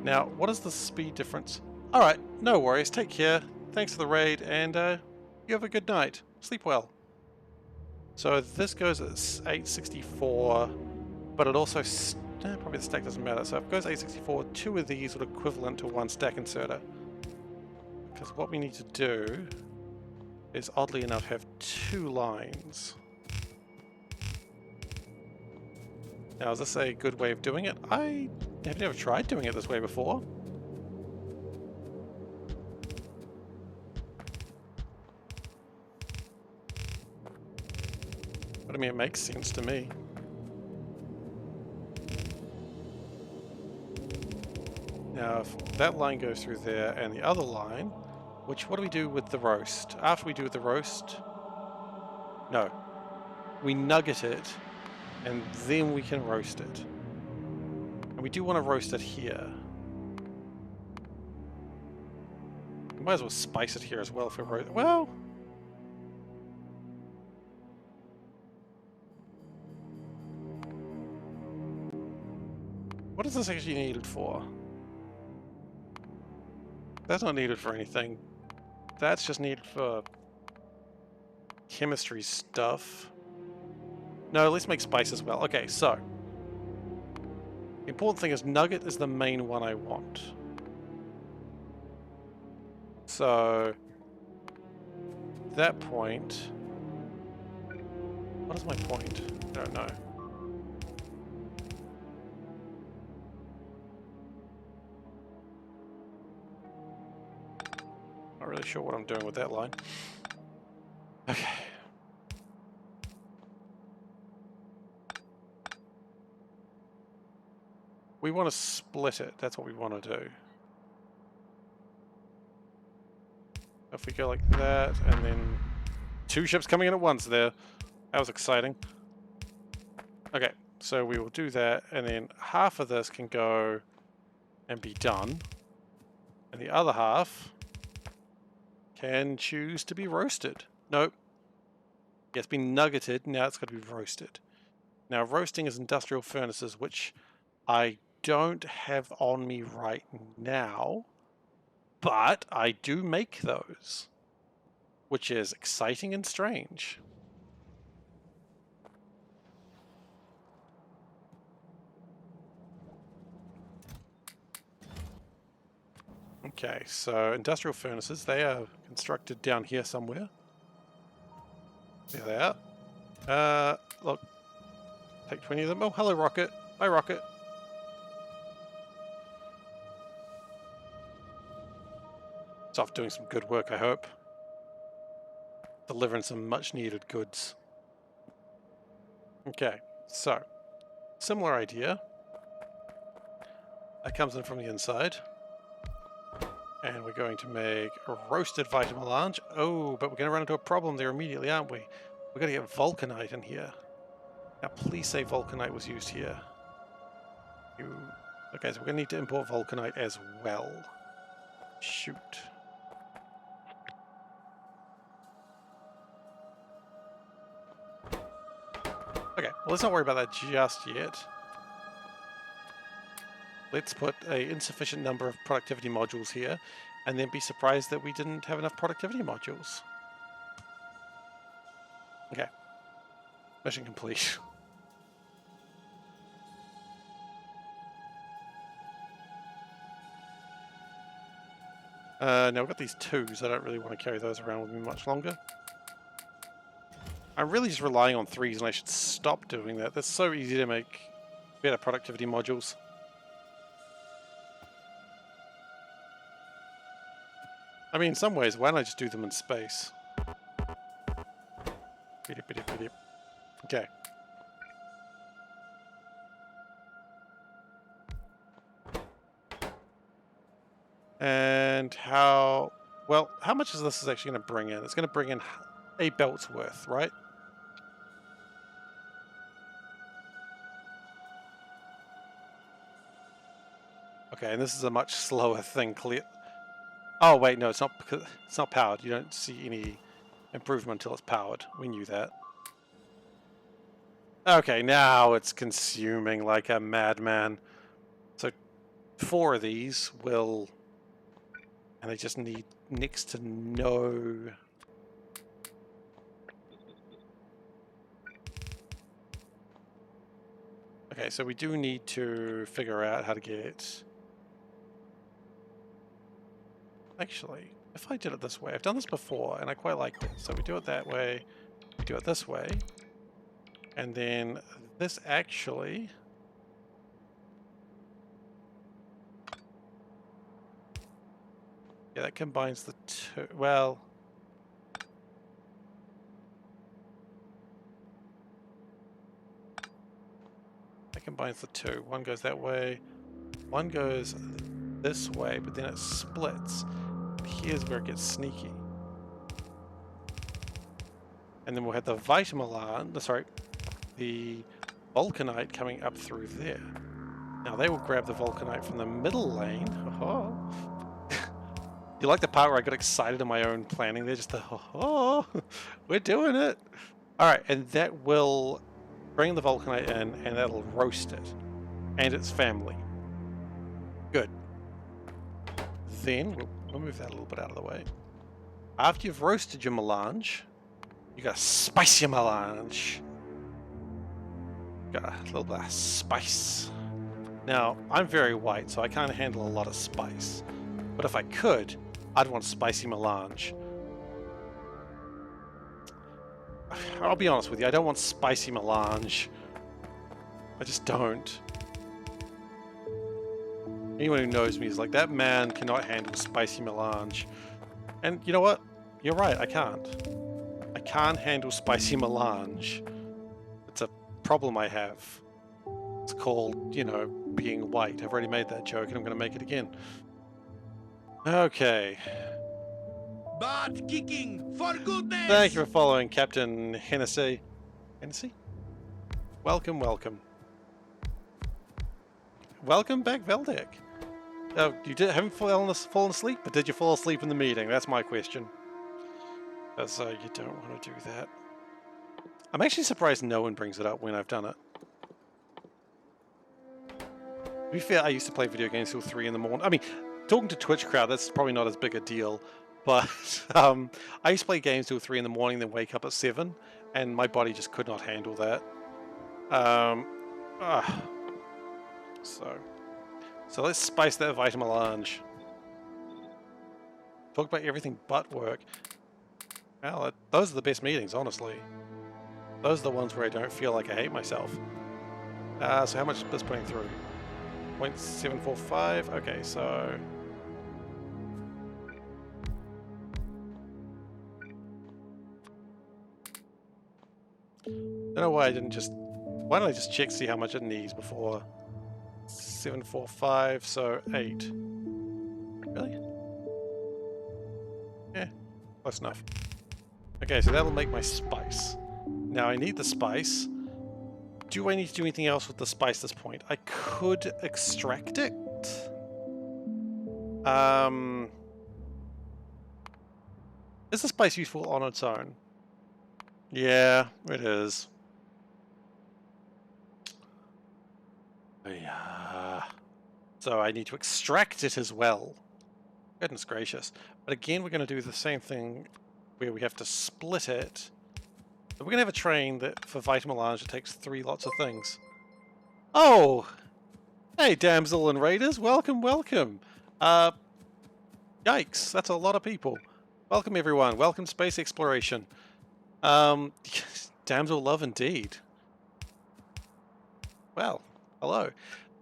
Now, what is the speed difference? Alright, no worries, take care. Thanks for the raid, and you have a good night. Sleep well. So this goes at 864, but it also... probably the stack doesn't matter. So if it goes 864, 2 of these would equivalent to 1 stack inserter. Because what we need to do is, oddly enough, have 2 lines. Now, is this a good way of doing it? I have never tried doing it this way before. But I mean, it makes sense to me. Now, if that line goes through there and the other line, which, what do we do with the roast? After we do the roast, no, we nugget it and then we can roast it. And we do want to roast it here. We might as well spice it here as well if we roast. Well, what is this actually needed for? That's not needed for anything. That's just needed for chemistry stuff. No, let's make spice as well. Okay, so the important thing is nugget is the main one I want. So at that point, what is my point? I don't know. Not really sure what I'm doing with that line. Okay. we want to split it. That's what we want to do. If we go like that, and then 2 ships coming in at once there. That was exciting. Okay, so we will do that, and then half of this can go and be done. And the other half can choose to be roasted. Nope. It's been nuggeted, now it's got to be roasted. Now roasting is industrial furnaces, which I don't have on me right now, but I do make those, which is exciting and strange. Okay, so industrial furnaces, they are constructed down here somewhere. There they are. Look. Take 20 of them. Oh, hello, Rocket. Bye, Rocket. It's off doing some good work, I hope. Delivering some much-needed goods. Okay, so. Similar idea. That comes in from the inside. And we're going to make a roasted vitamelange. Oh, but we're going to run into a problem there immediately, aren't we? We're going to get vulcanite in here. Now, please say vulcanite was used here. Okay, so we're going to need to import vulcanite as well. Shoot. Okay, well, let's not worry about that just yet. Let's put an insufficient number of productivity modules here, and then be surprised that we didn't have enough productivity modules. Okay. Mission complete. Now we've got these 2s. I don't really want to carry those around with me much longer. I'm really just relying on 3s, and I should stop doing that. That's so easy to make better productivity modules. I mean, in some ways, why don't I just do them in space? Okay. And how much is this actually going to bring in? It's going to bring in a belt's worth, right? Okay, and this is a much slower thing. Oh wait, no, it's not because it's not powered. You don't see any improvement until it's powered. We knew that. Okay, now it's consuming like a madman. So 4 of these will, and they just need next to no. Okay, so we do need to figure out how to get. Actually, if I did it this way, I've done this before and I quite liked it. So we do it that way, we do it this way, and then this actually. Yeah, that combines the 2. Well. That combines the 2. One goes that way, one goes this way, but then it splits. Here's where it gets sneaky. And then we'll have the the vulcanite coming up through there. Now they will grab the vulcanite from the middle lane. Oh. You like the part where I got excited in my own planning there? Just the, oh, we're doing it. All right, and that will bring the vulcanite in, and that'll roast it and its family. Good. Then we'll move that a little bit out of the way. After you've roasted your melange, you got to spice your melange. Got a little bit of spice. Now, I'm very white, so I can't handle a lot of spice. But if I could, I'd want spicy melange. I'll be honest with you, I don't want spicy melange. I just don't. Anyone who knows me is like, that man cannot handle spicy melange. And you know what? You're right, I can't. I can't handle spicy melange. It's a problem I have. It's what's called, you know, being white. I've already made that joke and I'm going to make it again. Okay. Butt kicking, for goodness! Thank you for following, Captain Hennessy. Hennessy? Welcome, welcome. Welcome back, Veldek. You haven't fallen asleep, but did you fall asleep in the meeting? That's my question. Because you don't want to do that. I'm actually surprised no one brings it up when I've done it. To be fair, I used to play video games till 3 in the morning. I mean, talking to Twitch crowd, that's probably not as big a deal. But I used to play games till 3 in the morning, then wake up at 7, and my body just could not handle that. So let's spice that vitamelange. Talk about everything but work. Well, those are the best meetings, honestly. Those are the ones where I don't feel like I hate myself. So how much is this putting through? 0.745. Okay, so... I don't know why I didn't just... Why don't I just check, see how much it needs before... 745, so 8. Really? Yeah, close enough. Okay, so that'll make my spice. Now I need the spice. Do I need to do anything else with the spice at this point? I could extract it. Is the spice useful on its own? Yeah, it is. Yeah. So I need to extract it as well. Goodness gracious. But again, we're going to do the same thing where we have to split it. We're going to have a train that for vitamelange it takes 3 lots of things. Oh! Hey, damsel and raiders, welcome, welcome. Yikes, that's a lot of people. Welcome everyone, welcome to space exploration. Damsel love indeed. Well, hello.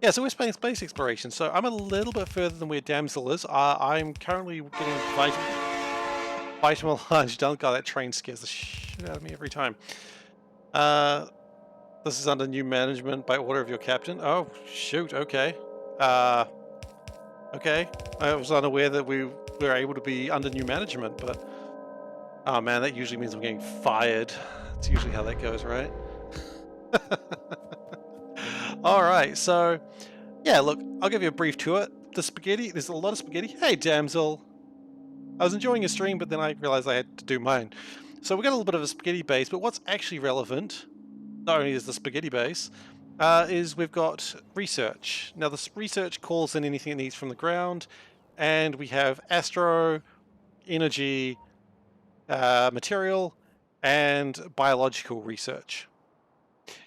Yeah, so we're playing space exploration, so I'm a little bit further than where Damsel is. I'm currently getting vitamelange done. God, that train scares the shit out of me every time. This is under new management by order of your captain. Oh, shoot, okay. Okay. I was unaware that we were able to be under new management, but... Oh man, that usually means I'm getting fired. That's usually how that goes, right? Alright, so... Yeah, look, I'll give you a brief tour. The spaghetti, there's a lot of spaghetti. Hey, damsel. I was enjoying your stream, but then I realized I had to do mine. So we got a little bit of a spaghetti base, but what's actually relevant, not only is the spaghetti base, is we've got research. Now, this research calls in anything it needs from the ground, and we have astro, energy, material, and biological research.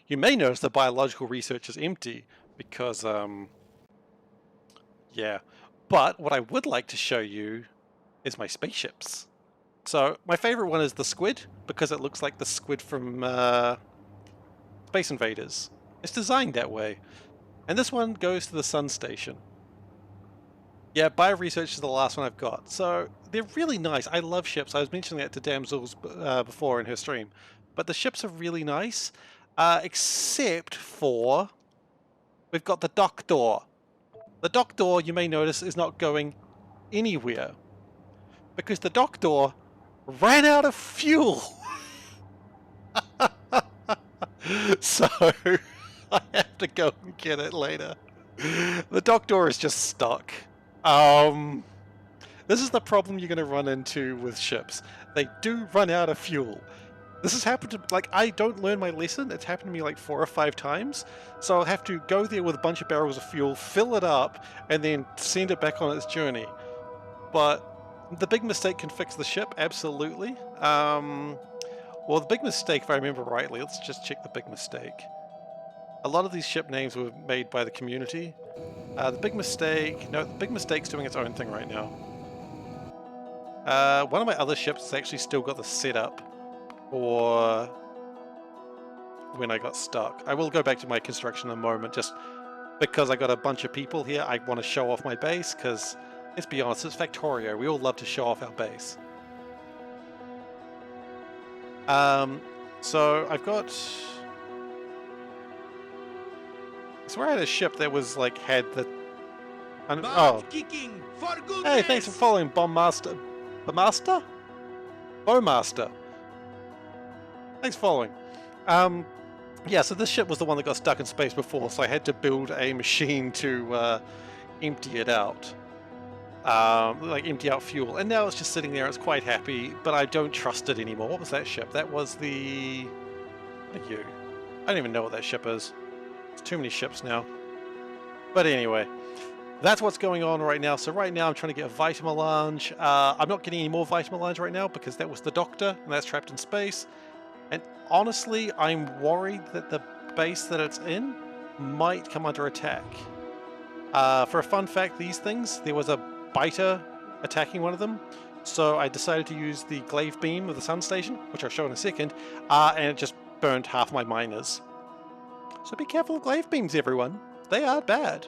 You may notice the biological research is empty, because, yeah. But what I would like to show you is my spaceships. So, my favorite one is the squid, because it looks like the squid from Space Invaders. It's designed that way. And this one goes to the Sun Station. Yeah, Bio-Research is the last one I've got. So, they're really nice. I love ships. I was mentioning that to Damsels before in her stream. But the ships are really nice, except for... We've got the dock door. The dock door, you may notice, is not going anywhere. Because the dock door ran out of fuel. So, I have to go and get it later. The dock door is just stuck. This is the problem you're going to run into with ships. They do run out of fuel. This has happened to, like, I don't learn my lesson. It's happened to me like 4 or 5 times. So I'll have to go there with a bunch of barrels of fuel, fill it up, and then send it back on its journey. But the big mistake can fix the ship, absolutely. Well, the big mistake, if I remember rightly, let's just check the big mistake. A lot of these ship names were made by the community. The big mistake, no, the big mistake's doing its own thing right now. One of my other ships has actually still got the setup for when I got stuck. I will go back to my construction in a moment, just because I got a bunch of people here. I want to show off my base, because, let's be honest, it's Factorio. We all love to show off our base. So I've got... I swear I had a ship that was like had the. Butt Oh, kicking for goodness. hey, thanks for following, Bombmaster. Bombmaster? Bowmaster. Thanks for following. Yeah, so this ship was the one that got stuck in space before, so I had to build a machine to empty it out. Like empty out fuel, and now it's just sitting there. It's quite happy, but I don't trust it anymore. What was that ship? That was the. What are you? I don't even know what that ship is. It's too many ships now. But anyway, that's what's going on right now. So right now I'm trying to get a Vitamelange. I'm not getting any more Vitamelange right now because that was the Doctor, and that's trapped in space. And honestly, I'm worried that the base that it's in might come under attack. For a fun fact, these things, there was a biter attacking one of them, so I decided to use the glaive beam of the sun station, which I'll show in a second, and it just burned half my miners. So be careful of glaive beams, everyone. They are bad.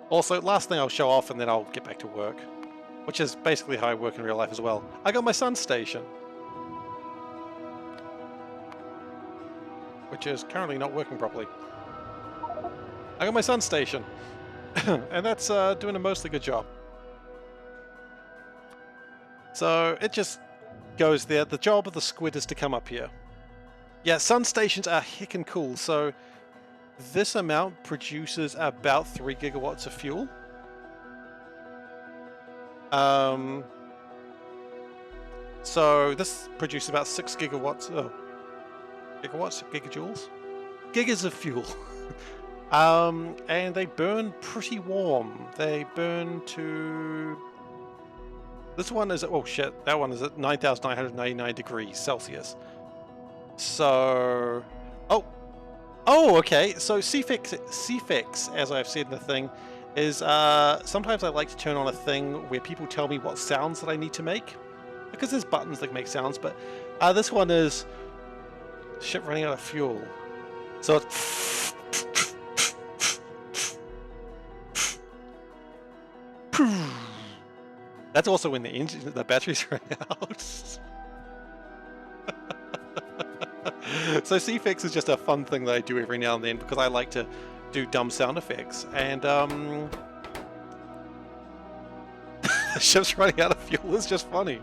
Also, last thing I'll show off and then I'll get back to work, which is basically how I work in real life as well. I got my sun station, which is currently not working properly. I got my sun station, and that's doing a mostly good job. So it just goes there. The job of the squid is to come up here. Yeah, sun stations are heckin' cool. So this amount produces about 3 gigawatts of fuel. So this produces about 6 gigawatts. Oh, gigawatts, gigajoules, gigas of fuel. And they burn pretty warm. They burn to. This one is, oh shit, that one is at 9,999 degrees Celsius. So, oh, okay. So CFix, as I've said in the thing, is sometimes I like to turn on a thing where people tell me what sounds that I need to make, because there's buttons that make sounds. But this one is ship running out of fuel. So it's. That's also when the batteries run out. So CFix is just a fun thing that I do every now and then because I like to do dumb sound effects. And the ship's running out of fuel is just funny.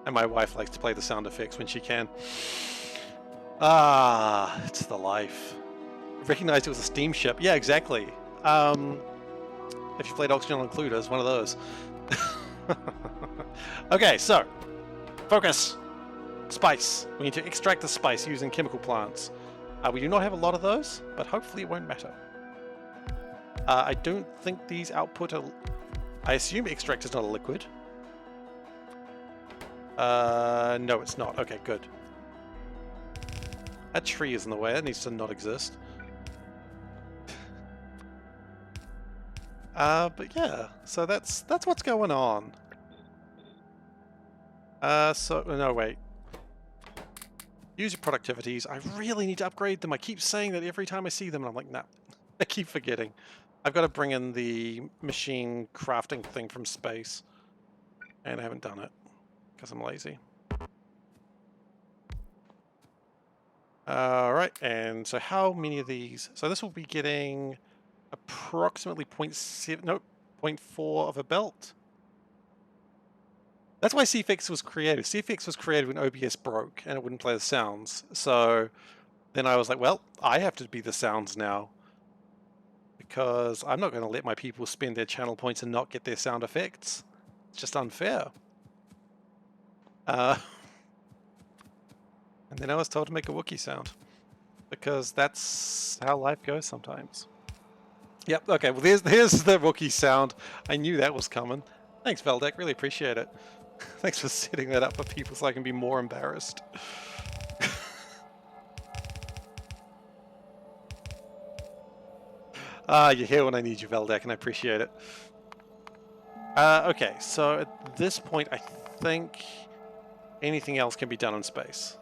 And my wife likes to play the sound effects when she can. Ah, it's the life. Recognized it was a steamship. Yeah, exactly. If you played Oxygen Included, it's one of those. Okay, so focus. Spice. We need to extract the spice using chemical plants. We do not have a lot of those, but hopefully it won't matter. I don't think these output a. I assume extract is not a liquid. No, it's not. Okay, good. That tree is in the way. That needs to not exist. But yeah, so that's what's going on. So no, wait. Use your productivities. I really need to upgrade them. I keep saying that every time I see them, and I'm like, nah. I keep forgetting. I've got to bring in the machine crafting thing from space, and I haven't done it because I'm lazy. All right, and so how many of these? So this will be getting approximately 0.7, nope, 0.4 of a belt. That's why CFix was created. CFix was created when OBS broke and it wouldn't play the sounds. So then I was like, well, I have to be the sounds now, because I'm not going to let my people spend their channel points and not get their sound effects. It's just unfair. And then I was told to make a Wookiee sound, because that's how life goes sometimes. Yep, okay, well there's the Wookiee sound. I knew that was coming. Thanks, Veldek, really appreciate it. Thanks for setting that up for people so I can be more embarrassed. You're here when I need you, Veldek, and I appreciate it. Okay, so at this point I think anything else can be done in space.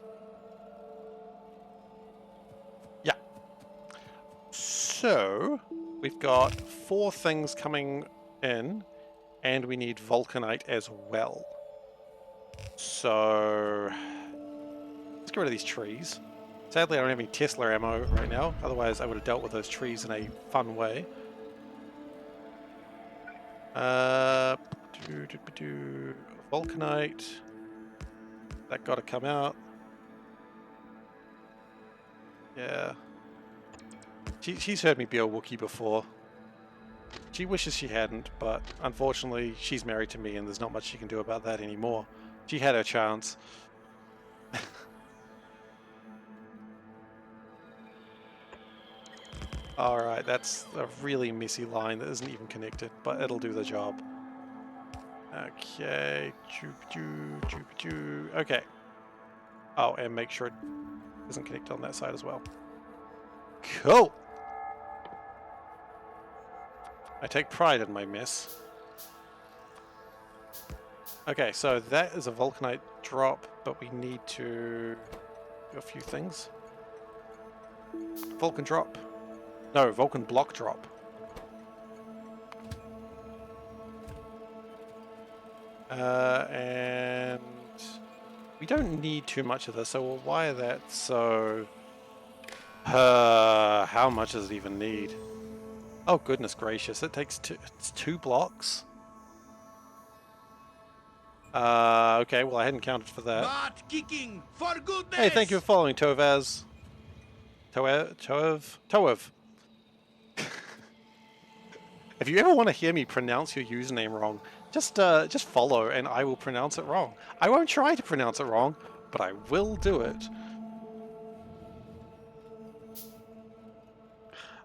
Yeah. So we've got 4 things coming in, and we need vulcanite as well. So it's get rid of these trees. Sadly, I don't have any Tesla ammo right now. Otherwise, I would have dealt with those trees in a fun way. Vulcanite. That got to come out. Yeah. She's heard me be a Wookiee before. She wishes she hadn't, but unfortunately, she's married to me and there's not much she can do about that anymore. She had her chance. Alright, that's a really messy line that isn't even connected, but it'll do the job. Okay. Okay. Oh, and make sure it isn't connected on that side as well. Cool! I take pride in my mess. Okay, so that is a Vulcanite drop, but we need to do a few things. Vulcan drop. No, Vulcan block drop. And we don't need too much of this, so we'll wire that. So, how much does it even need? Oh goodness gracious! It takes it's 2 blocks. Okay, well I hadn't counted for that. Not kicking for goodness. Hey, thank you for following, Tovaz. Toev. If you ever want to hear me pronounce your username wrong, just follow and I will pronounce it wrong. I won't try to pronounce it wrong, but I will do it.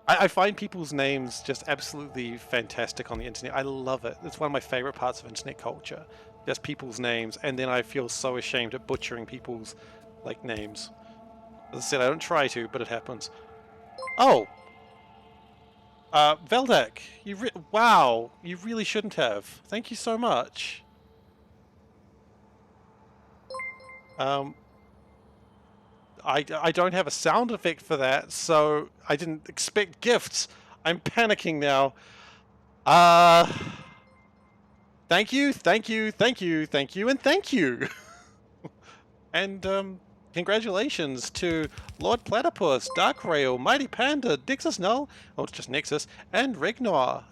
I find people's names just absolutely fantastic on the internet. I love it. It's one of my favorite parts of internet culture. Just people's names, and then I feel so ashamed at butchering people's names. As I said, I don't try to, but it happens. Oh! Veldak, wow, you really shouldn't have. Thank you so much. I don't have a sound effect for that, so I didn't expect gifts. I'm panicking now. Thank you, thank you, thank you, thank you, and thank you. And, congratulations to Lord Platypus, Darkrail, Mighty Panda, Dixus Null, or it's just Nexus, and Regnoir.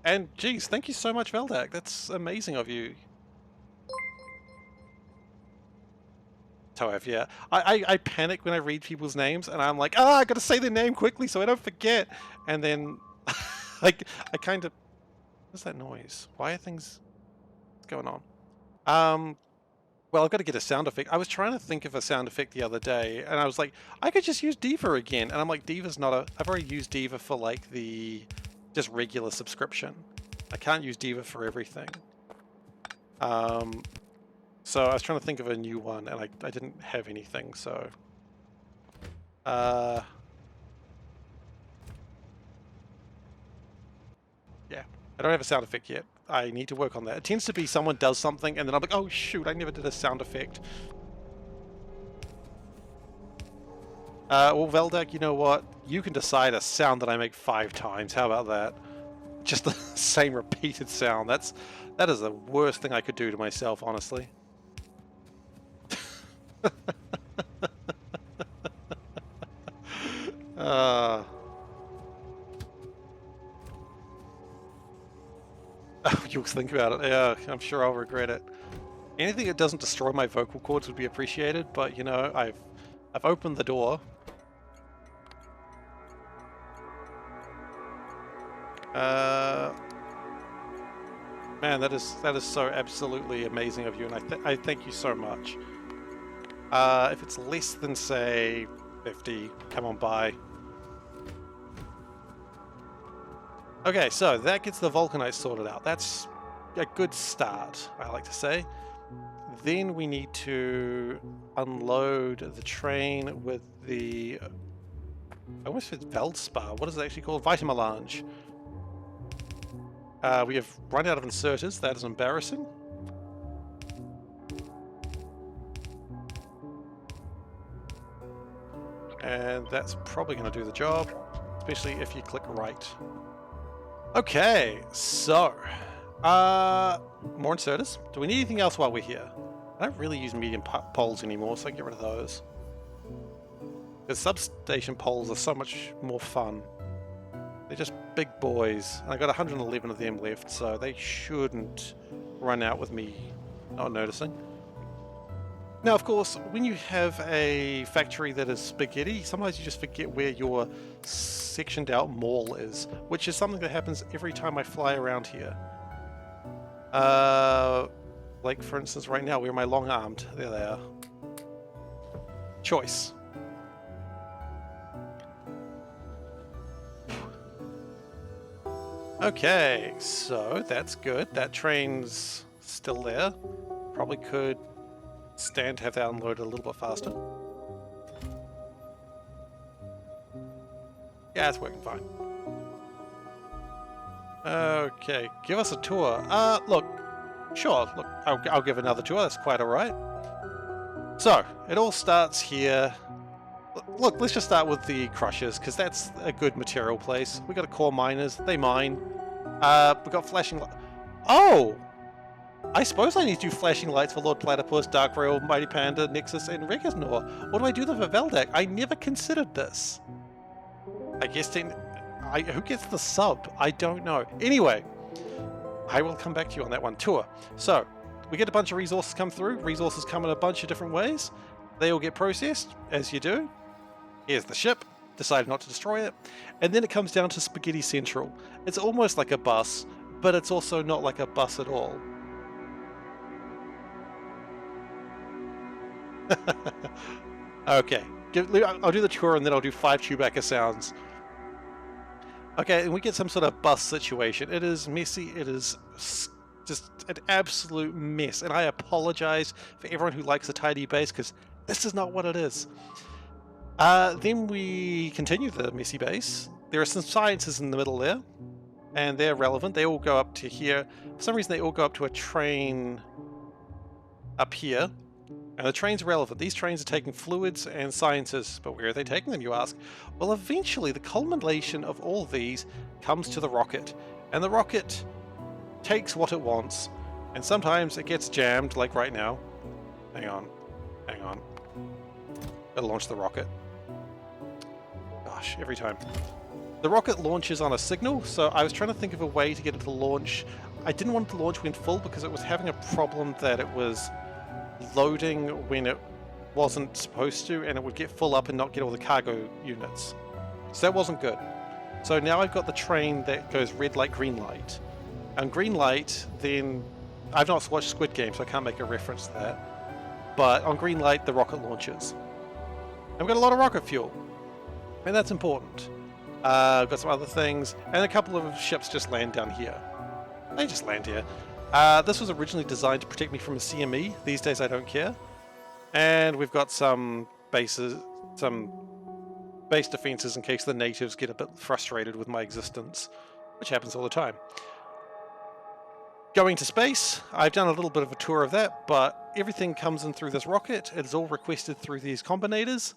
And geez, thank you so much, Veldak. That's amazing of you. Toev, yeah. I panic when I read people's names, and I'm like, I gotta say their name quickly so I don't forget. And then, I kind of... What's that noise? Why are things... What's going on? Well, I've got to get a sound effect. I was trying to think of a sound effect the other day, and I was like, I could just use Diva again. And I'm like, Diva's not a... I've already used Diva for, the just regular subscription. I can't use Diva for everything. So I was trying to think of a new one, and I didn't have anything, so... Yeah. I don't have a sound effect yet. I need to work on that. It tends to be someone does something, and then I'm like, oh shoot, I never did a sound effect. Well, Veldak, you know what? You can decide a sound that I make 5 times. How about that? Just the same repeated sound. That is the worst thing I could do to myself, honestly. You'll think about it. Yeah, I'm sure I'll regret it. Anything that doesn't destroy my vocal cords would be appreciated, but you know, I've opened the door. Man, that is so absolutely amazing of you, and I thank you so much. If it's less than, say, 50, come on by. Okay, so that gets the Vulcanite sorted out. That's a good start, I like to say. Then we need to unload the train with the... I almost said Veldspar. What is it actually called? Vitamelange. We have run out of inserters. That is embarrassing. And that's probably going to do the job, especially if you click right. Okay, so... more inserters. Do we need anything else while we're here? I don't really use medium poles anymore, so I get rid of those. The substation poles are so much more fun. They're just big boys. And I got 111 of them left, so they shouldn't run out with me not noticing. Now, of course, when you have a factory that is spaghetti, sometimes you just forget where your sectioned out mall is, which is something that happens every time I fly around here. Like, for instance, right now, where am I long-armed? There they are. Choice. Okay, so that's good. That train's still there. Probably could stand to have that unloaded a little bit faster. Yeah, it's working fine. Okay, give us a tour. Look, sure, look, I'll give another tour, that's quite alright. So, it all starts here. Look, let's just start with the crushers, because that's a good material place. We got a core miners, they mine. We got flashing lights. Oh! I suppose I need to do flashing lights for Lord Platypus, Dark Rail, Mighty Panda, Nexus, and Regasnor. What do I do them for Veldak? I never considered this. I guess who gets the sub? I don't know. Anyway, I will come back to you on that one. Tour. So, we get a bunch of resources come through. Resources come in a bunch of different ways. They all get processed, as you do. Here's the ship. Decided not to destroy it. And then it comes down to Spaghetti Central. It's almost like a bus, but it's also not like a bus at all. Okay, I'll do the tour and then I'll do 5 Chewbacca sounds. Okay, and we get some sort of bus situation. It is messy, it is just an absolute mess, and I apologize for everyone who likes a tidy base, because this is not what it is. Then we continue the messy base. There are some sciences in the middle there, and they're relevant. They all go up to here. For some reason they all go up to a train up here. And the trains are relevant. These trains are taking fluids and sciences, but where are they taking them, you ask? Well, eventually the culmination of all these comes to the rocket, and the rocket takes what it wants, and sometimes it gets jammed, like right now. Hang on. It'll launch the rocket. Gosh, every time. The rocket launches on a signal, so I was trying to think of a way to get it to launch. I didn't want it to launch when full because it was having a problem that it was loading when it wasn't supposed to, and it would get full up and not get all the cargo units. So that wasn't good. So now I've got the train that goes red light, green light. And green light, then I've not watched Squid Game, so I can't make a reference to that. But on green light, the rocket launches. And we've got a lot of rocket fuel, and that's important. I've got some other things, and a couple of ships just land down here. They just land here. This was originally designed to protect me from a CME. These days I don't care. And we've got some bases, some base defenses in case the natives get a bit frustrated with my existence, which happens all the time. Going to space, I've done a little bit of a tour of that, but everything comes in through this rocket. It's all requested through these combinators,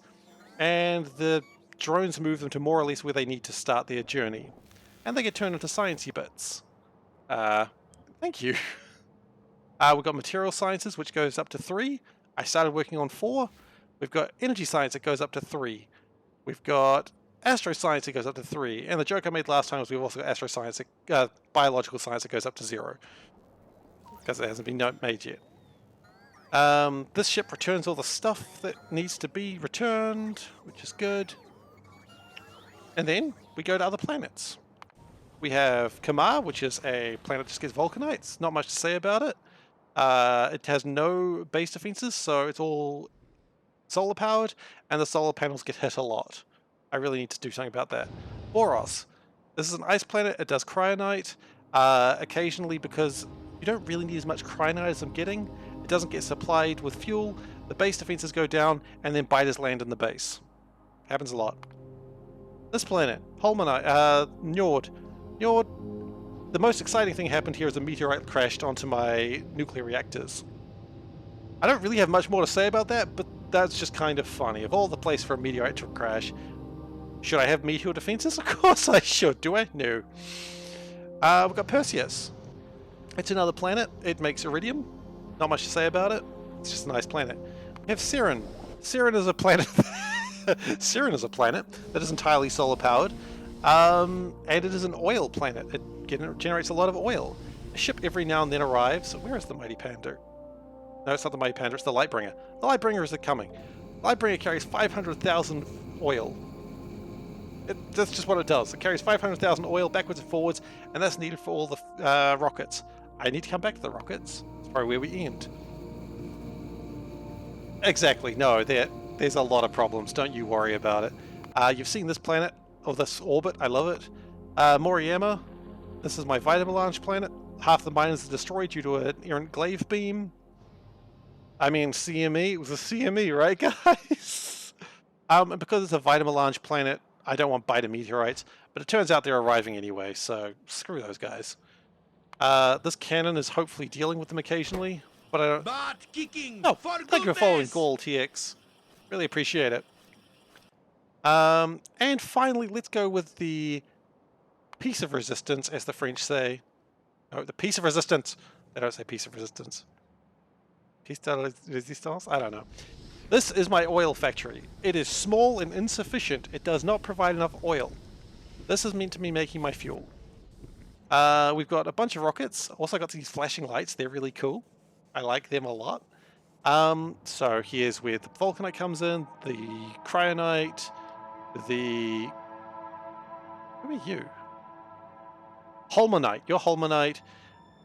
and the drones move them to more or less where they need to start their journey. And they get turned into sciencey bits. Thank you. We've got material sciences, which goes up to 3. I started working on 4. We've got energy science that goes up to 3. We've got astroscience that goes up to 3. And the joke I made last time was we've also got astroscience, biological science that goes up to 0. Because it hasn't been made yet. This ship returns all the stuff that needs to be returned, which is good. And then we go to other planets. We have Kamar, which is a planet that just gets vulcanites. Not much to say about it. It has no base defenses, so it's all solar powered, and the solar panels get hit a lot. I really need to do something about that. Boros. This is an ice planet. It does cryonite. Occasionally, because you don't really need as much cryonite as I'm getting, it doesn't get supplied with fuel. The base defenses go down, and then biters land in the base. Happens a lot. This planet, Holmanite, Njord. The most exciting thing happened here is a meteorite crashed onto my nuclear reactors. I don't really have much more to say about that, but that's just kind of funny. Of all the place for a meteorite to crash, should I have meteor defenses? Of course I should. Do I? No. We've got Perseus. It's another planet. It makes iridium. Not much to say about it. It's just a nice planet. We have Siren. Siren is a planet. Siren is a planet that is entirely solar powered, and it is an oil planet. It generates a lot of oil. A ship every now and then arrives. Where is the Mighty Panda? No, it's not the Mighty Panda. It's the Lightbringer. The Lightbringer is coming. The Lightbringer carries 500,000 oil. That's just what it does. It carries 500,000 oil backwards and forwards, and that's needed for all the rockets. I need to come back to the rockets. That's probably where we end. Exactly. No, there's a lot of problems. Don't you worry about it. You've seen this planet, or this orbit. I love it. Moriyama. This is my Vitamelange planet. Half the miners are destroyed due to an errant glaive beam. I mean, CME. It was a CME, right, guys? And because it's a Vitamelange planet, I don't want beta meteorites, but it turns out they're arriving anyway, so screw those guys. This cannon is hopefully dealing with them occasionally, but I don't... Butt kicking Oh, for thank you for following goodness. Gaul TX. Really appreciate it. And finally, let's go with the piece of resistance, as the French say. Oh, the piece of resistance. They don't say piece of resistance. Piece de resistance? I don't know. This is my oil factory. It is small and insufficient. It does not provide enough oil. This is meant to be making my fuel. We've got a bunch of rockets. Also got these flashing lights. They're really cool. I like them a lot. So here's where the vulcanite comes in, the cryonite, the... Who are you? Holmanite. You're Holmanite.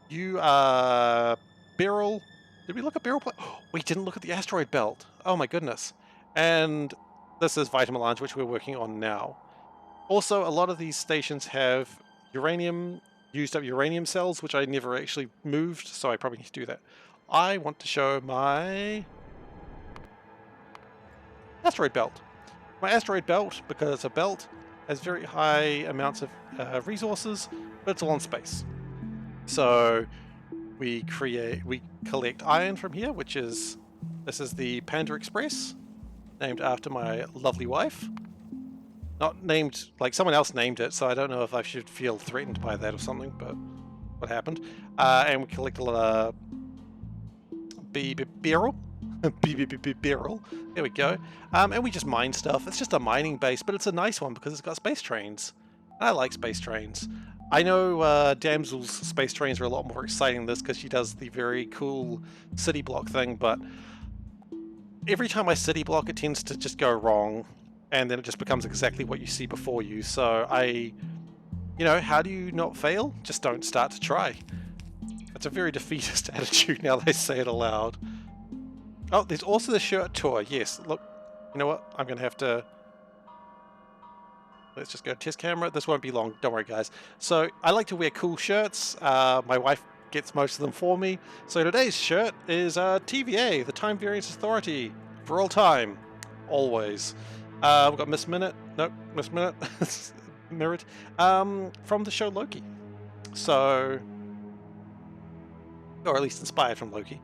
You are Beryl. Did we look at Beryl? Oh, we didn't look at the asteroid belt. Oh my goodness. And this is Vitamelange, which we're working on now. Also, a lot of these stations have uranium, used up uranium cells, which I never actually moved, so I probably need to do that. I want to show my asteroid belt. My asteroid belt, because it's a belt, has very high amounts of resources, but it's all in space. So we collect iron from here, this is the Panda Express, named after my lovely wife. Not named, like someone else named it, so I don't know if I should feel threatened by that or something, but what happened. And we collect a lot of beryl. Beryl. There we go. And we just mine stuff. It's just a mining base, but it's a nice one because it's got space trains. I like space trains. I know Damsel's space trains are a lot more exciting than this because she does the very cool city block thing, but every time I city block it tends to just go wrong, and then it just becomes exactly what you see before you. So how do you not fail? Just don't start to try. It's a very defeatist attitude now that I say it aloud. Oh, there's also the shirt tour. Yes, look, you know what? I'm going to have to... Let's just go test camera. This won't be long. Don't worry, guys. So I like to wear cool shirts. My wife gets most of them for me. So today's shirt is TVA, the Time Variance Authority, for all time. Always. We've got Miss Minute. Nope, Miss Minute. Mirrored. From the show Loki. So... Or at least inspired from Loki.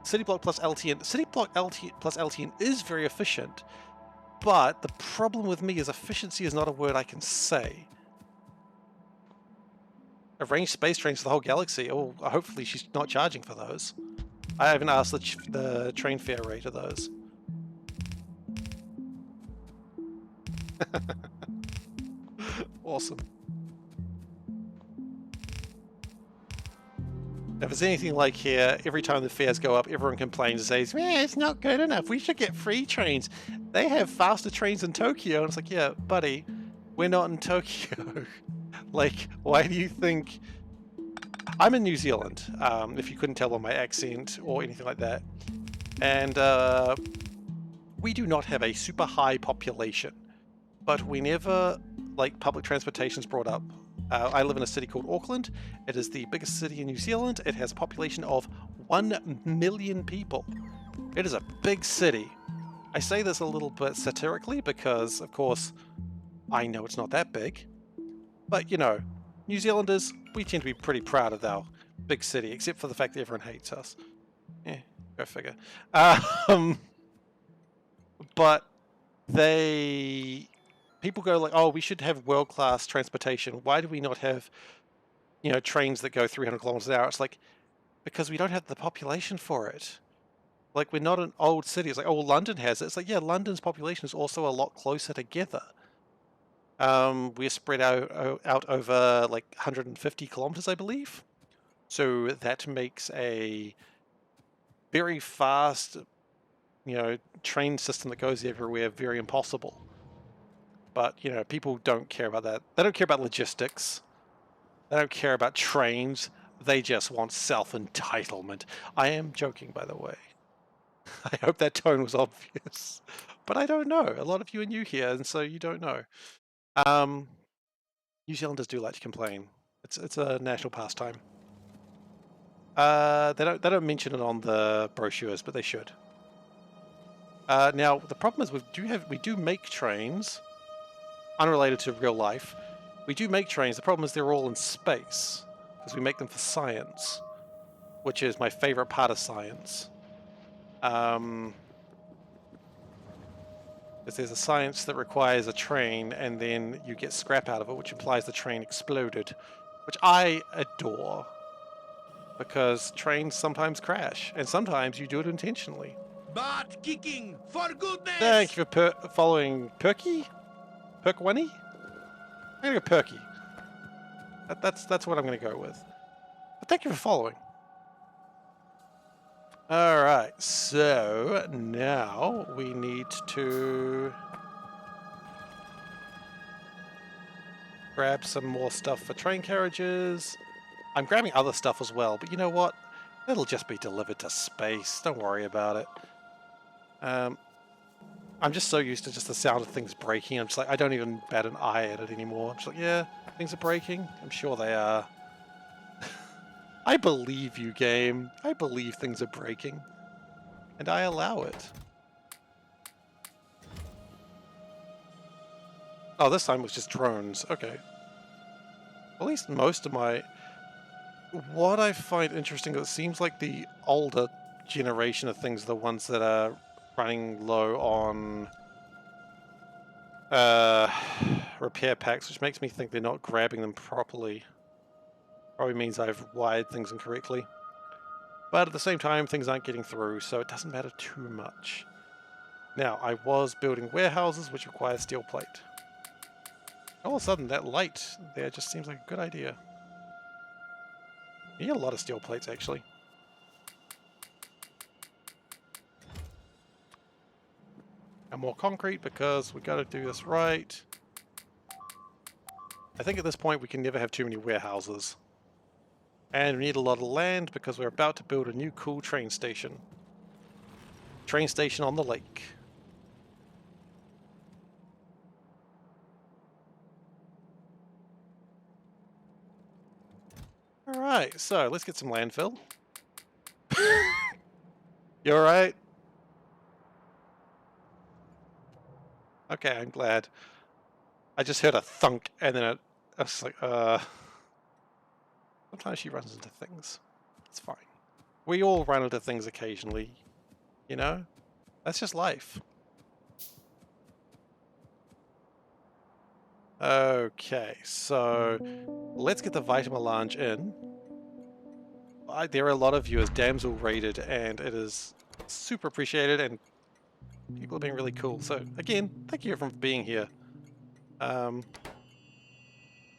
City Block plus LTN. City Block plus LTN is very efficient, but the problem with me is efficiency is not a word I can say. Arranged space trains for the whole galaxy. Oh, hopefully she's not charging for those. I haven't asked the train fare rate of those. Awesome. If it's anything like here, every time the fares go up, everyone complains and says, "Yeah, it's not good enough. We should get free trains. They have faster trains in Tokyo." And it's like, yeah, buddy, we're not in Tokyo. Like, why do you think... I'm in New Zealand, if you couldn't tell by my accent or anything like that. And we do not have a super high population. But whenever, like, public transportation is brought up, I live in a city called Auckland. It is the biggest city in New Zealand. It has a population of 1 million people. It is a big city. I say this a little bit satirically because, of course, I know it's not that big. But, you know, New Zealanders, we tend to be pretty proud of our big city, except for the fact that everyone hates us. Yeah, go figure. But people go like, oh, we should have world-class transportation. Why do we not have, trains that go 300 kilometers an hour? It's like, because we don't have the population for it. Like, we're not an old city. It's like, oh, well, London has it. It's like, yeah, London's population is also a lot closer together. We're spread out over like 150 kilometers, I believe. So that makes a very fast, train system that goes everywhere very impossible. But, people don't care about that. They don't care about logistics. They don't care about trains. They just want self-entitlement. I am joking, by the way. I hope that tone was obvious. But I don't know. A lot of you are new here, and so you don't know. New Zealanders do like to complain. It's a national pastime. They don't mention it on the brochures, but they should. Now the problem is we do make trains, unrelated to real life. We do make trains. The problem is they're all in space because we make them for science, which is my favorite part of science. Because there's a science that requires a train, and then you get scrap out of it, which implies the train exploded, which I adore. Because trains sometimes crash, and sometimes you do it intentionally. Butt kicking for goodness! Thank you for following Perky? Perkwinny? I'm gonna go Perky. That's what I'm gonna go with. But thank you for following. Alright, so now we need to grab some more stuff for train carriages. I'm grabbing other stuff as well, but you know what? It'll just be delivered to space. Don't worry about it. I'm just so used to just the sound of things breaking. I'm just like, I don't even bat an eye at it anymore. I'm just like, yeah, things are breaking. I'm sure they are. I believe you, game. I believe things are breaking. And I allow it. Oh, this time it was just drones. Okay. At least most of my... What I find interesting, it seems like the older generation of things are the ones that are running low on repair packs, which makes me think they're not grabbing them properly. Probably means I've wired things incorrectly. But at the same time, things aren't getting through, so it doesn't matter too much. Now, I was building warehouses, which require steel plate. All of a sudden, that light there just seems like a good idea. You need a lot of steel plates, actually. And more concrete, because we got to do this right. I think at this point, we can never have too many warehouses. And we need a lot of land, because we're about to build a new cool train station. Train station on the lake. Alright, so let's get some landfill. You alright? Okay, I'm glad. I just heard a thunk, and then I was like, Sometimes she runs into things. It's fine. We all run into things occasionally, you know? That's just life. Okay, so let's get the Vitamelange in. There are a lot of viewers damsel rated, and it is super appreciated, and people are being really cool. So again, thank you everyone for being here.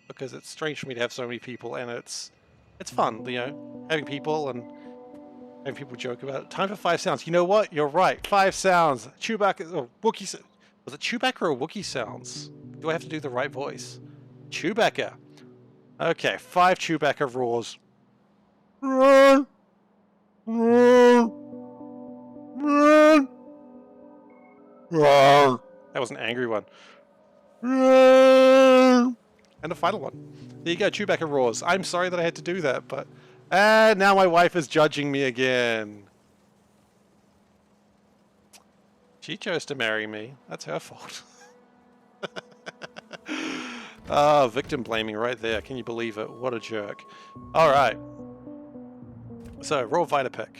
Because it's strange for me to have so many people, and it's fun, you know, having people and having people joke about it. Time for 5 sounds. You know what? You're right. 5 sounds. Chewbacca or Wookiee. Was it Chewbacca or Wookiee sounds? Do I have to do the right voice? Chewbacca. Okay, 5 Chewbacca roars. That was an angry one. And a final one. There you go, Chewbacca roars. I'm sorry that I had to do that, but... now my wife is judging me again. She chose to marry me. That's her fault. Victim blaming right there. Can you believe it? What a jerk. Alright. So, raw Vita pick.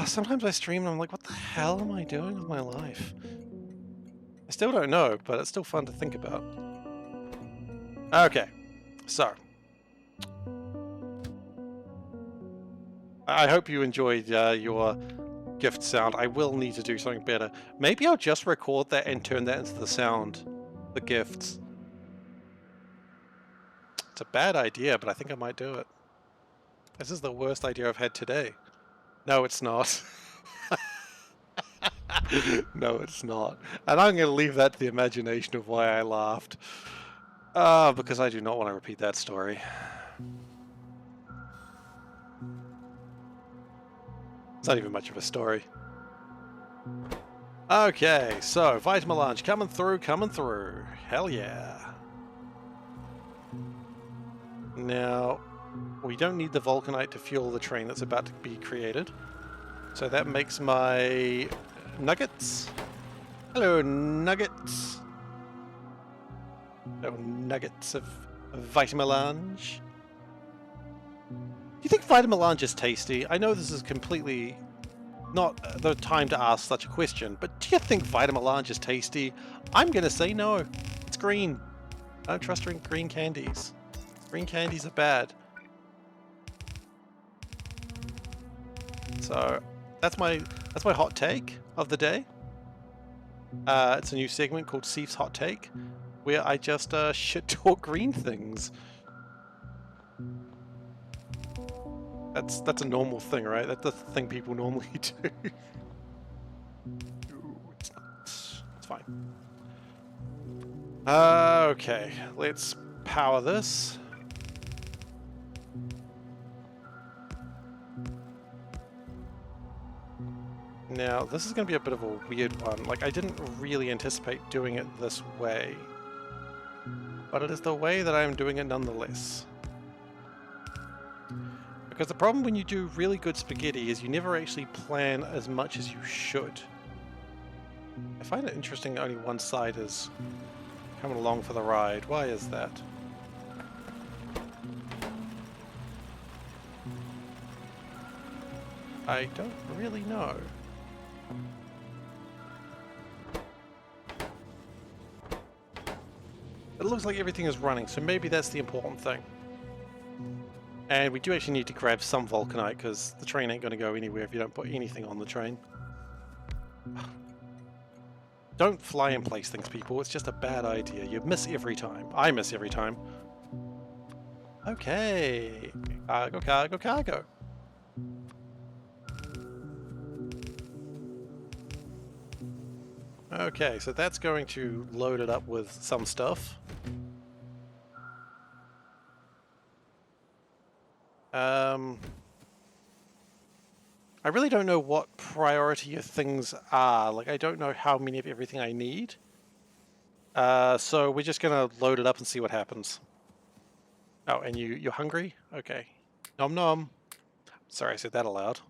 Sometimes I stream and I'm like, what the hell am I doing with my life? I still don't know, but it's still fun to think about. Okay, so I hope you enjoyed your gift sound. I will need to do something better. Maybe I'll just record that and turn that into the sound for gifts. It's a bad idea, but I think I might do it. This is the worst idea I've had today. No, it's not. No, it's not. And I'm going to leave that to the imagination of why I laughed. Because I do not want to repeat that story. It's not even much of a story. Okay, so Vitamelange coming through, coming through. Hell yeah. Now, we don't need the Vulcanite to fuel the train that's about to be created. So that makes my nuggets. Hello, nuggets. Hello, nuggets of Vitamelange. Do you think Vitamelange is tasty? I know this is completely not the time to ask such a question, but do you think Vitamelange is tasty? I'm going to say no. It's green. I don't trust green candies. Green candies are bad. So that's my hot take of the day. It's a new segment called Seif's Hot Take, where I just shit talk green things. That's a normal thing, right? That's the thing people normally do. It's not. It's fine. Okay, let's power this. Now, this is going to be a bit of a weird one. Like, I didn't really anticipate doing it this way, but it is the way that I am doing it nonetheless. Because the problem when you do really good spaghetti is you never actually plan as much as you should. I find it interesting that only one side is coming along for the ride. Why is that? I don't really know. It looks like everything is running, so maybe that's the important thing. And we do actually need to grab some Vulcanite, because the train ain't going to go anywhere if you don't put anything on the train. Don't fly and place things, people. It's just a bad idea. You miss every time. I miss every time. Okay. Cargo, cargo, cargo. Okay, so that's going to load it up with some stuff. I really don't know what priority of things are. Like, I don't know how many of everything I need. So we're just gonna load it up and see what happens. Oh, and you're hungry? Okay. Nom nom. Sorry, I said that aloud.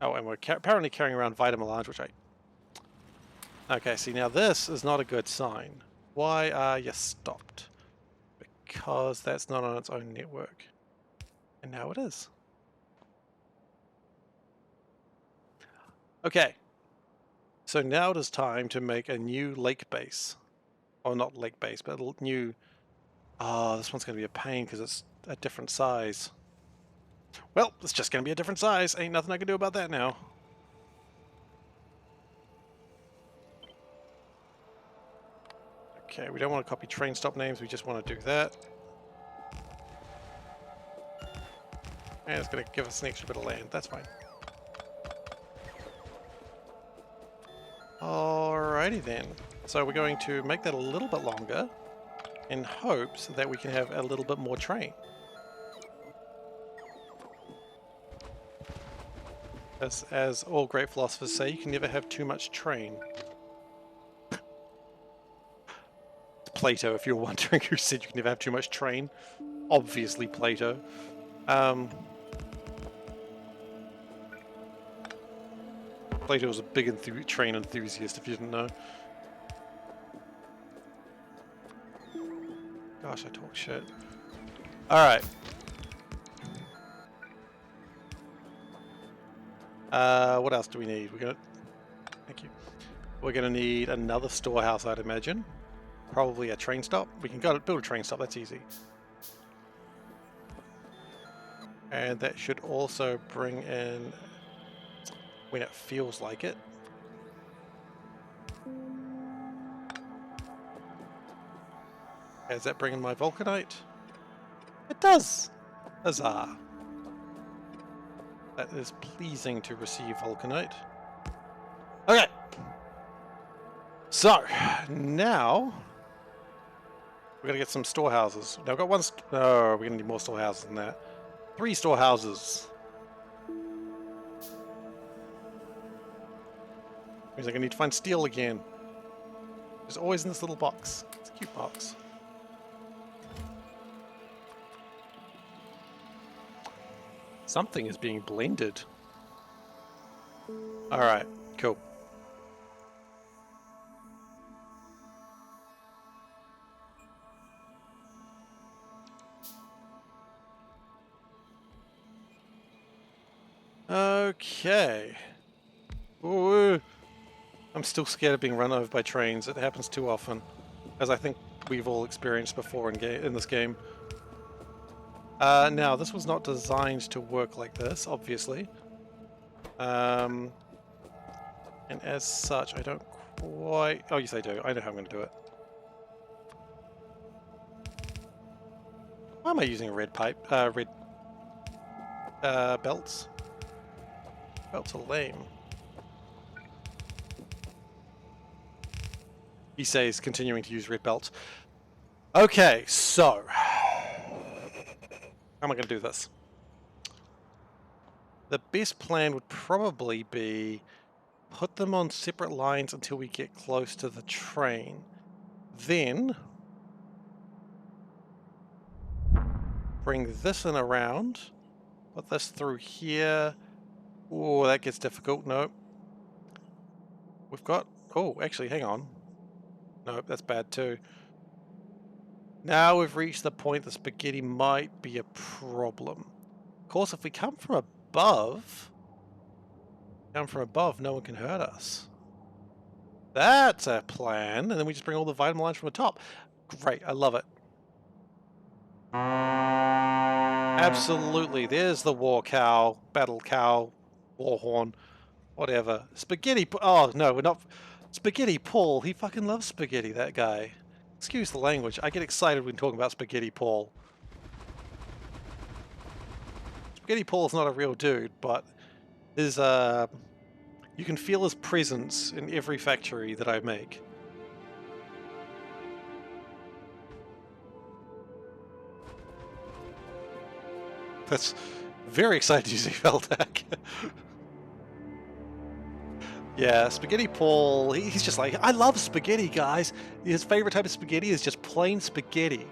Oh, and we're apparently carrying around Vitamelange, which I... Okay, see, now this is not a good sign. Why are you stopped? Because that's not on its own network. And now it is. Okay. So now it is time to make a new lake base. Or not lake base, but a new... Oh, this one's going to be a pain because it's a different size. Well, it's just going to be a different size. Ain't nothing I can do about that now. Okay, we don't want to copy train stop names. We just want to do that. And it's going to give us an extra bit of land. That's fine. Alrighty then. So we're going to make that a little bit longer in hopes that we can have a little bit more train. As all great philosophers say, you can never have too much train. Plato, if you're wondering who said you can never have too much train. Obviously Plato. Plato was a big train enthusiast, if you didn't know. Gosh, I talk shit. Alright. What else do we need? We're gonna... Thank you. We're going to need another storehouse, I'd imagine. Probably a train stop. We can go build a train stop, that's easy. And that should also bring in, when it feels like it. Does that bring in my vulcanite? It does! Huzzah! That is pleasing to receive vulcanite. Okay! So, now we're gonna get some storehouses. Now I've got one. No, we're gonna need more storehouses than that. 3 storehouses. Means I'm gonna need to find steel again. It's always in this little box. It's a cute box. Something is being blended. Alright, cool. Okay. Ooh. I'm still scared of being run over by trains. It happens too often, as I think we've all experienced before in this game. Now, this was not designed to work like this, obviously. And as such, I don't quite... Oh, yes, I do. I know how I'm going to do it. Why am I using red belts? Belts are lame. He says, continuing to use red belts. Okay, so... how am I going to do this? The best plan would probably be put them on separate lines until we get close to the train. Then bring this in around. Put this through here. Oh, that gets difficult. Nope. We've got... Oh, actually, hang on. Nope, that's bad too. Now we've reached the point that spaghetti might be a problem. Of course, if we come from above, no one can hurt us. That's a plan. And then we just bring all the vitamin lines from the top. Great, I love it. Absolutely. There's the war cow, battle cow, war horn, whatever. Spaghetti. Oh, no, we're not. Spaghetti Paul. He fucking loves spaghetti, that guy. Excuse the language. I get excited when talking about Spaghetti Paul. Spaghetti Paul's not a real dude, but his, you can feel his presence in every factory that I make. That's very excited to see Feldak. Yeah, Spaghetti Paul, he's just like, I love spaghetti, guys. His favorite type of spaghetti is just plain spaghetti.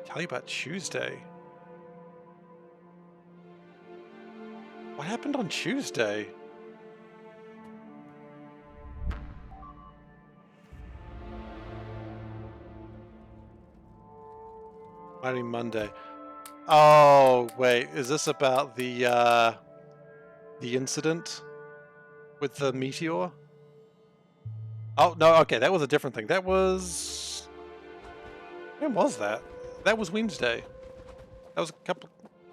Tell you about Tuesday. What happened on Tuesday? Mighty Monday. Oh, wait, is this about the incident with the meteor? Oh, no, okay, that was a different thing. That was... when was that? That was Wednesday. That was a couple...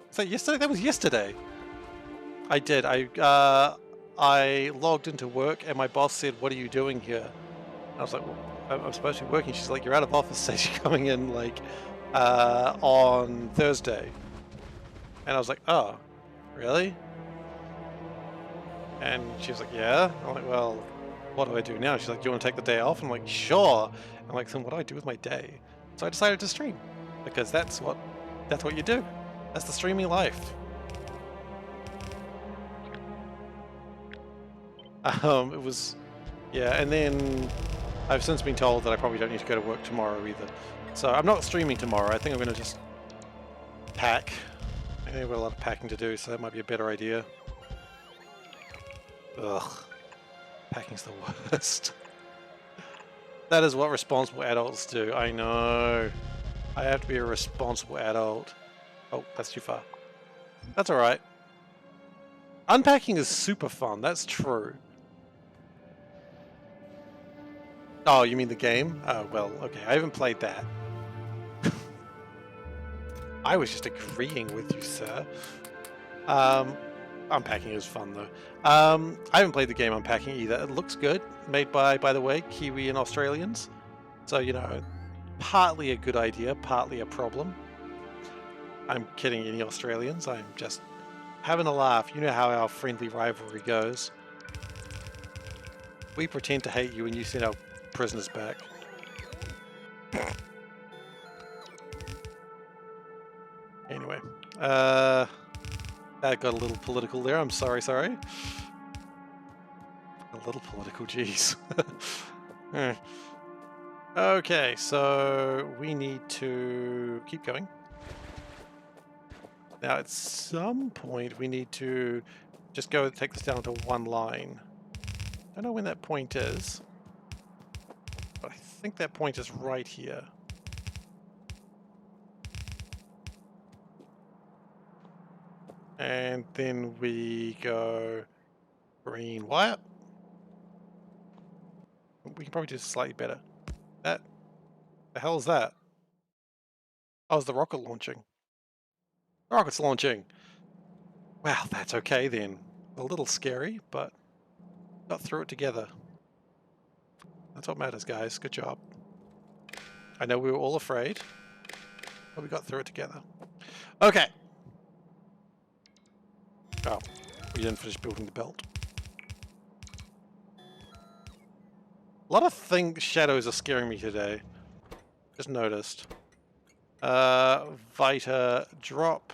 was that yesterday? That was yesterday. I did. I logged into work and my boss said, "What are you doing here?" And I was like, well, I'm supposed to be working. She's like, "You're out of office, so you're coming in like on Thursday." And I was like, "Oh, really?" And she was like, "Yeah." I'm like, "Well, what do I do now?" She's like, "Do you want to take the day off?" I'm like, "Sure." I'm like, "Then what do I do with my day?" So I decided to stream because that's what you do. That's the streaming life. It was, yeah, and then I've since been told that I probably don't need to go to work tomorrow either. So I'm not streaming tomorrow. I think I'm going to just pack. I think I've got a lot of packing to do, so that might be a better idea. Ugh. Packing's the worst. That is what responsible adults do. I know. I have to be a responsible adult. Oh, that's too far. That's alright. Unpacking is super fun, that's true. Oh, you mean the game? Oh, well, okay. I haven't played that. I was just agreeing with you, sir. Unpacking is fun, though. I haven't played the game Unpacking either. It looks good. Made by the way, Kiwi and Australians. So, you know, partly a good idea, partly a problem. I'm kidding any Australians. I'm just having a laugh. You know how our friendly rivalry goes. We pretend to hate you and you send our prisoners back. Anyway, that got a little political there. I'm sorry. A little political, geez. Okay, so we need to keep going. Now, at some point, we need to just go take this down to one line. Don't know when that point is, but I think that point is right here. And then we go green, white. We can probably do this slightly better. That, the hell is that? Oh, is the rocket launching? The rocket's launching! Well, that's okay then. A little scary, but got through it together. That's what matters, guys. Good job. I know we were all afraid, but we got through it together. Okay. Oh, we didn't finish building the belt. A lot of shadows are scaring me today. Just noticed. Vita drop.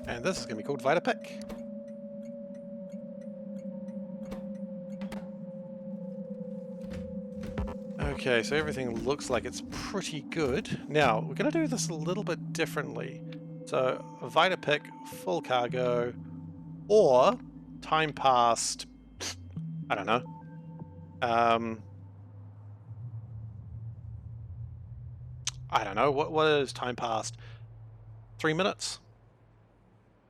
And this is going to be called Vita Pick. Okay, so everything looks like it's pretty good. Now, we're going to do this a little bit differently. So, Vita Pick, full cargo, or time passed, I don't know. I don't know, what is time passed? 3 minutes?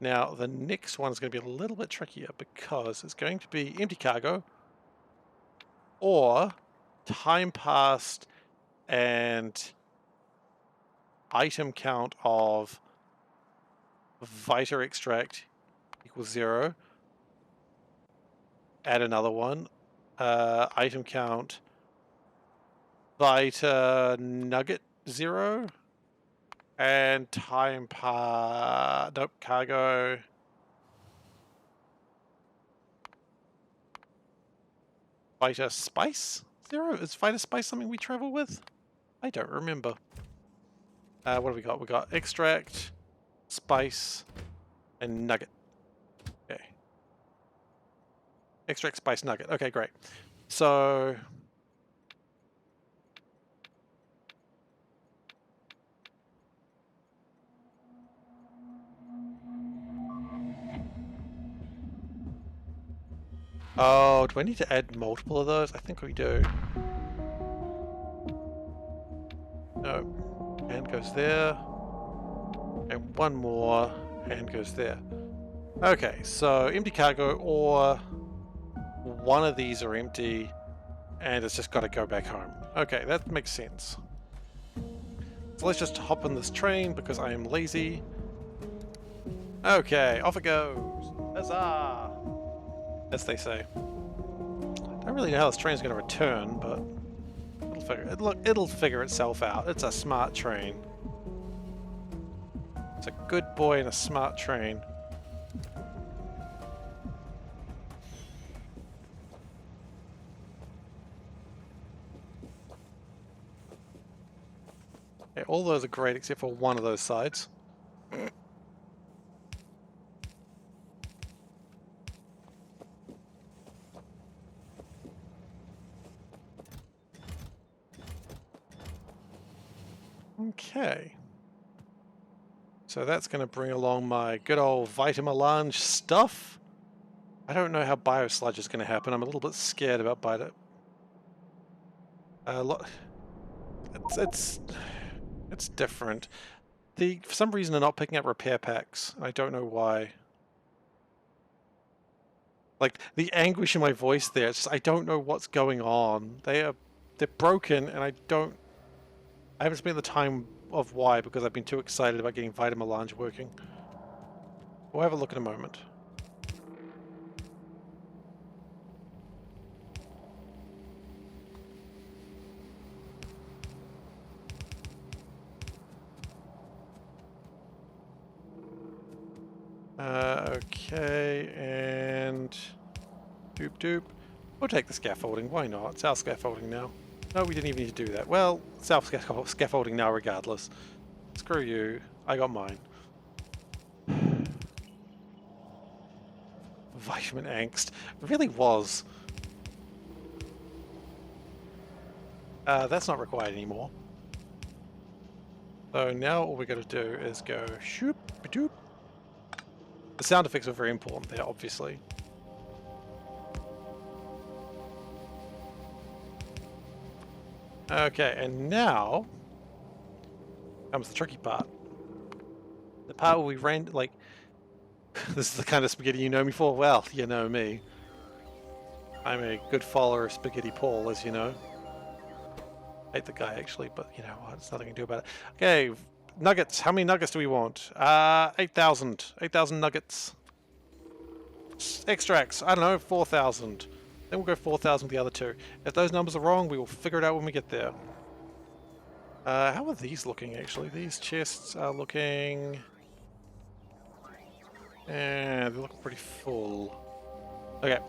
Now, the next one is going to be a little bit trickier because it's going to be empty cargo or time passed and item count of Vita extract equals 0. Add another one. Item count Vita nugget 0. And time nope, cargo. Vita spice 0? Is Vita spice something we travel with? I don't remember. What have we got? We got extract, spice, and nugget. Okay. Extract, spice, nugget. Okay, great. So oh, do I need to add multiple of those? I think we do. No. And goes there. And one more. And goes there. Okay, so empty cargo or one of these are empty and it's just got to go back home. Okay, that makes sense. So let's just hop on this train because I am lazy. Okay, off it goes. Huzzah! As they say. I don't really know how this train's going to return, but it'll figure itself out. It's a smart train. It's a good boy and a smart train. Okay, all those are great except for one of those sides. Okay. So that's going to bring along my good old Vitamelange stuff. I don't know how Biosludge is going to happen. I'm a little bit scared about Bita. It's different. for some reason they're not picking up repair packs. I don't know why. Like, the anguish in my voice there, it's just, I don't know what's going on. They're broken, and I haven't spent the time of why, because I've been too excited about getting Vitamelange working. We'll have a look in a moment. Okay, and doop doop. We'll take the scaffolding, why not? It's our scaffolding now. No, we didn't even need to do that. Well, it's our scaffolding now regardless. Screw you, I got mine. Vitamin angst. It really was. That's not required anymore. So now all we got to do is go shoop doop. The sound effects are very important there, obviously. Okay, and now comes the tricky part. The part where we ran, like, this is the kind of spaghetti you know me for. Well, you know me. I'm a good follower of Spaghetti Paul, as you know. I hate the guy, actually, but you know what? There's nothing I can do about it. Okay, nuggets. How many nuggets do we want? 8,000. 8,000 nuggets. Extracts. I don't know, 4,000. Then we'll go 4,000 with the other two. If those numbers are wrong, we will figure it out when we get there. How are these looking, actually? These chests are looking... they look pretty full. Okay.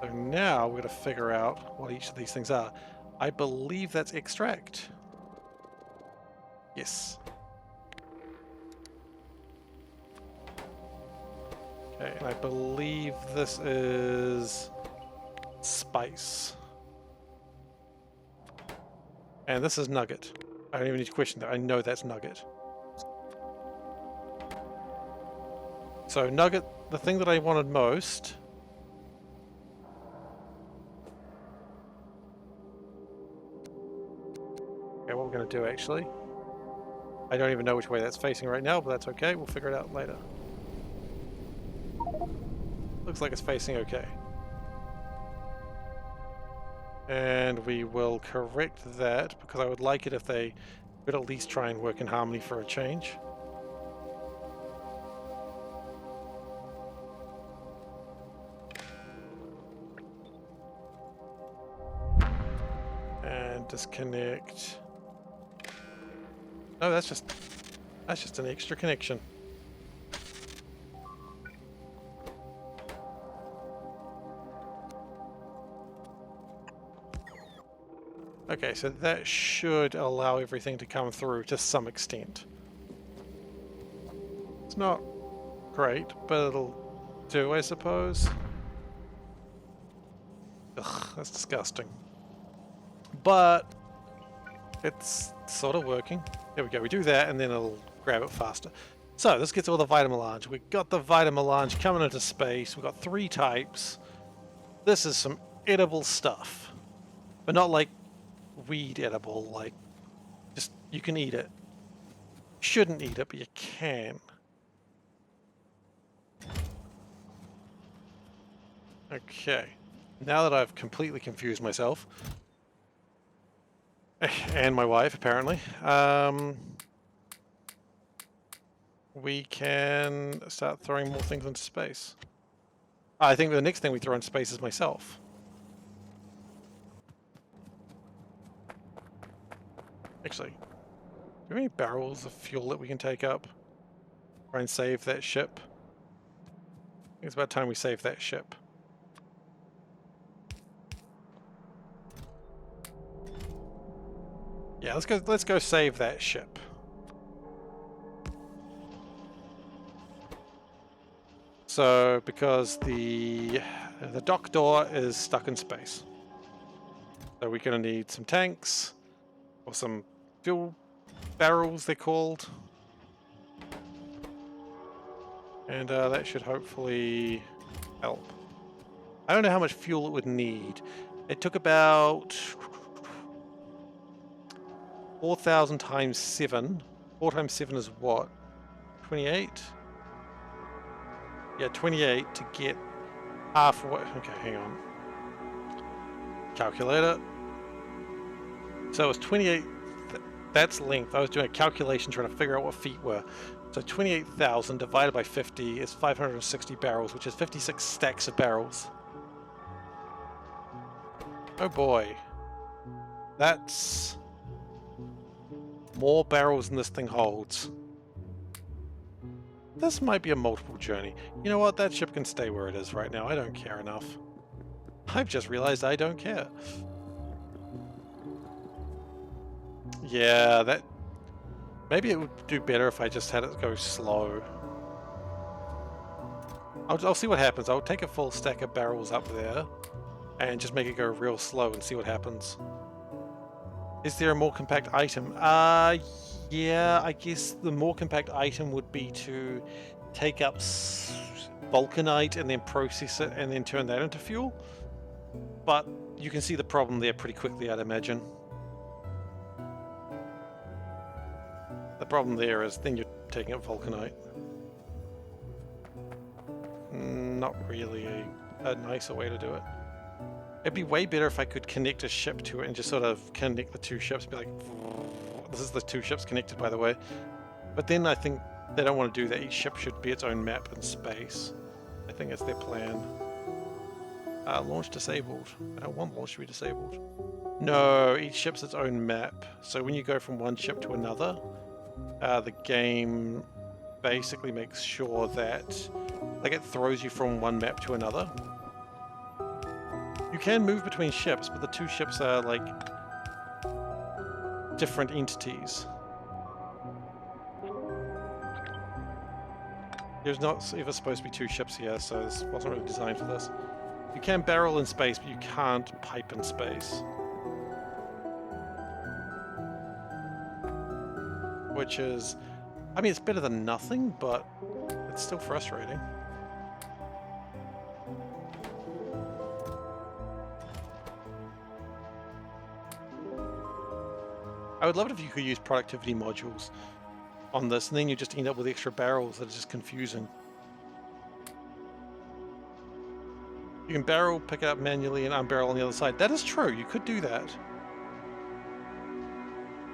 So now we're going to figure out what each of these things are. I believe that's extract. Yes. Okay, and I believe this is spice. And this is nugget. I don't even need to question that. I know that's nugget. So nugget, the thing that I wanted most... Okay, what we're going to do actually... I don't even know which way that's facing right now, but that's okay. We'll figure it out later. Looks like it's facing okay. And we will correct that, because I would like it if they could at least try and work in harmony for a change. And disconnect. No, that's just an extra connection. Okay, so that should allow everything to come through to some extent. It's not great, but it'll do, I suppose. Ugh, that's disgusting. But it's sort of working. There we go, we do that and then it'll grab it faster. So this gets all the Vitamelange. We've got the Vitamelange coming into space. We've got 3 types. This is some edible stuff. But not like weed edible, like just you can eat it. Shouldn't eat it, but you can. Okay. Now that I've completely confused myself, and my wife apparently, we can start throwing more things into space. I think the next thing we throw into space is myself. Actually, do we have any barrels of fuel that we can take up? Try and save that ship. I think it's about time we save that ship. Yeah, let's go save that ship. So, because the dock door is stuck in space. So we're gonna need some tanks, or some fuel barrels they're called. And that should hopefully help. I don't know how much fuel it would need. It took about 4,000 times 7. 4 times 7 is what? 28? Yeah, 28 to get halfway. Okay, hang on. Calculator. So it's 28. That's length. I was doing a calculation trying to figure out what feet were. So 28,000 divided by 50 is 560 barrels, which is 56 stacks of barrels. Oh boy. That's more barrels than this thing holds. This might be a multiple journey. You know what? That ship can stay where it is right now. I don't care enough. I've just realized I don't care. Yeah, that... Maybe it would do better if I just had it go slow. I'll see what happens. I'll take a full stack of barrels up there and just make it go real slow and see what happens. Is there a more compact item? Yeah, I guess the more compact item would be to take up vulcanite and then process it and then turn that into fuel. But you can see the problem there pretty quickly, I'd imagine. The problem there is then you're taking up vulcanite. Not really a nicer way to do it. It'd be way better if I could connect a ship to it and just sort of connect the two ships, be like, this is the two ships connected, by the way. But then I think they don't want to do that. Each ship should be its own map in space. I think that's their plan. Launch disabled. I don't want launch to be disabled. No, each ship's its own map. So when you go from one ship to another, the game basically makes sure that like it throws you from one map to another. You can move between ships, but the two ships are like different entities. There's not ever supposed to be two ships here, so this wasn't really designed for this. You can barrel in space, but you can't pipe in space. Which is, I mean, it's better than nothing, but it's still frustrating. I would love it if you could use productivity modules on this, and then you just end up with extra barrels that are just confusing. You can barrel, pick it up manually, and unbarrel on the other side. That is true, you could do that.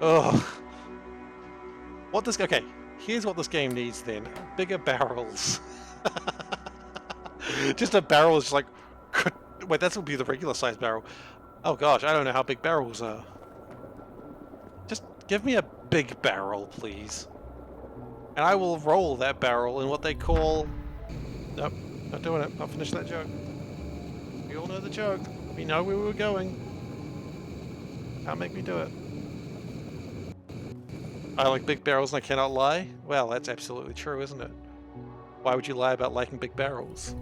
Ugh. Okay, here's what this game needs then. Bigger barrels. Just a barrel is like... Wait, that would be the regular size barrel. Oh gosh, I don't know how big barrels are. Just give me a big barrel, please. And I will roll that barrel in what they call... Nope, not doing it. I'll finish that joke. We all know the joke. We know where we were going. Can't make me do it. I like big barrels and I cannot lie? Well, that's absolutely true, isn't it? Why would you lie about liking big barrels?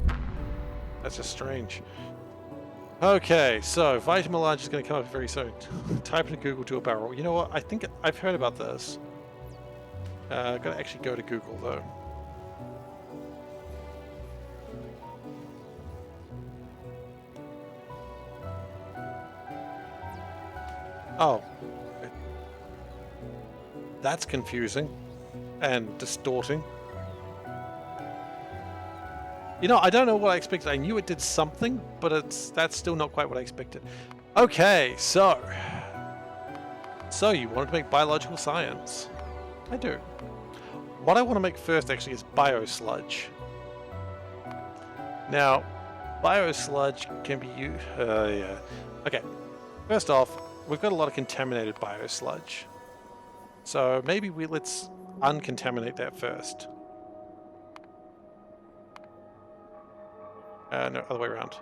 That's just strange. Okay, so Vitamelange is going to come up very soon. Type into Google to a barrel. You know what? I think I've heard about this. I've got to actually go to Google though. Oh. That's confusing and distorting. You know, I don't know what I expected. I knew it did something, but that's still not quite what I expected. Okay, so you wanted to make biological science. I do. What I want to make first actually is biosludge. Now, biosludge can be used... yeah. Okay, first off, we've got a lot of contaminated biosludge. So maybe let's uncontaminate that first. No, other way around.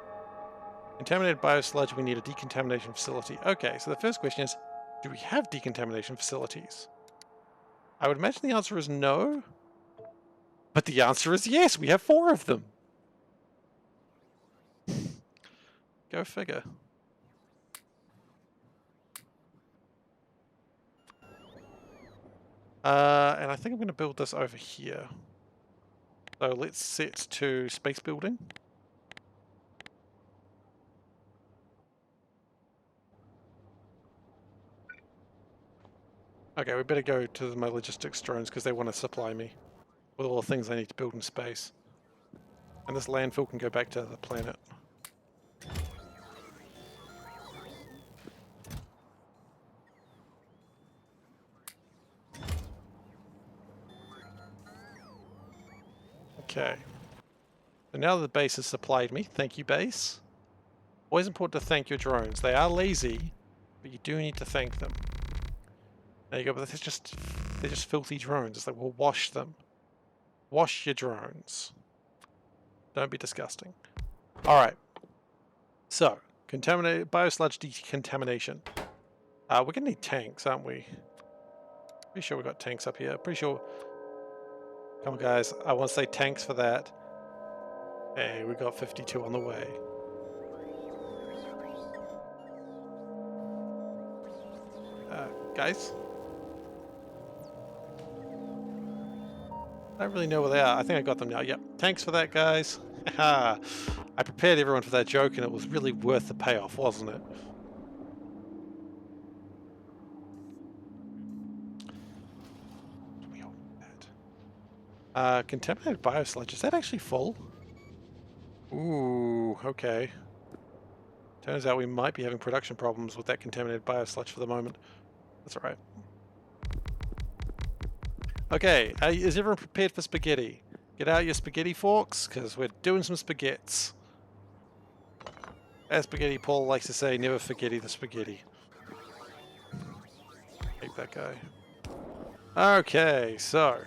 Contaminated biosludge, we need a decontamination facility. Okay, so the first question is, do we have decontamination facilities? I would imagine the answer is no. But the answer is yes, we have 4 of them. Go figure. And I think I'm going to build this over here. So let's set to space building. Okay, we better go to my logistics drones because they want to supply me with all the things I need to build in space. And this landfill can go back to the planet. Okay. So now the base has supplied me. Thank you, base. Always important to thank your drones. They are lazy, but you do need to thank them. There you go, but they're just filthy drones. It's like, well, wash them. Wash your drones. Don't be disgusting. Alright. So, contaminated biosludge decontamination. We're gonna need tanks, aren't we? Pretty sure we got tanks up here. Pretty sure. Come on, guys. I want to say tanks for that. Hey, we got 52 on the way. Guys? I don't really know where they are. I think I got them now. Yep. Thanks for that, guys. I prepared everyone for that joke, and it was really worth the payoff, wasn't it? Contaminated biosludge. Is that actually full? Ooh, okay. Turns out we might be having production problems with that contaminated biosludge for the moment. That's alright. Okay, is everyone prepared for spaghetti? Get out your spaghetti forks, because we're doing some spaghettis. As Spaghetti Paul likes to say, never forgetty the spaghetti. Hate that guy. Okay, so.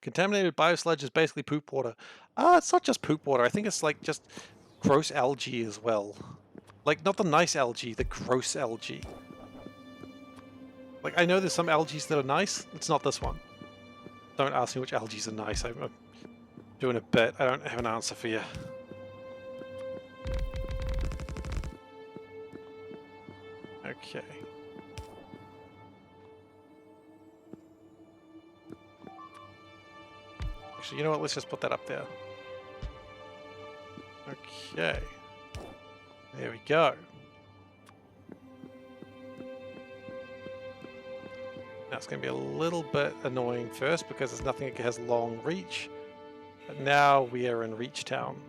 Contaminated biosludge is basically poop water. It's not just poop water. I think it's like just gross algae as well. Like, not the nice algae, the gross algae. Like, I know there's some algae that are nice. It's not this one. Don't ask me which algae are nice. I'm doing a bit. I don't have an answer for you. Okay. Actually, you know what? Let's just put that up there. Okay. There we go. Now it's going to be a little bit annoying first because there's nothing that has long reach. But now we are in Reach Town.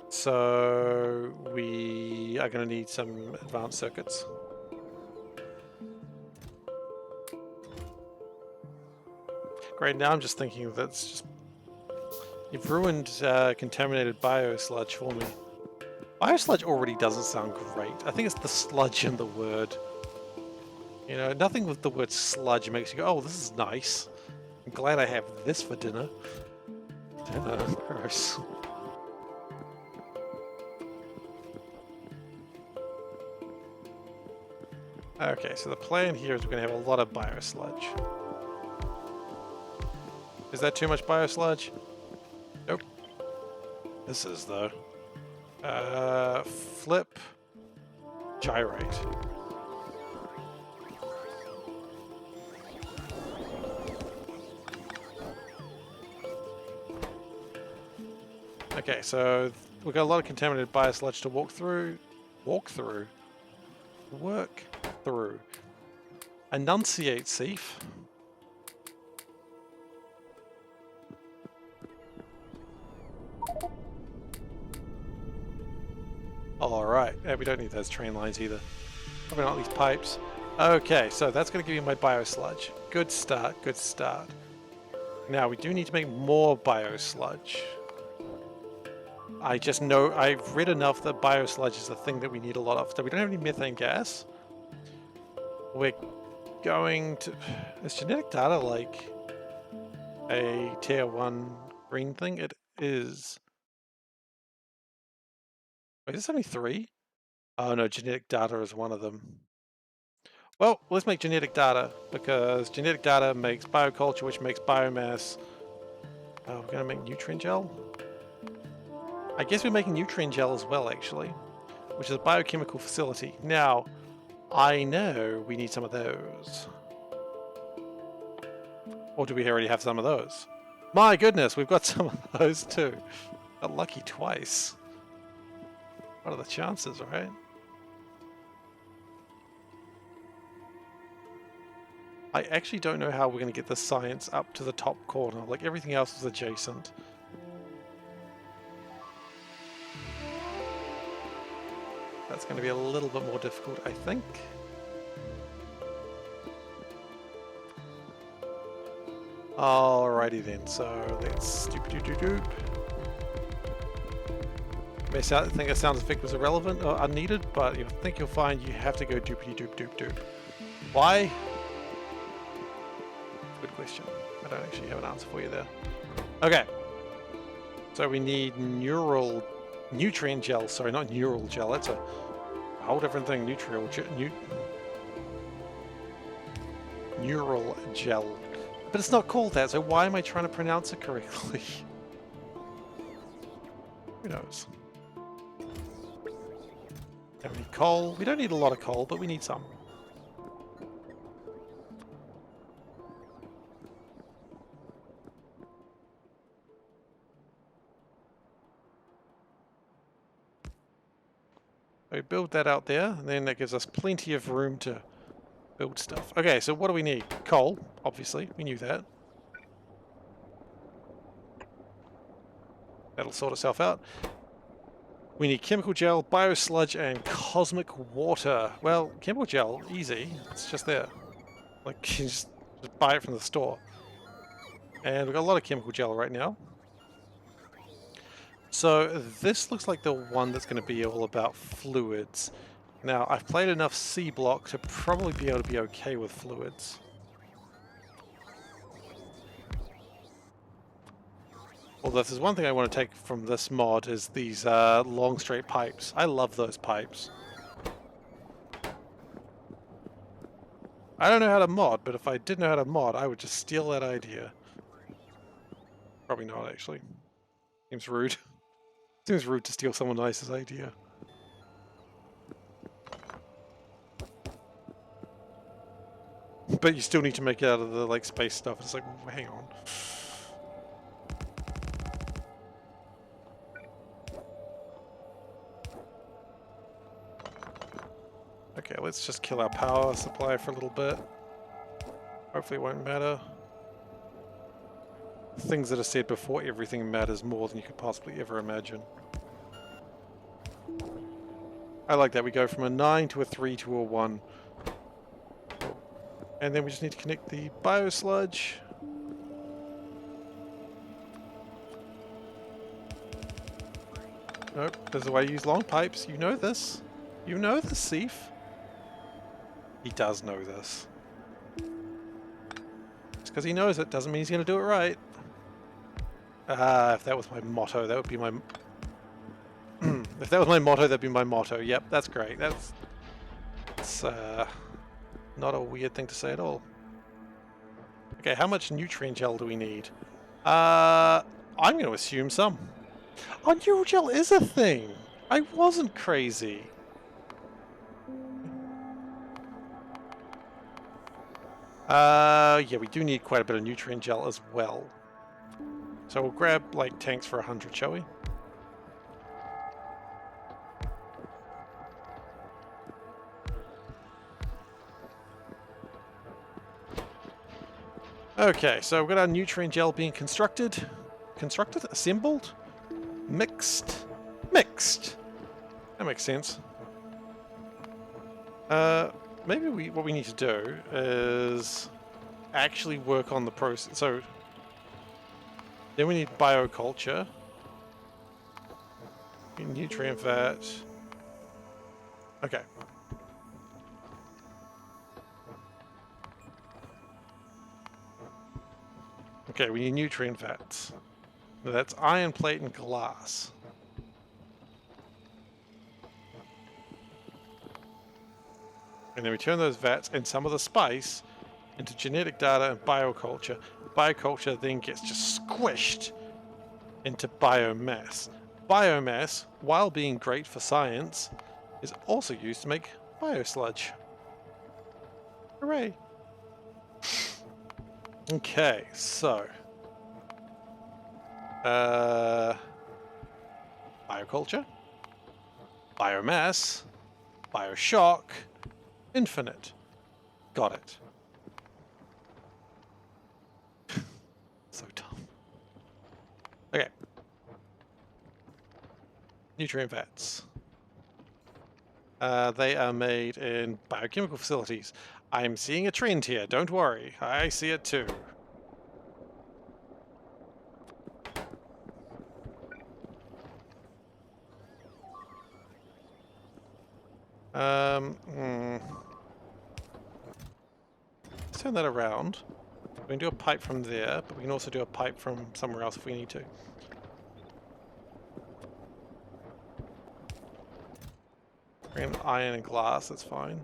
So we are going to need some advanced circuits. Great, now I'm just thinking that's just... You've ruined contaminated biosludge for me. Biosludge already doesn't sound great. I think it's the sludge in the word. You know, nothing with the word sludge makes you go, oh, this is nice. I'm glad I have this for dinner. Dinner, gross. Okay, so the plan here is we're going to have a lot of biosludge. Is that too much biosludge? Nope. This is, though. Flip. Gyrate. Okay, so we've got a lot of contaminated biosludge to work through. Enunciate, Seif. Alright, yeah, we don't need those train lines either. Probably not these pipes. Okay, so that's going to give you my biosludge. Good start, good start. Now, we do need to make more biosludge. I just know, I've read enough that biosludge is the thing that we need a lot of. So we don't have any methane gas. We're going to... Is genetic data like a tier 1 green thing? It is. Wait, is this only 3? Oh no, genetic data is one of them. Well, let's make genetic data, because genetic data makes bioculture, which makes biomass. Oh, we're going to make nutrient gel? I guess we're making nutrient gel as well, actually, which is a biochemical facility. Now, I know we need some of those. Or do we already have some of those? My goodness, we've got some of those too. Got lucky twice. What are the chances, right? I actually don't know how we're going to get the science up to the top corner. Like, everything else is adjacent. That's going to be a little bit more difficult, I think. Alrighty then, so let's doop. May think a sound effect was irrelevant or unneeded, but I think you'll find you have to go doopity doop. Why? Good question. I don't actually have an answer for you there. Okay. So we need nutrient gel. Sorry, not neural gel. That's a whole different thing. Neural gel. But it's not called that, so why am I trying to pronounce it correctly? Who knows? Don't need coal. We don't need a lot of coal, but we need some. We build that out there, and then that gives us plenty of room to build stuff. Okay, so what do we need? Coal, obviously. We knew that. That'll sort itself out. We need chemical gel, biosludge, and cosmic water. Well, chemical gel, easy. It's just there. Like, you just buy it from the store. And we've got a lot of chemical gel right now. So this looks like the one that's going to be all about fluids. Now, I've played enough C block to probably be able to be okay with fluids. Although if there's one thing I want to take from this mod is these long straight pipes. I love those pipes. I don't know how to mod, but if I did know how to mod, I would just steal that idea. Probably not, actually. Seems rude. Seems rude to steal someone else's idea. But you still need to make it out of the like space stuff. It's like, hang on. Okay, let's just kill our power supply for a little bit. Hopefully it won't matter. Things that are said before, everything matters more than you could possibly ever imagine. I like that. We go from a 9 to a 3 to a 1. And then we just need to connect the biosludge. Nope, this is why you use long pipes. You know this. You know this, Seif. He does know this. Just because he knows it doesn't mean he's going to do it right. If that was my motto, that would be my... if that was my motto, that'd be my motto. Yep, that's great. That's not a weird thing to say at all. Okay, how much nutrient gel do we need? I'm going to assume some. Oh, neural gel is a thing! I wasn't crazy. Yeah, we do need quite a bit of nutrient gel as well. So we'll grab, like, tanks for 100, shall we? Okay, so we've got our nutrient gel being constructed. Constructed? Assembled? Mixed? Mixed! That makes sense. Maybe what we need to do is actually work on the process. So then we need bioculture, nutrient vat. Okay. Okay, we need nutrient vats. That's iron plate and glass. And then we turn those vats and some of the spice into genetic data and bioculture. Bioculture then gets just squished into biomass. Biomass, while being great for science, is also used to make biosludge. Hooray! Okay, so... bioculture, Biomass, bioshock, infinite. Got it. So dumb. Okay. Nutrient vats. They are made in biochemical facilities. I'm seeing a trend here, don't worry. I see it too. Let's turn that around. We can do a pipe from there, but we can also do a pipe from somewhere else if we need to. Bring in iron and glass, that's fine.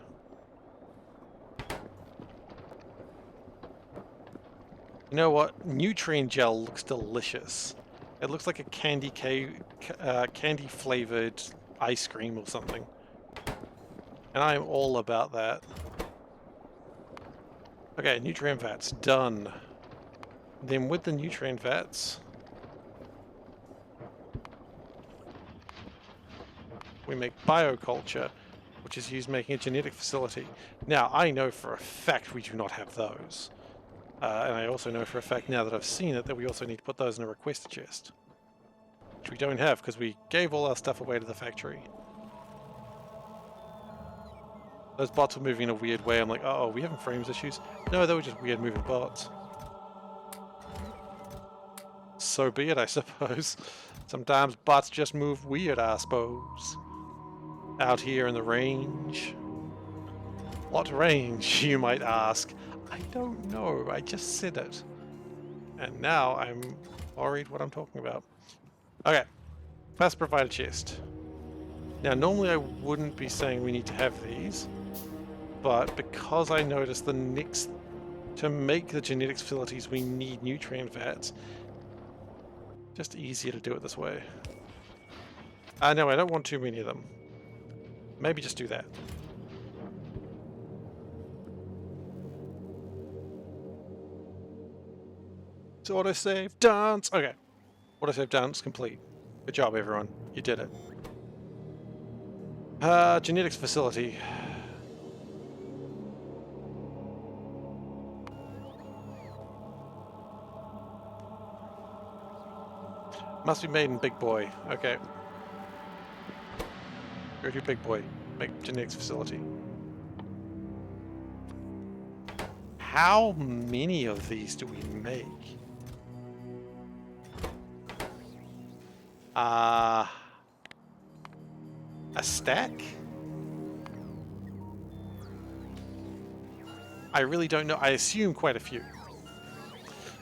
You know what? Nutrient gel looks delicious. It looks like a candy flavored ice cream or something. And I'm all about that. Okay, nutrient vats, done. Then with the nutrient vats, we make bioculture, which is used making a genetic facility. Now, I know for a fact we do not have those. And I also know for a fact now that I've seen it that we also need to put those in a request chest. Which we don't have because we gave all our stuff away to the factory. Those bots were moving in a weird way. I'm like, oh, we having frames issues? No, they were just weird moving bots. So be it, I suppose. Sometimes bots just move weird, I suppose. Out here in the range. What range, you might ask? I don't know, I just said it. And now I'm worried what I'm talking about. Okay, fast provider chest. Now normally I wouldn't be saying we need to have these, but because I noticed to make the genetics facilities we need nutrient vats, just easier to do it this way. No, I don't want too many of them. Maybe just do that. So autosave dance. Okay. Autosave dance complete. Good job, everyone. You did it. Genetics facility. Must be made in Big Boy. Okay. Go to Big Boy. Make genetics facility. How many of these do we make? A stack? I really don't know. I assume quite a few.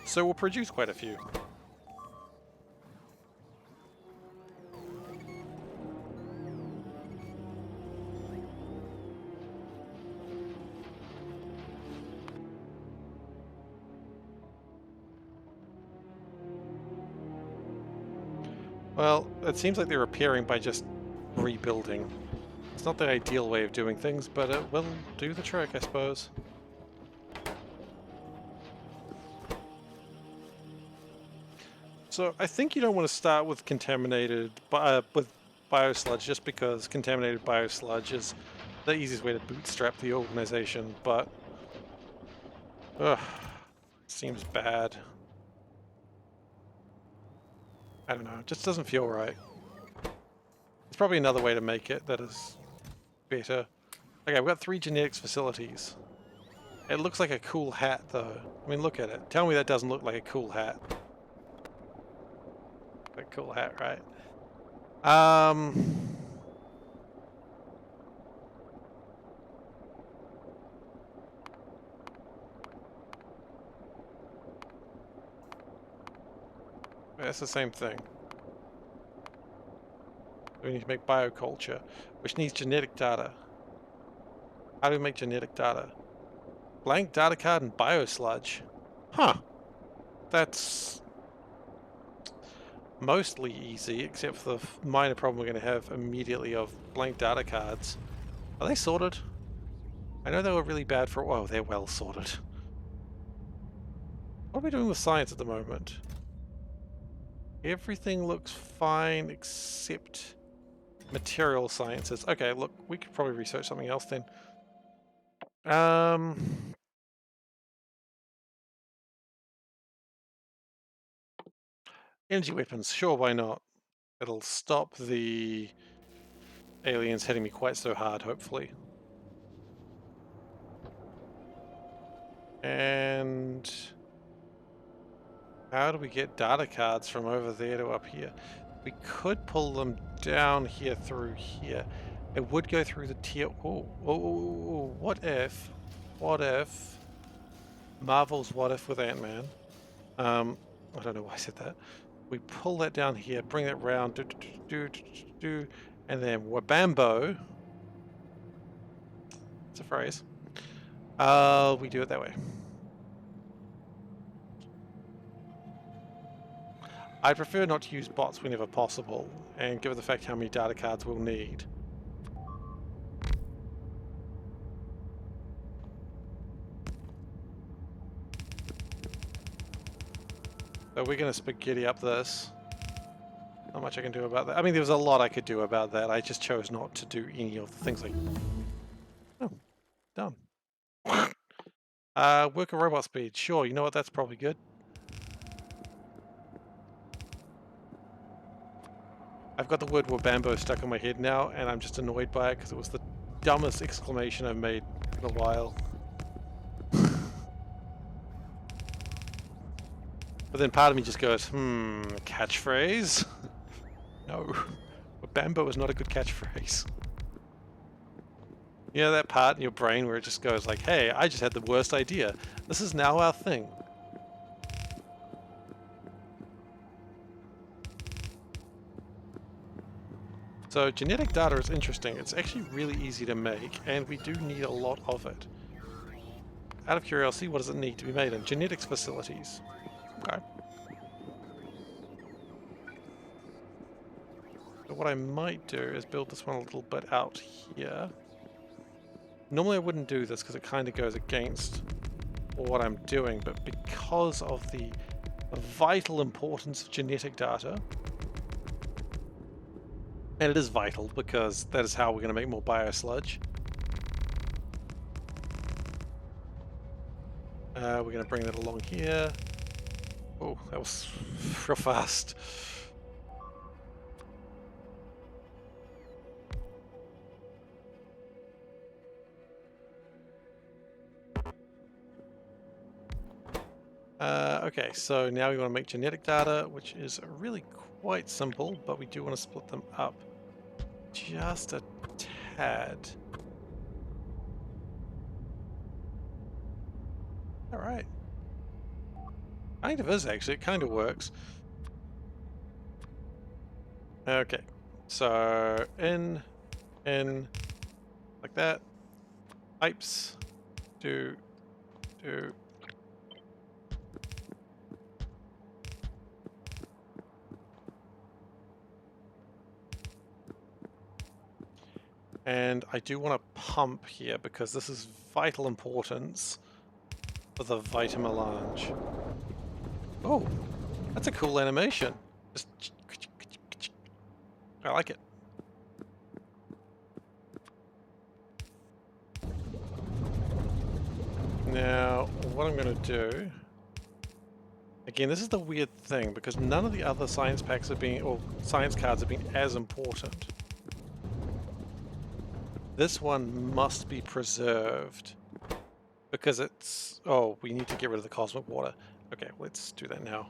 So we'll produce quite a few. Well, it seems like they're repairing by just rebuilding. It's not the ideal way of doing things, but it will do the trick, I suppose. So I think you don't want to start with contaminated, with biosludge, just because contaminated biosludge is the easiest way to bootstrap the organization, but seems bad. I don't know, it just doesn't feel right. There's probably another way to make it that is better. Okay, we've got 3 genetics facilities. It looks like a cool hat, though. I mean, look at it. Tell me that doesn't look like a cool hat. A cool hat, right? That's the same thing. We need to make bioculture, which needs genetic data. How do we make genetic data? Blank data card and biosludge. Huh. That's mostly easy, except for the minor problem we're going to have immediately of blank data cards. Are they sorted? I know they were really bad for... Oh, they're well sorted. What are we doing with science at the moment? Everything looks fine except Material sciences. Okay, look, we could probably research something else then. Energy weapons, sure, why not? It'll stop the aliens hitting me quite so hard, hopefully. And how do we get data cards from over there to up here? We could pull them down here through here. It would go through the tier. Oh, what if Marvel's what if with Ant-Man? I don't know why I said that. We pull that down here, bring that round, and then wabambo. It's a phrase. We do it that way. I prefer not to use bots whenever possible, and given the fact how many data cards we'll need. So we're going to spaghetti up this. Not much I can do about that. I mean, there was a lot I could do about that. I just chose not to do any of the things like... Oh, done. Worker robot speed. Sure, you know what? That's probably good. I've got the word wabambo stuck in my head now, and I'm just annoyed by it because it was the dumbest exclamation I've made in a while. But then part of me just goes, catchphrase? No, wabambo is not a good catchphrase. You know that part in your brain where it just goes like, hey, I just had the worst idea. This is now our thing. So genetic data is interesting. It's actually really easy to make, and we do need a lot of it. Out of curiosity, what does it need to be made in? Genetics facilities. Okay. So what I might do is build this one a little bit out here. Normally I wouldn't do this because it kind of goes against what I'm doing, but because of the vital importance of genetic data, and it is vital because that is how we're going to make more biosludge. We're going to bring that along here. Oh, that was real fast. Okay, so now we want to make genetic data, which is really quite simple, but we do want to split them up just a tad. All right. Kind of is, actually. It kind of works. Okay, so in, like that. Pipes. Do. And I do want to pump here because this is vital importance for the vitamelange. Oh, that's a cool animation. Just I like it. Now, what I'm going to do... Again, this is the weird thing because none of the other science packs are being, or science cards have been as important. This one must be preserved because it's... Oh, we need to get rid of the cosmic water. Okay, let's do that now.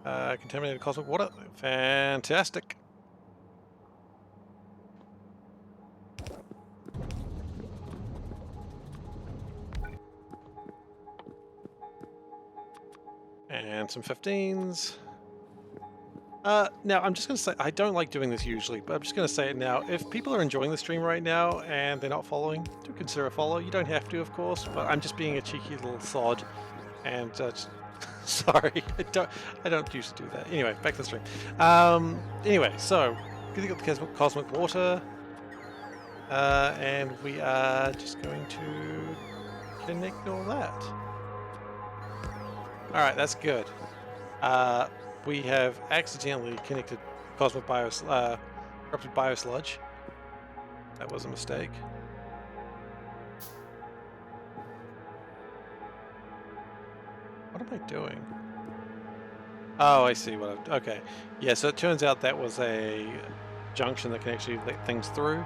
Contaminated cosmic water. Fantastic. And some 15s. Now, I'm just going to say, I don't like doing this usually, but I'm just going to say it now. If people are enjoying the stream right now and they're not following, do consider a follow. You don't have to, of course, but I'm just being a cheeky little sod. And just, sorry, I don't usually do that. Anyway, back to the stream. Anyway, so, we got the cosmic water. And we are just going to connect all that. Alright, that's good. We have accidentally connected Cosmic corrupted biosludge. That was a mistake. What am I doing? Oh, I see what I've... Okay. Yeah, so it turns out that was a junction that can actually let things through.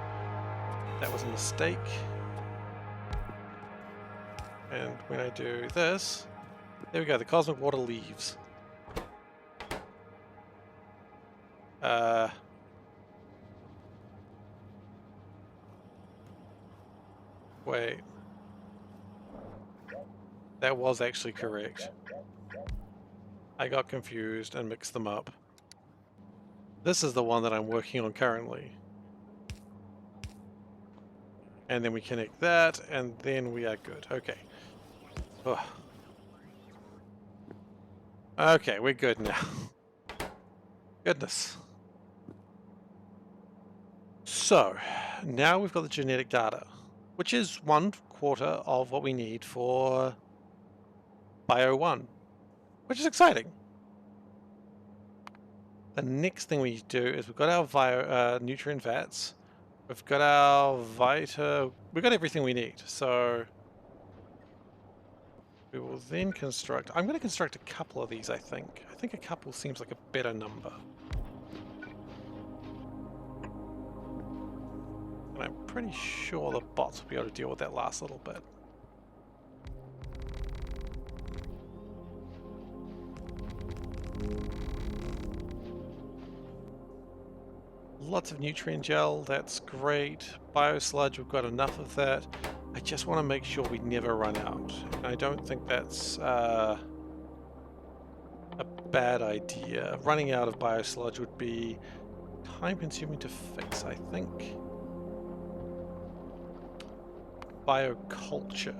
That was a mistake. And when I do this... There we go, the cosmic water leaves. Wait. That was actually correct. I got confused and mixed them up. This is the one that I'm working on currently. And then we connect that, and then we are good. Okay. Ugh. Okay, we're good now. Goodness. So, now we've got the genetic data, which is 1/4 of what we need for Bio 1, which is exciting. The next thing we do is we've got our nutrient vats, we've got our we've got everything we need, so we will then construct... I'm going to construct a couple of these, I think. I think a couple seems like a better number. And I'm pretty sure the bots will be able to deal with that last little bit. Lots of nutrient gel, that's great. Biosludge, we've got enough of that. I just want to make sure we never run out. I don't think that's a bad idea. Running out of biosludge would be time consuming to fix, I think. Bioculture.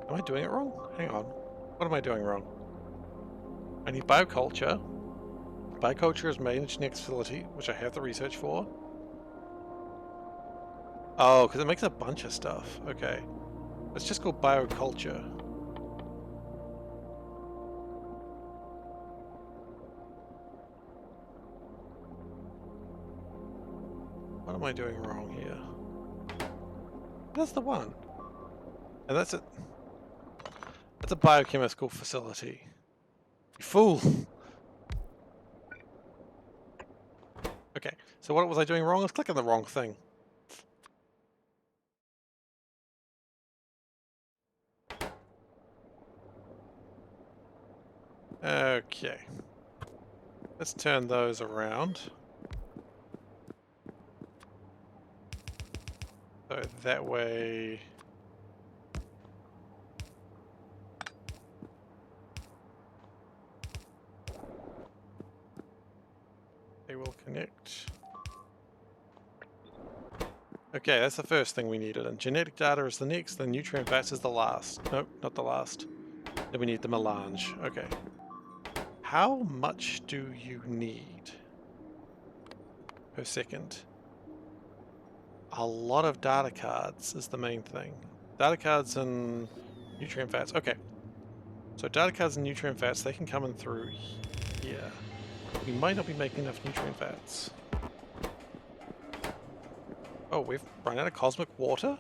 Am I doing it wrong? Hang on. What am I doing wrong? I need bioculture. Bioculture is made in a genetics facility, which I have the research for. Oh, because it makes a bunch of stuff. Okay. Let's just go bioculture. What am I doing wrong here? That's the one. And that's it. That's a biochemical facility. You fool! Okay, so what was I doing wrong? I was clicking the wrong thing. Okay. Let's turn those around. So that way... they will connect. Okay, that's the first thing we needed, and genetic data is the next, the nutrient vats is the last. Nope, not the last. Then we need the melange. Okay. How much do you need per second? A lot of data cards is the main thing. Data cards and nutrient vats. Okay. So data cards and nutrient vats, they can come in through here. We might not be making enough nutrient vats. Oh, we've run out of cosmic water?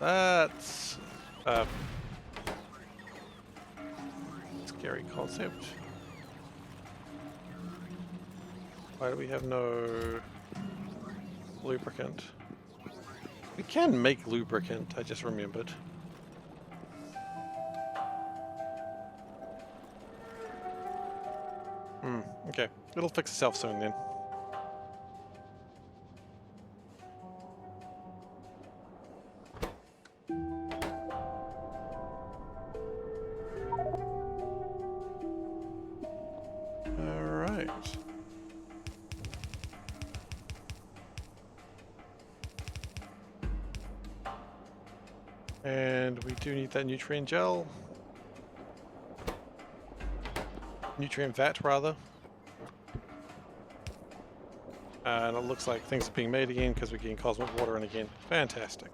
That's a scary concept. Why do we have no lubricant? We can make lubricant, I just remembered. Okay. It'll fix itself soon then. Alright. And we do need that nutrient gel. Nutrient vat, rather. And it looks like things are being made again because we're getting cosmic water in again. Fantastic.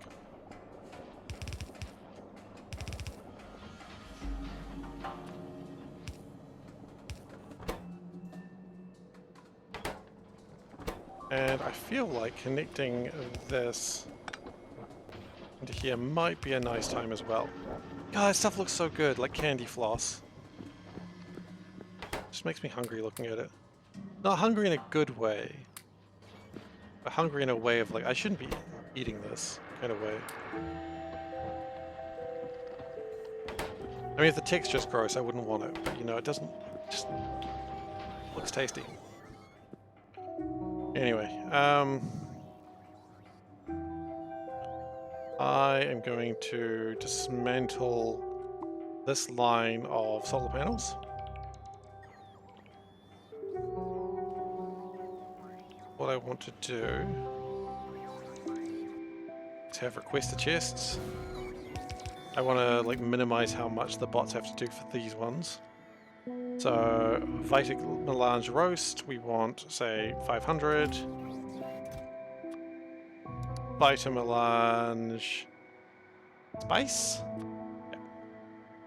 And I feel like connecting this into here might be a nice time as well. God, that stuff looks so good, like candy floss. Just makes me hungry looking at it. Not hungry in a good way, but hungry in a way of like, I shouldn't be eating this kind of way. I mean, if the texture's gross, I wouldn't want it, but you know, it doesn't, just looks tasty. Anyway, I am going to dismantle this line of solar panels. What I want to do is have requester chests. I want to like minimize how much the bots have to do for these ones. So Vitic Melange roast, we want say 500. Vitamelange spice, yep.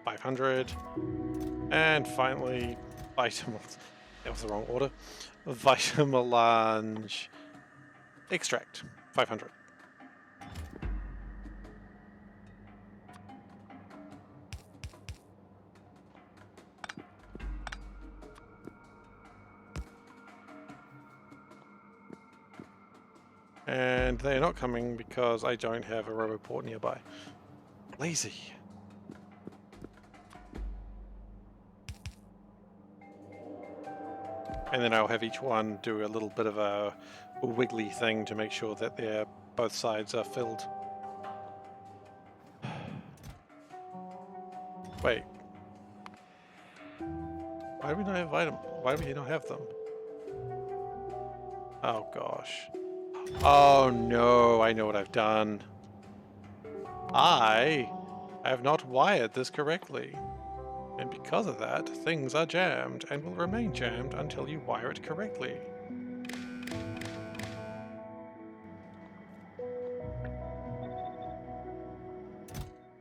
500. And finally Vitamelange, that was the wrong order. Vitamelange extract, 500. And they're not coming because I don't have a roboport nearby. Lazy. And then I'll have each one do a little bit of a wiggly thing to make sure that they're both sides are filled. Wait. Why do we not invite them? Why do we not have them? Oh gosh. Oh no, I know what I've done. I have not wired this correctly. And because of that, things are jammed and will remain jammed until you wire it correctly.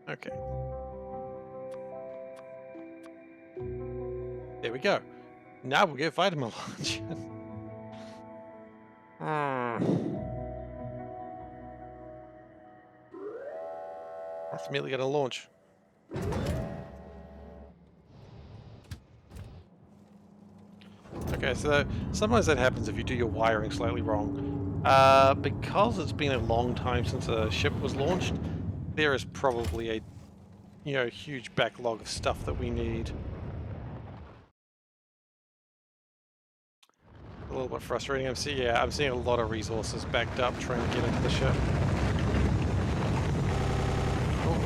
Okay. There we go. Now we'll get vitamin launch. That's immediately going to launch. Okay, so sometimes that happens if you do your wiring slightly wrong. Because it's been a long time since a ship was launched, there is probably a huge backlog of stuff that we need. A little bit frustrating. I'm seeing a lot of resources backed up trying to get into the ship. Oh,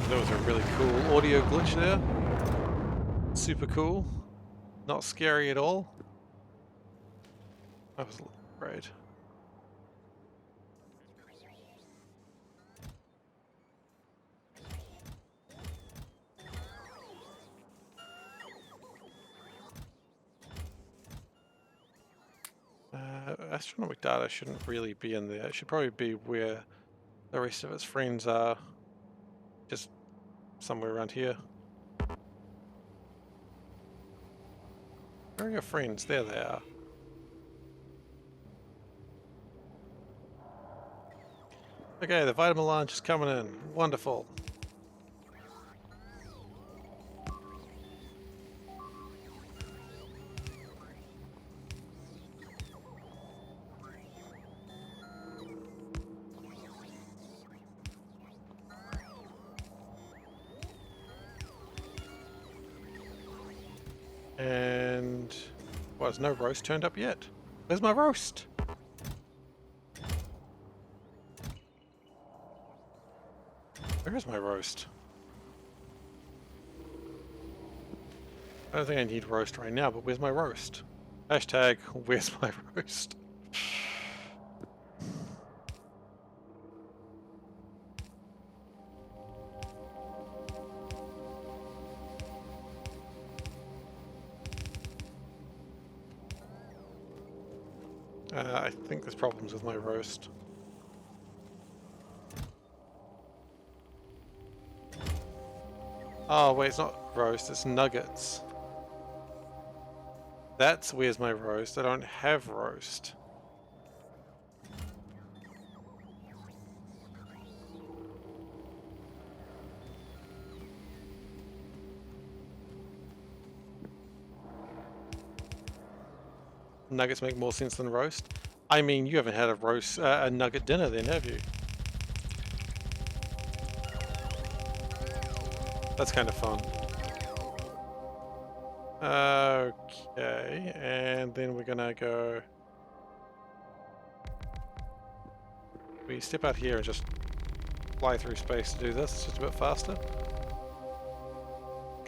that was a really cool audio glitch there. Super cool. Not scary at all. I was a little afraid. Astronomic data shouldn't really be in there. It should probably be where the rest of its friends are. Just somewhere around here. Where are your friends? There they are. Okay, the vitamin launch is coming in. Wonderful. And well, there's no roast turned up yet. Where's my roast? Where is my roast? I don't think I need roast right now, but where's my roast? Hashtag, where's my roast? I think there's problems with my roast. Oh wait, it's not roast, it's nuggets. That's where's my roast. I don't have roast. Nuggets make more sense than roast. I mean, you haven't had a nugget dinner then, have you? That's kind of fun. Okay, and then we're gonna go... We step out here and just fly through space to do this. It's just a bit faster.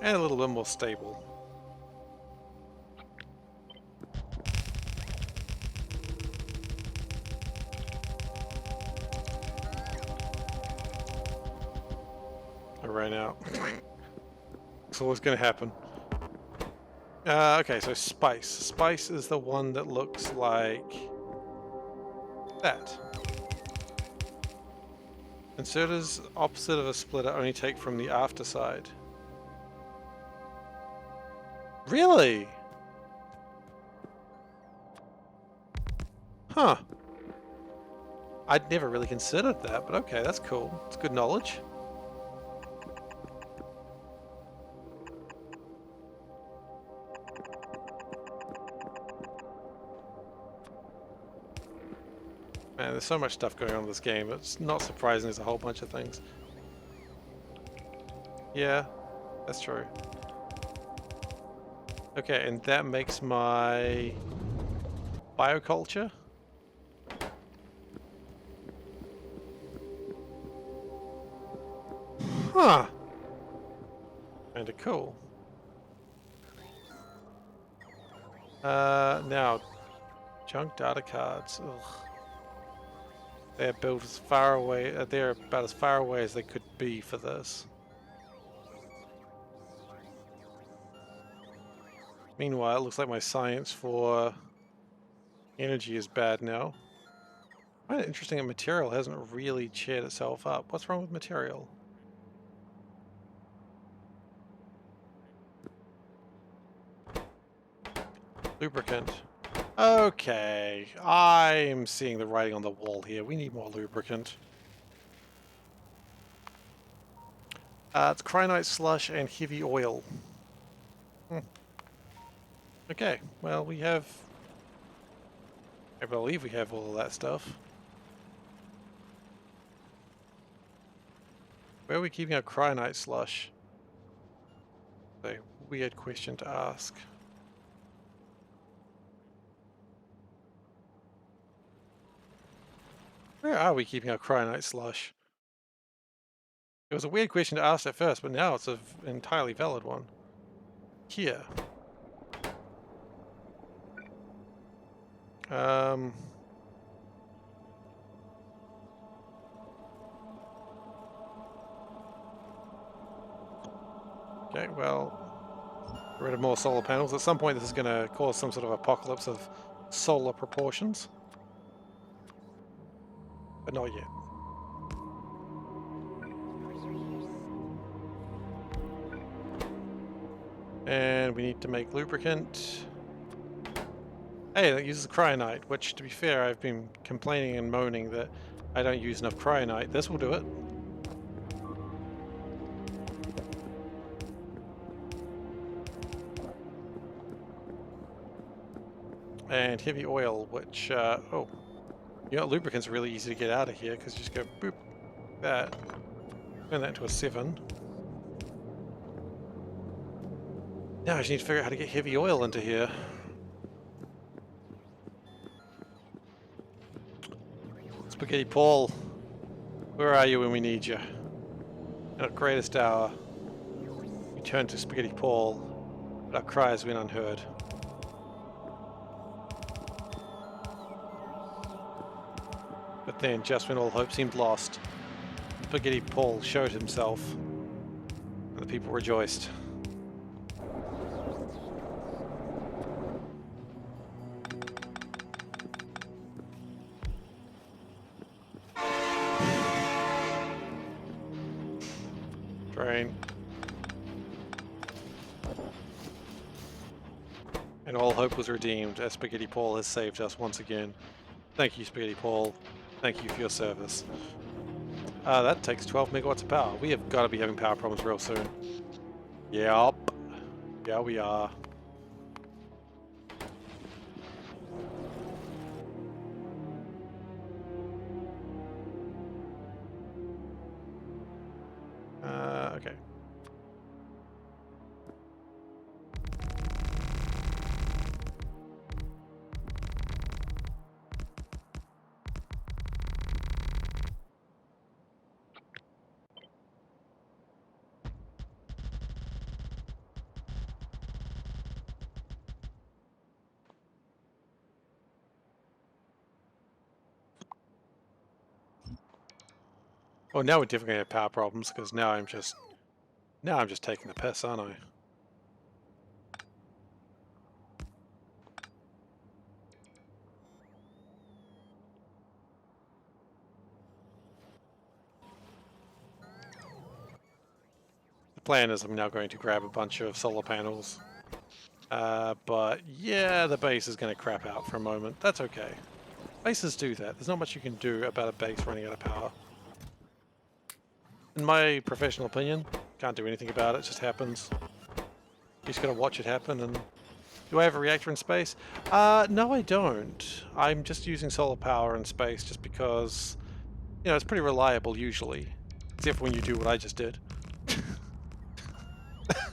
And a little bit more stable. I ran out. It's always going to happen. Okay, so spice. Spice is the one that looks like that. Inserters opposite of a splitter only take from the after side. Really? Huh. I'd never really considered that, but okay, that's cool. It's good knowledge. Man, there's so much stuff going on in this game. It's not surprising there's a whole bunch of things. Yeah, that's true. Okay, and that makes my bioculture. Huh. Kinda cool. Now, junk data cards. Ugh. They're built as far away. They're about as far away as they could be for this. Meanwhile, it looks like my science for energy is bad now. I find it interesting that material hasn't really cheered itself up. What's wrong with material? Lubricant. Okay, I'm seeing the writing on the wall here. We need more lubricant. It's cyanide slush and heavy oil. Okay, well we have... I believe we have all of that stuff. Where are we keeping our cyanide slush? A weird question to ask. Where are we keeping our cyanide slush? It was a weird question to ask at first, but now it's an entirely valid one. Here. Okay, well, get rid of more solar panels. At some point this is going to cause some sort of apocalypse of solar proportions. But not yet. And we need to make lubricant. Hey, that uses cryonite, which, to be fair, I've been complaining and moaning that I don't use enough cryonite. This will do it. And heavy oil, which, oh, you know, lubricant's really easy to get out of here because you just go boop, that, turn that into a 7. Now I just need to figure out how to get heavy oil into here. Spaghetti Paul, where are you when we need you? In our greatest hour, we turn to Spaghetti Paul, but our cries went unheard. But then, just when all hope seemed lost, Spaghetti Paul showed himself, and the people rejoiced. And all hope was redeemed as Spaghetti Paul has saved us once again. Thank you, Spaghetti Paul. Thank you for your service. That takes 12 megawatts of power. We have got to be having power problems real soon. Yep. Yeah, we are. Okay. Oh, now we're definitely gonna have power problems because now I'm just taking the piss, aren't I? The plan is I'm now going to grab a bunch of solar panels. But yeah, the base is going to crap out for a moment. That's okay. Bases do that. There's not much you can do about a base running out of power. In my professional opinion, can't do anything about it. It just happens. You just got to watch it happen. And do I have a reactor in space? No, I don't. I'm just using solar power in space just because, you know, it's pretty reliable usually. Except for when you do what I just did.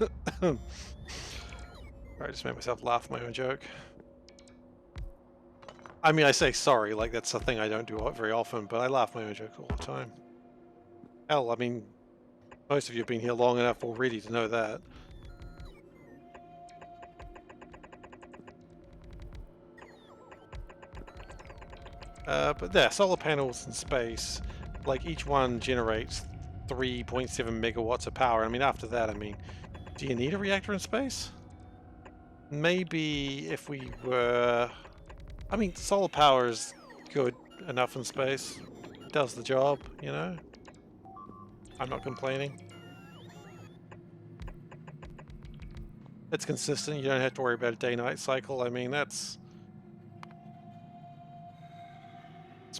I just made myself laugh at my own joke. I mean, I say sorry, like that's a thing I don't do very often, but I laugh at my own jokes all the time. Hell, I mean, most of you have been here long enough already to know that. But yeah, solar panels in space, like each one generates 3.7 megawatts of power. I mean, after that, I mean, do you need a reactor in space? Maybe if we were... I mean, solar power is good enough in space. It does the job, you know? I'm not complaining. It's consistent. You don't have to worry about a day-night cycle. I mean, it's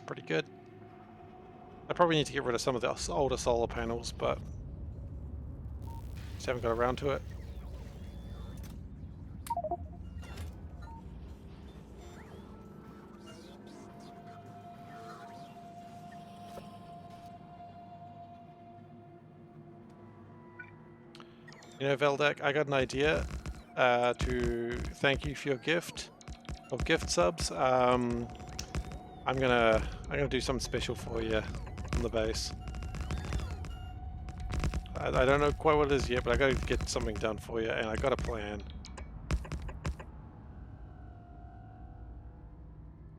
pretty good. I probably need to get rid of some of the older solar panels, but just haven't got around to it. You know, Veldek, I got an idea to thank you for your gift of gift subs. I'm gonna do something special for you on the base. I don't know quite what it is yet, but I gotta get something done for you, and I got a plan.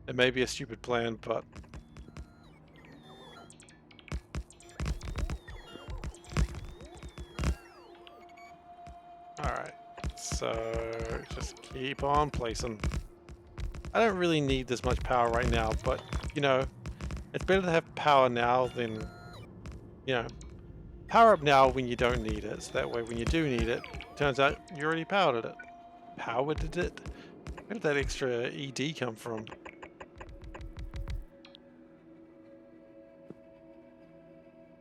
It may be a stupid plan, but alright. So just keep on placing. I don't really need this much power right now, but you know, it's better to have power now than, you know, power up now when you don't need it. So that way when you do need it, turns out you already powered it. Powered it? Where did that extra ED come from?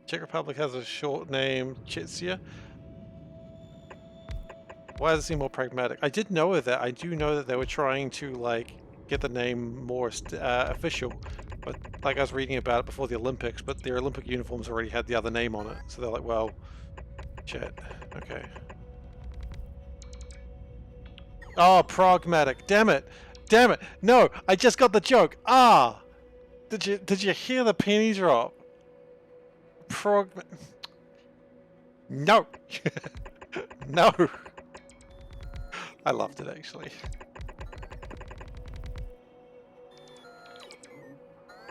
Czech Republic has a short name, Chitsia. Why does it seem more pragmatic? I did know that. I do know that they were trying to, like, get the name more official. But, like, I was reading about it before the Olympics, but their Olympic uniforms already had the other name on it. So they're like, well, shit. Okay. Oh, pragmatic. Damn it. Damn it. No, I just got the joke. Ah! Did you hear the penny drop? No! No! I loved it, actually.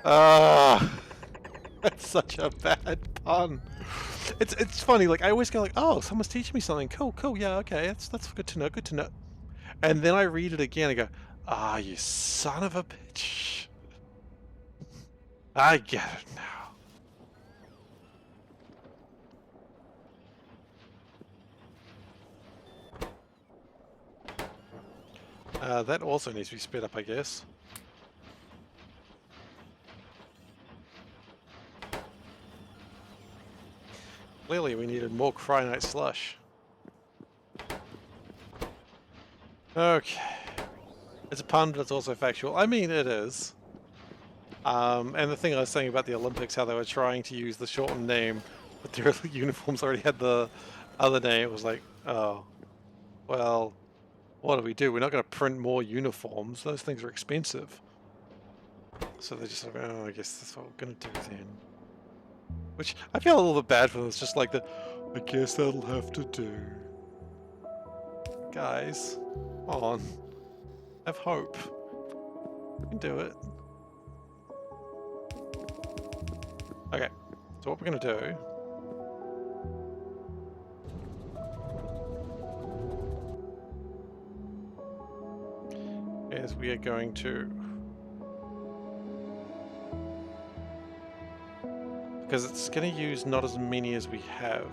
That's such a bad pun. It's funny, like I always go like, oh, someone's teaching me something. Cool, cool, yeah, okay, that's good to know, good to know. And then I read it again, I go, ah, you son of a bitch. I get it now. That also needs to be sped up, I guess. Clearly we needed more cryonite slush. Okay. It's a pun, but it's also factual. I mean, it is. And the thing I was saying about the Olympics, how they were trying to use the shortened name, but their uniforms already had the other name. It was like, oh, well, what do? We're not going to print more uniforms. Those things are expensive. So they're just like, oh, I guess that's what we're going to do then. Which, I feel a little bit bad for them. It's just like I guess that'll have to do. Guys, come on. Have hope. We can do it. Okay, so what we're going to do is we are going to, because it's going to use not as many as we have,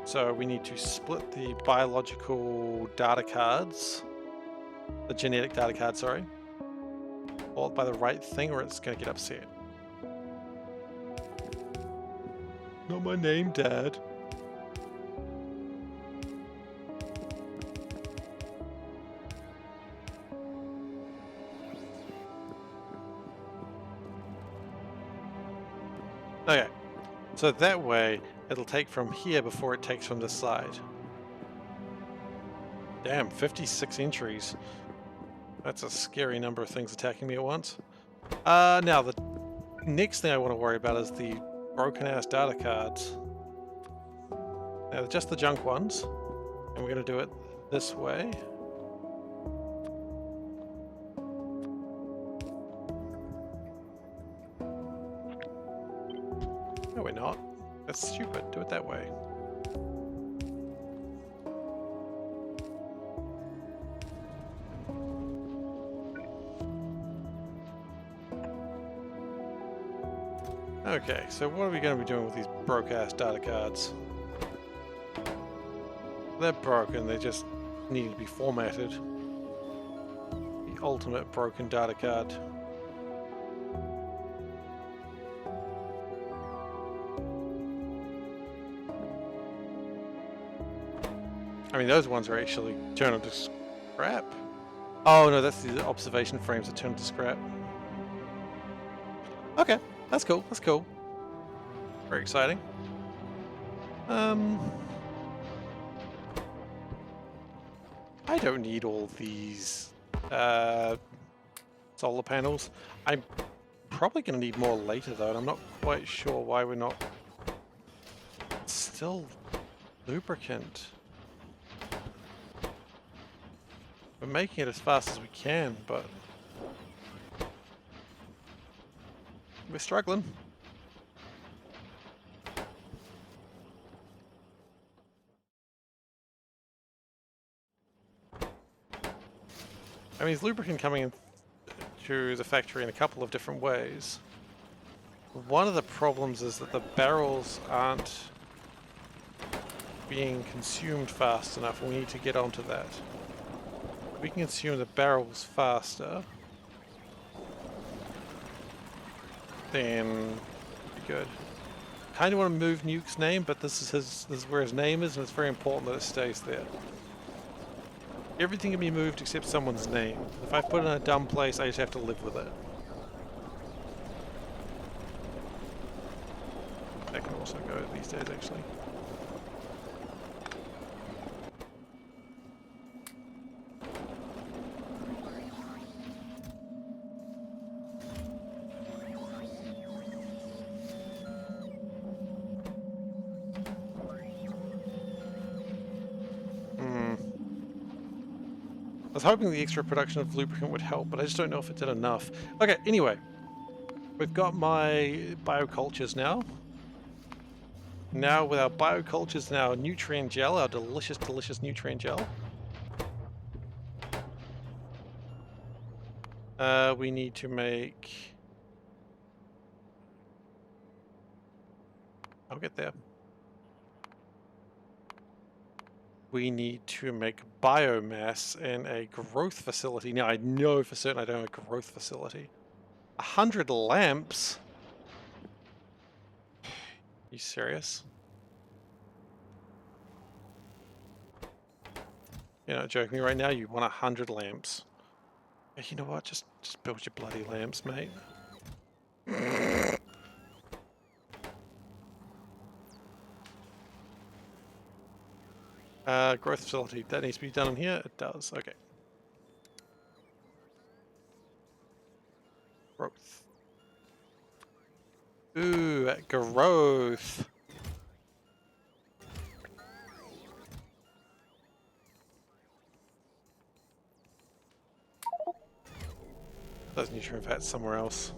so we need to split the biological data cards, the genetic data card, sorry, all by the right thing or it's going to get upset. Not my name, Dad. Okay, so that way it'll take from here before it takes from this side. Damn, 56 entries. That's a scary number of things attacking me at once. Now the next thing I want to worry about is the broken ass data cards. Now they're just the junk ones, and we're going to do it this way. No, we're not. That's stupid. Do it that way. Okay, so what are we going to be doing with these broke-ass data cards? They're broken, they just need to be formatted. The ultimate broken data card. I mean, those ones are actually turned into scrap. Oh no, that's the observation frames that turn into scrap. Okay, that's cool, that's cool. Very exciting. I don't need all these solar panels. I'm probably going to need more later though, and I'm not quite sure why we're not still lubricant. We're making it as fast as we can, but we're struggling. I mean, there's lubricant coming in to the factory in a couple of different ways. One of the problems is that the barrels aren't being consumed fast enough. We need to get onto that. We can consume the barrels faster, then be good. Kind of want to move Nuke's name, but this is where his name is, and it's very important that it stays there. Everything can be moved except someone's name. If I put it in a dumb place, I just have to live with it. That can also go these days, actually. I was hoping the extra production of lubricant would help, but I just don't know if it did enough. Okay, anyway. We've got my biocultures now. Now with our biocultures and our nutrient gel, our delicious, delicious nutrient gel. We need to make... I'll get there. we need to make biomass in a growth facility. Now, I know for certain I don't have a growth facility. 100 lamps? You serious? You're not joking me right now? You want 100 lamps. You know what? Just build your bloody lamps, mate. Growth facility. That needs to be done in here? It does. Okay. Growth. Ooh, growth. Those nutrient fats somewhere else.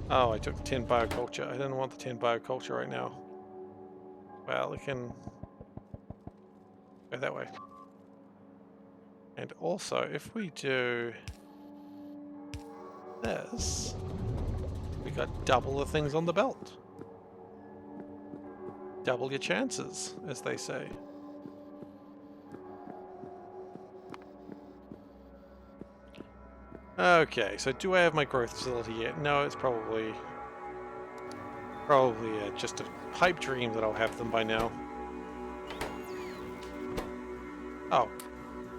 Oh, I took the 10 bioculture. I didn't want the 10 bioculture right now. Well, we can go that way. And also, if we do this, we got double the things on the belt. Double your chances, as they say. Okay, so do I have my growth facility yet? No, it's probably just a pipe dream that I'll have them by now. Oh,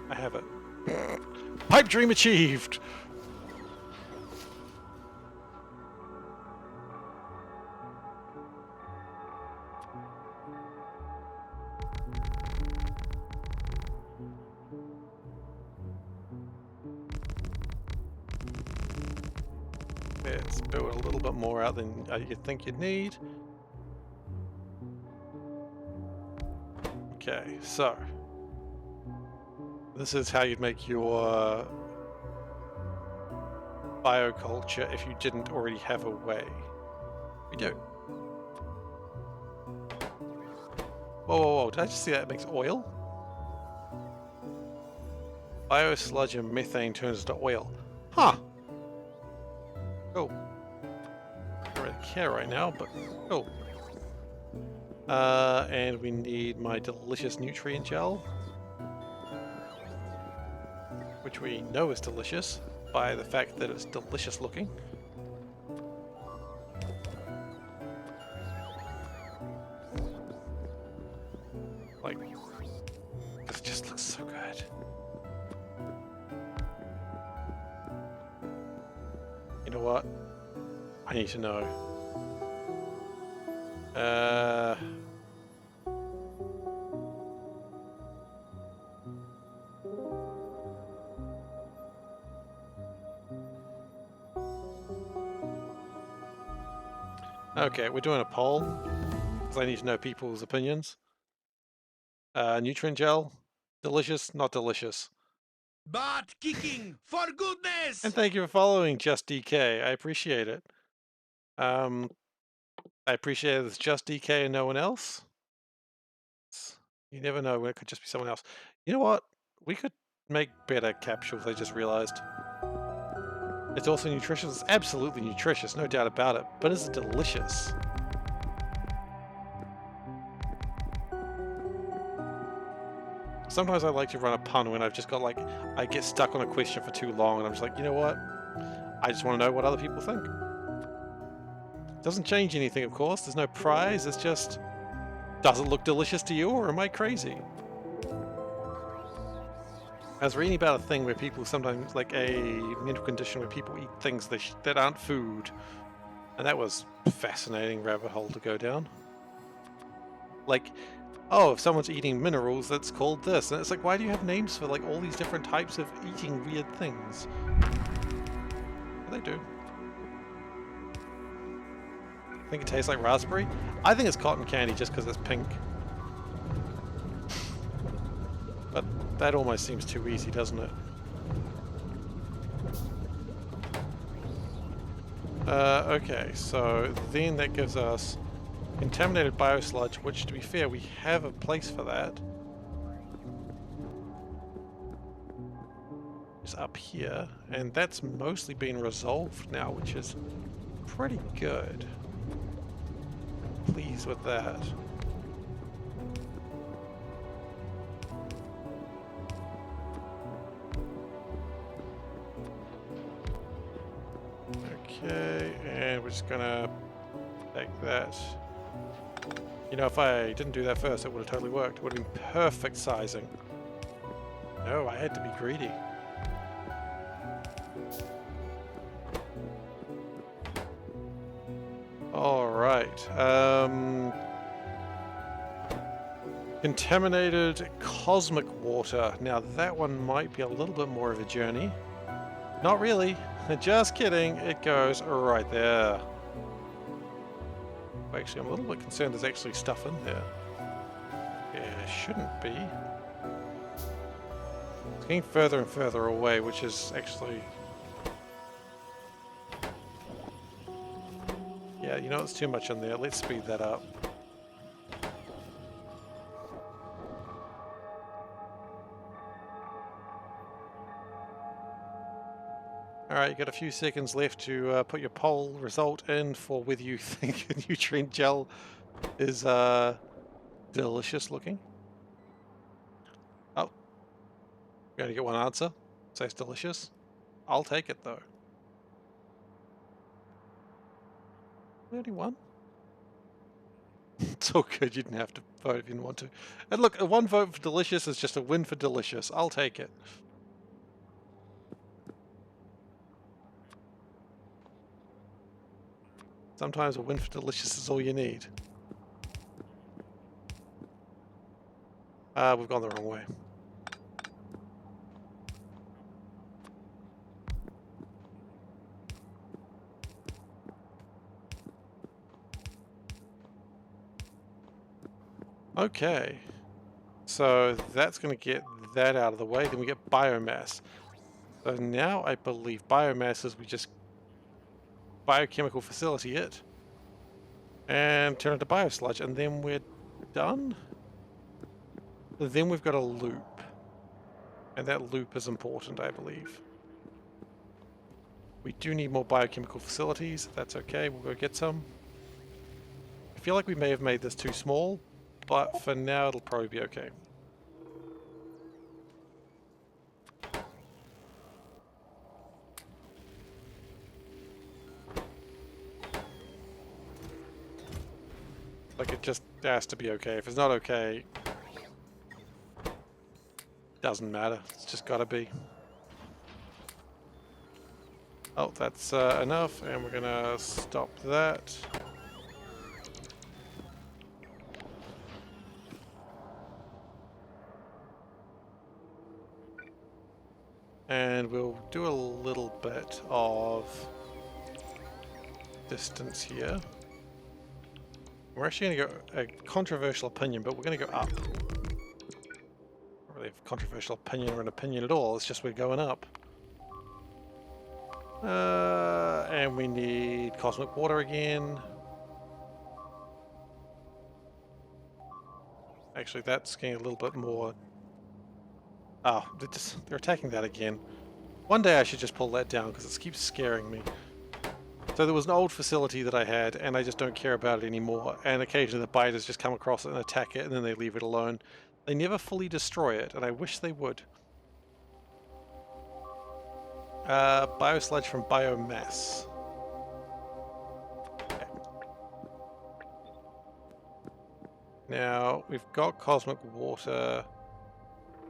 I have it. Pipe dream achieved! Let's build a little bit more out than you think you'd need. Okay, so this is how you'd make your bioculture if you didn't already have a way. We do. Whoa, whoa, whoa, did I just see that it makes oil? Biosludge and methane turns into oil. Huh. Cool. Don't really care right now, but cool. And we need my delicious nutrient gel, which we know is delicious by the fact that it's delicious looking. Like, this just looks so good. You know what? I need to know. Okay, we're doing a poll, because I need to know people's opinions. Nutrient gel, delicious, not delicious. Butt kicking, for goodness! And thank you for following Just DK. I appreciate it. I appreciate it's Just DK and no one else. You never know when it could just be someone else. You know what? We could make better capsules, I just realized. It's also nutritious. It's absolutely nutritious, no doubt about it. But is it delicious? Sometimes I like to run a pun when I've just got like, I get stuck on a question for too long and I'm just like, you know what? I just want to know what other people think. Doesn't change anything, of course. There's no prize. It's just, does it look delicious to you or am I crazy? I was reading about a thing where people sometimes, like a mental condition where people eat things that aren't food. And that was a fascinating rabbit hole to go down. Like, oh, if someone's eating minerals, that's called this. And it's like, why do you have names for like all these different types of eating weird things? Well, they do. I think it tastes like raspberry. I think it's cotton candy just because it's pink. But that almost seems too easy, doesn't it? Okay, so then that gives us contaminated biosludge, which to be fair, we have a place for that. It's up here, and that's mostly been resolved now, which is pretty good. Pleased with that. Okay, and we're just gonna take that. You know, if I didn't do that first, it would have totally worked. It would have been perfect sizing. No, I had to be greedy. All right. Contaminated cosmic water. Now that one might be a little bit more of a journey. Not really. Just kidding. It goes right there. Actually, I'm a little bit concerned there's actually stuff in there. There shouldn't be. It's getting further and further away, which is actually... Yeah, you know, it's too much in there. Let's speed that up. Alright, you got a few seconds left to put your poll result in for whether you think a nutrient gel is delicious looking. Oh, you only get one answer. Says delicious. I'll take it though. 31? It's all good, you didn't have to vote if you didn't want to. And look, a one vote for delicious is just a win for delicious. I'll take it. Sometimes a win for delicious is all you need. We've gone the wrong way. Okay, so that's going to get that out of the way. Then we get biomass. So now I believe biomass is we just biochemical facility it and turn it to biosludge, and then we're done. Then we've got a loop, and that loop is important, I believe. We do need more biochemical facilities. That's okay, we'll go get some. I feel like we may have made this too small, but for now it'll probably be okay. Like, it just has to be okay. If it's not okay, doesn't matter. It's just gotta be. Oh, that's enough, and we're gonna stop that. And we'll do a little bit of distance here. We're actually going to go a controversial opinion, but we're going to go up. Not really a controversial opinion or an opinion at all, it's just we're going up. And we need cosmic water again. Actually, that's getting a little bit more... Oh, they're attacking that again. One day I should just pull that down because it keeps scaring me. So there was an old facility that I had, and I just don't care about it anymore. And occasionally the biters just come across it and attack it, and then they leave it alone. They never fully destroy it, and I wish they would. Biosludge from biomass. Okay. Now, we've got cosmic water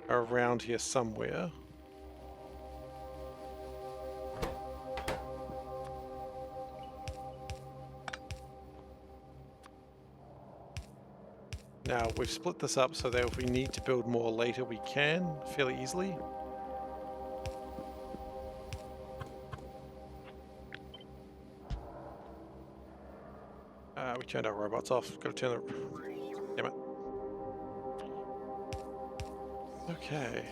around here somewhere. Now, we've split this up so that if we need to build more later, we can fairly easily. We turned our robots off. Got to turn the... Damn it. Okay.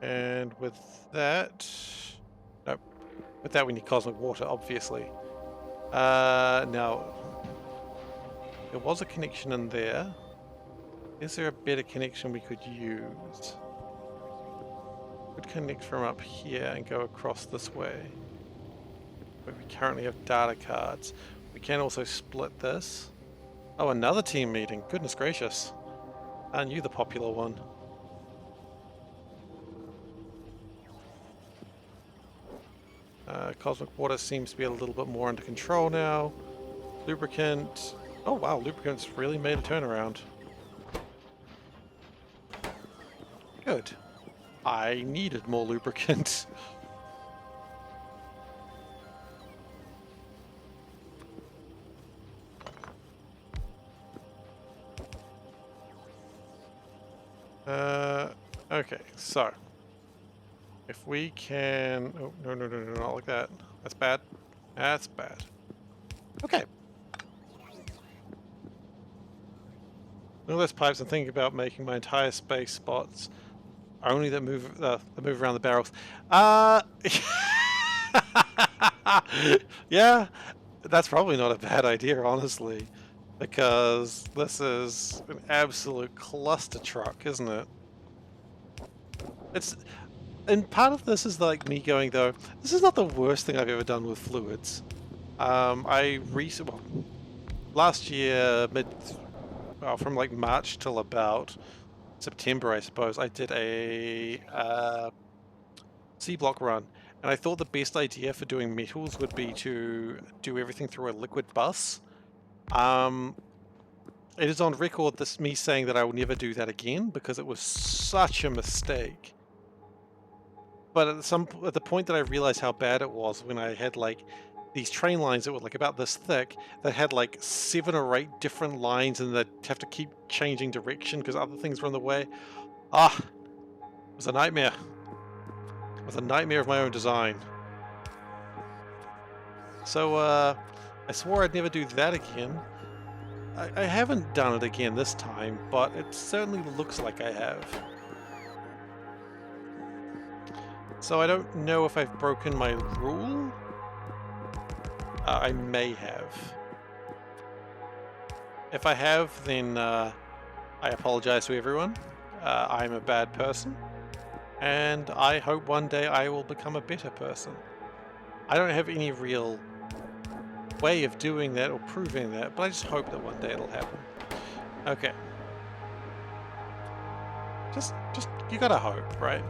And with that... Nope. With that we need cosmic water, obviously. Now... There was a connection in there. Is there a better connection we could use? Could connect from up here and go across this way. Where we currently have data cards. We can also split this. Oh, another team meeting. Goodness gracious. Aren't you the popular one? Cosmic water seems to be a little bit more under control now. Lubricant. Oh wow, lubricant's really made a turnaround. Good. I needed more lubricant. Okay, so if we can, oh no, not like that. That's bad. That's bad. Okay. All those pipes, I'm thinking about making my entire space spots only that move around the barrels. Yeah, that's probably not a bad idea, honestly, because this is an absolute cluster truck, isn't it? It's, and part of this is like me going though, this is not the worst thing I've ever done with fluids. Last year, from like March till about September, I suppose, I did a C-block run, and I thought the best idea for doing metals would be to do everything through a liquid bus. It is on record me saying that I will never do that again because it was such a mistake. But at the point that I realized how bad it was, when I had like these train lines that were like about this thick, that had like 7 or 8 different lines, and they'd have to keep changing direction because other things were in the way. Ah, it was a nightmare. It was a nightmare of my own design. So I swore I'd never do that again. I haven't done it again this time, but it certainly looks like I have. So I don't know if I've broken my rule. I may have. If I have, then I apologize to everyone. I'm a bad person, and I hope one day I will become a better person. I don't have any real way of doing that or proving that, but I just hope that one day it'll happen. Okay. Just you gotta hope, right?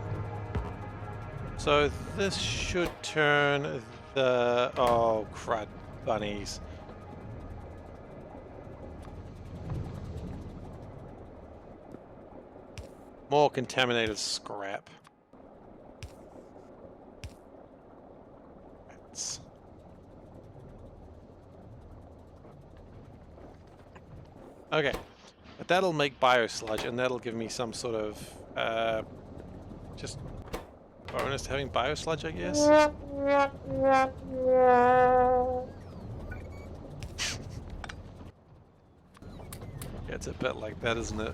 So this should turn the... oh, crud bunnies. More contaminated scrap. Okay, but that'll make biosludge, and that'll give me some sort of just bonus to having biosludge, I guess. Yeah, it's a bit like that, isn't it?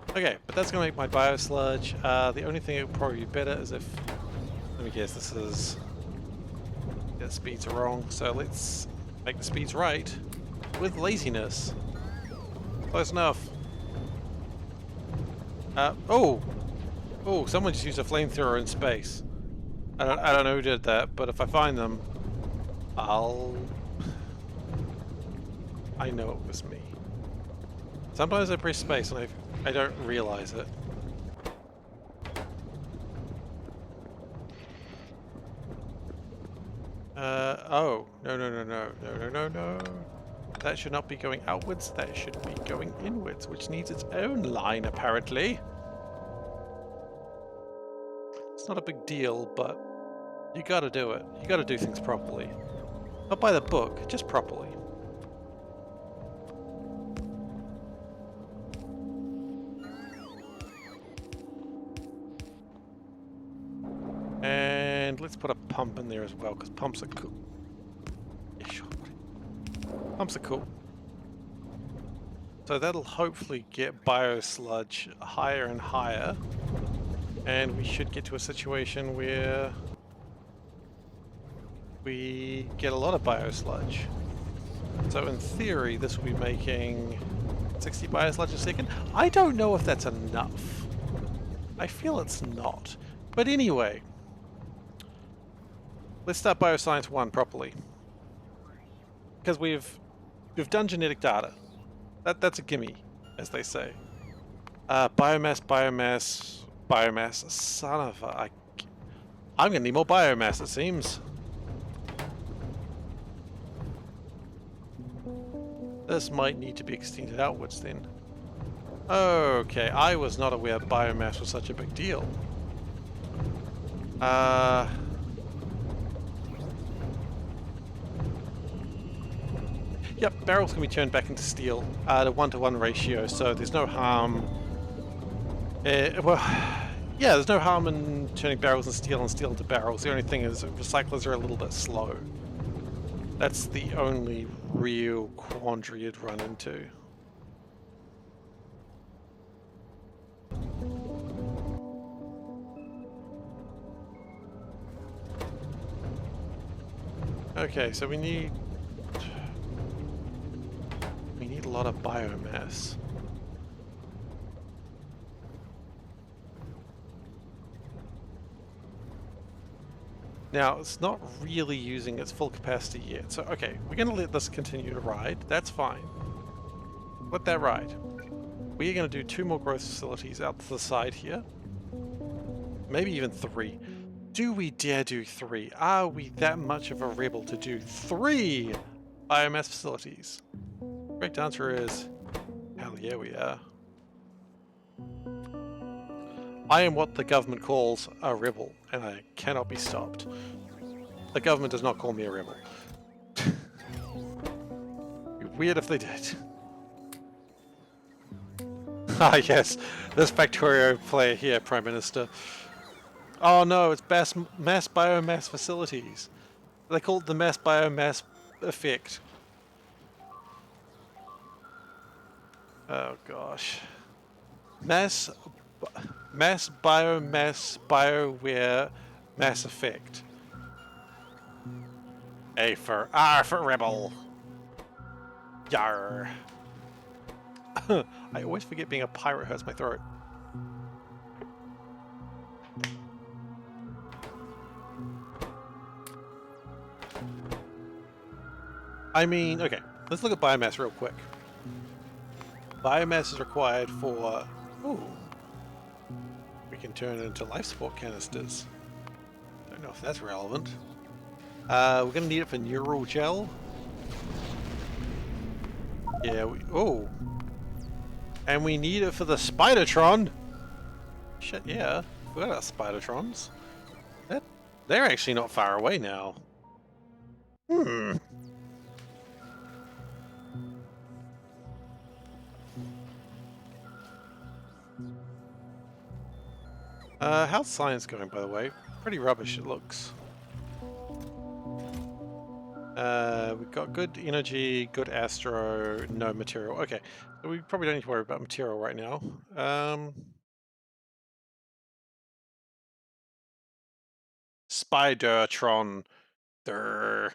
Okay, but that's gonna make my biosludge. The only thing it would probably be better is if, let me guess, this is, yeah, the speeds are wrong, so let's make the speeds right with laziness. Close enough. Oh, someone just used a flamethrower in space. I don't know who did that, but if I find them, I know it was me. Sometimes I press space and I don't realize it. Oh, no. That should not be going outwards, that should be going inwards, which needs its own line, apparently. It's not a big deal, but you gotta do it. You gotta do things properly. Not by the book, just properly. And let's put a pump in there as well, because pumps are cool. Yeah, sure. Pumps are cool. So that'll hopefully get biosludge higher and higher. And we should get to a situation where we get a lot of biosludge. So in theory, this will be making 60 biosludge a second. I don't know if that's enough. I feel it's not. But anyway, let's start Bioscience 1 properly. Because we've done genetic data. That's a gimme, as they say. Biomass, biomass, biomass. Son of a... I'm gonna need more biomass, it seems. This might need to be extended outwards then. Okay, I was not aware biomass was such a big deal. Yep, barrels can be turned back into steel at a 1-to-1 ratio, so there's no harm. Well, yeah, there's no harm in turning barrels into steel and steel into barrels. The only thing is recyclers are a little bit slow. That's the only real quandary you'd run into. Okay, so we need a lot of biomass. Now, it's not really using its full capacity yet, so okay, we're going to let this continue to ride. That's fine. Let that ride. We're going to do 2 more growth facilities out to the side here. Maybe even 3. Do we dare do 3? Are we that much of a rebel to do 3 biomass facilities? Correct answer is, hell yeah we are. I am what the government calls a rebel, and I cannot be stopped. The government does not call me a rebel. It'd be weird if they did. Ah yes, this Factorio player here, Prime Minister. Oh no, it's mass biomass facilities. They call it the mass biomass effect. Oh gosh. Mass biomass bioware mass effect. A for R for rebel. Yarr. I always forget being a pirate hurts my throat. I mean, okay, let's look at biomass real quick. Biomass is required for... Ooh. We can turn it into life support canisters. Don't know if that's relevant. We're going to need it for neural gel. Yeah, oh. And we need it for the Spidertron. Shit, yeah. We got our Spidertrons. They're actually not far away now. Hmm. How's science going, by the way? Pretty rubbish, it looks. We've got good energy, good astro, no material. Okay, so we probably don't need to worry about material right now. Spidertron. Durr.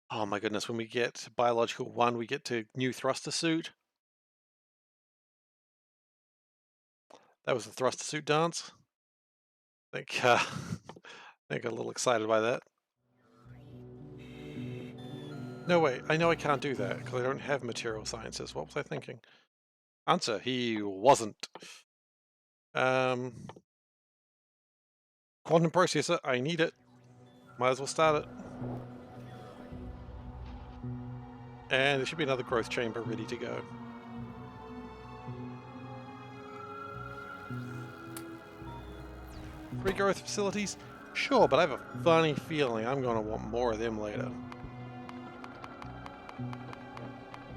Oh my goodness, when we get biological 1, we get to new thruster suit. That was the thruster suit dance. I think, I think I'm a little excited by that. No, wait, I know I can't do that because I don't have material sciences. What was I thinking? Answer, he wasn't. Quantum processor, I need it. Might as well start it. And there should be another growth chamber ready to go. Three growth facilities? Sure, but I have a funny feeling I'm going to want more of them later.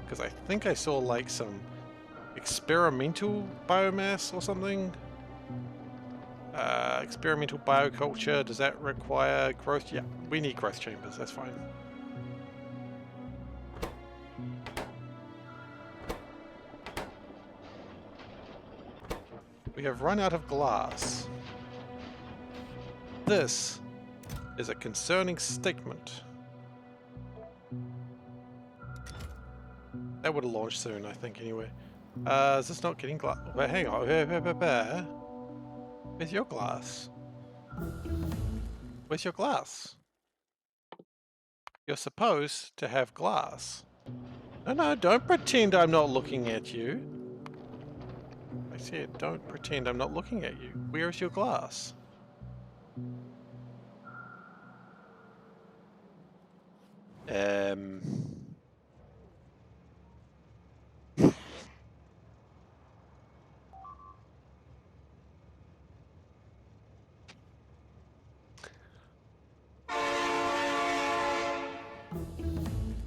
Because I think I saw like some experimental biomass or something. Experimental bioculture, does that require growth? Yeah, we need growth chambers, that's fine. We have run out of glass. This is a concerning statement. That would have launched soon, I think, anyway. Is this not getting glass? Wait, hang on. Where's your glass? Where's your glass? You're supposed to have glass. No, don't pretend I'm not looking at you. I said, don't pretend I'm not looking at you. Where's your glass?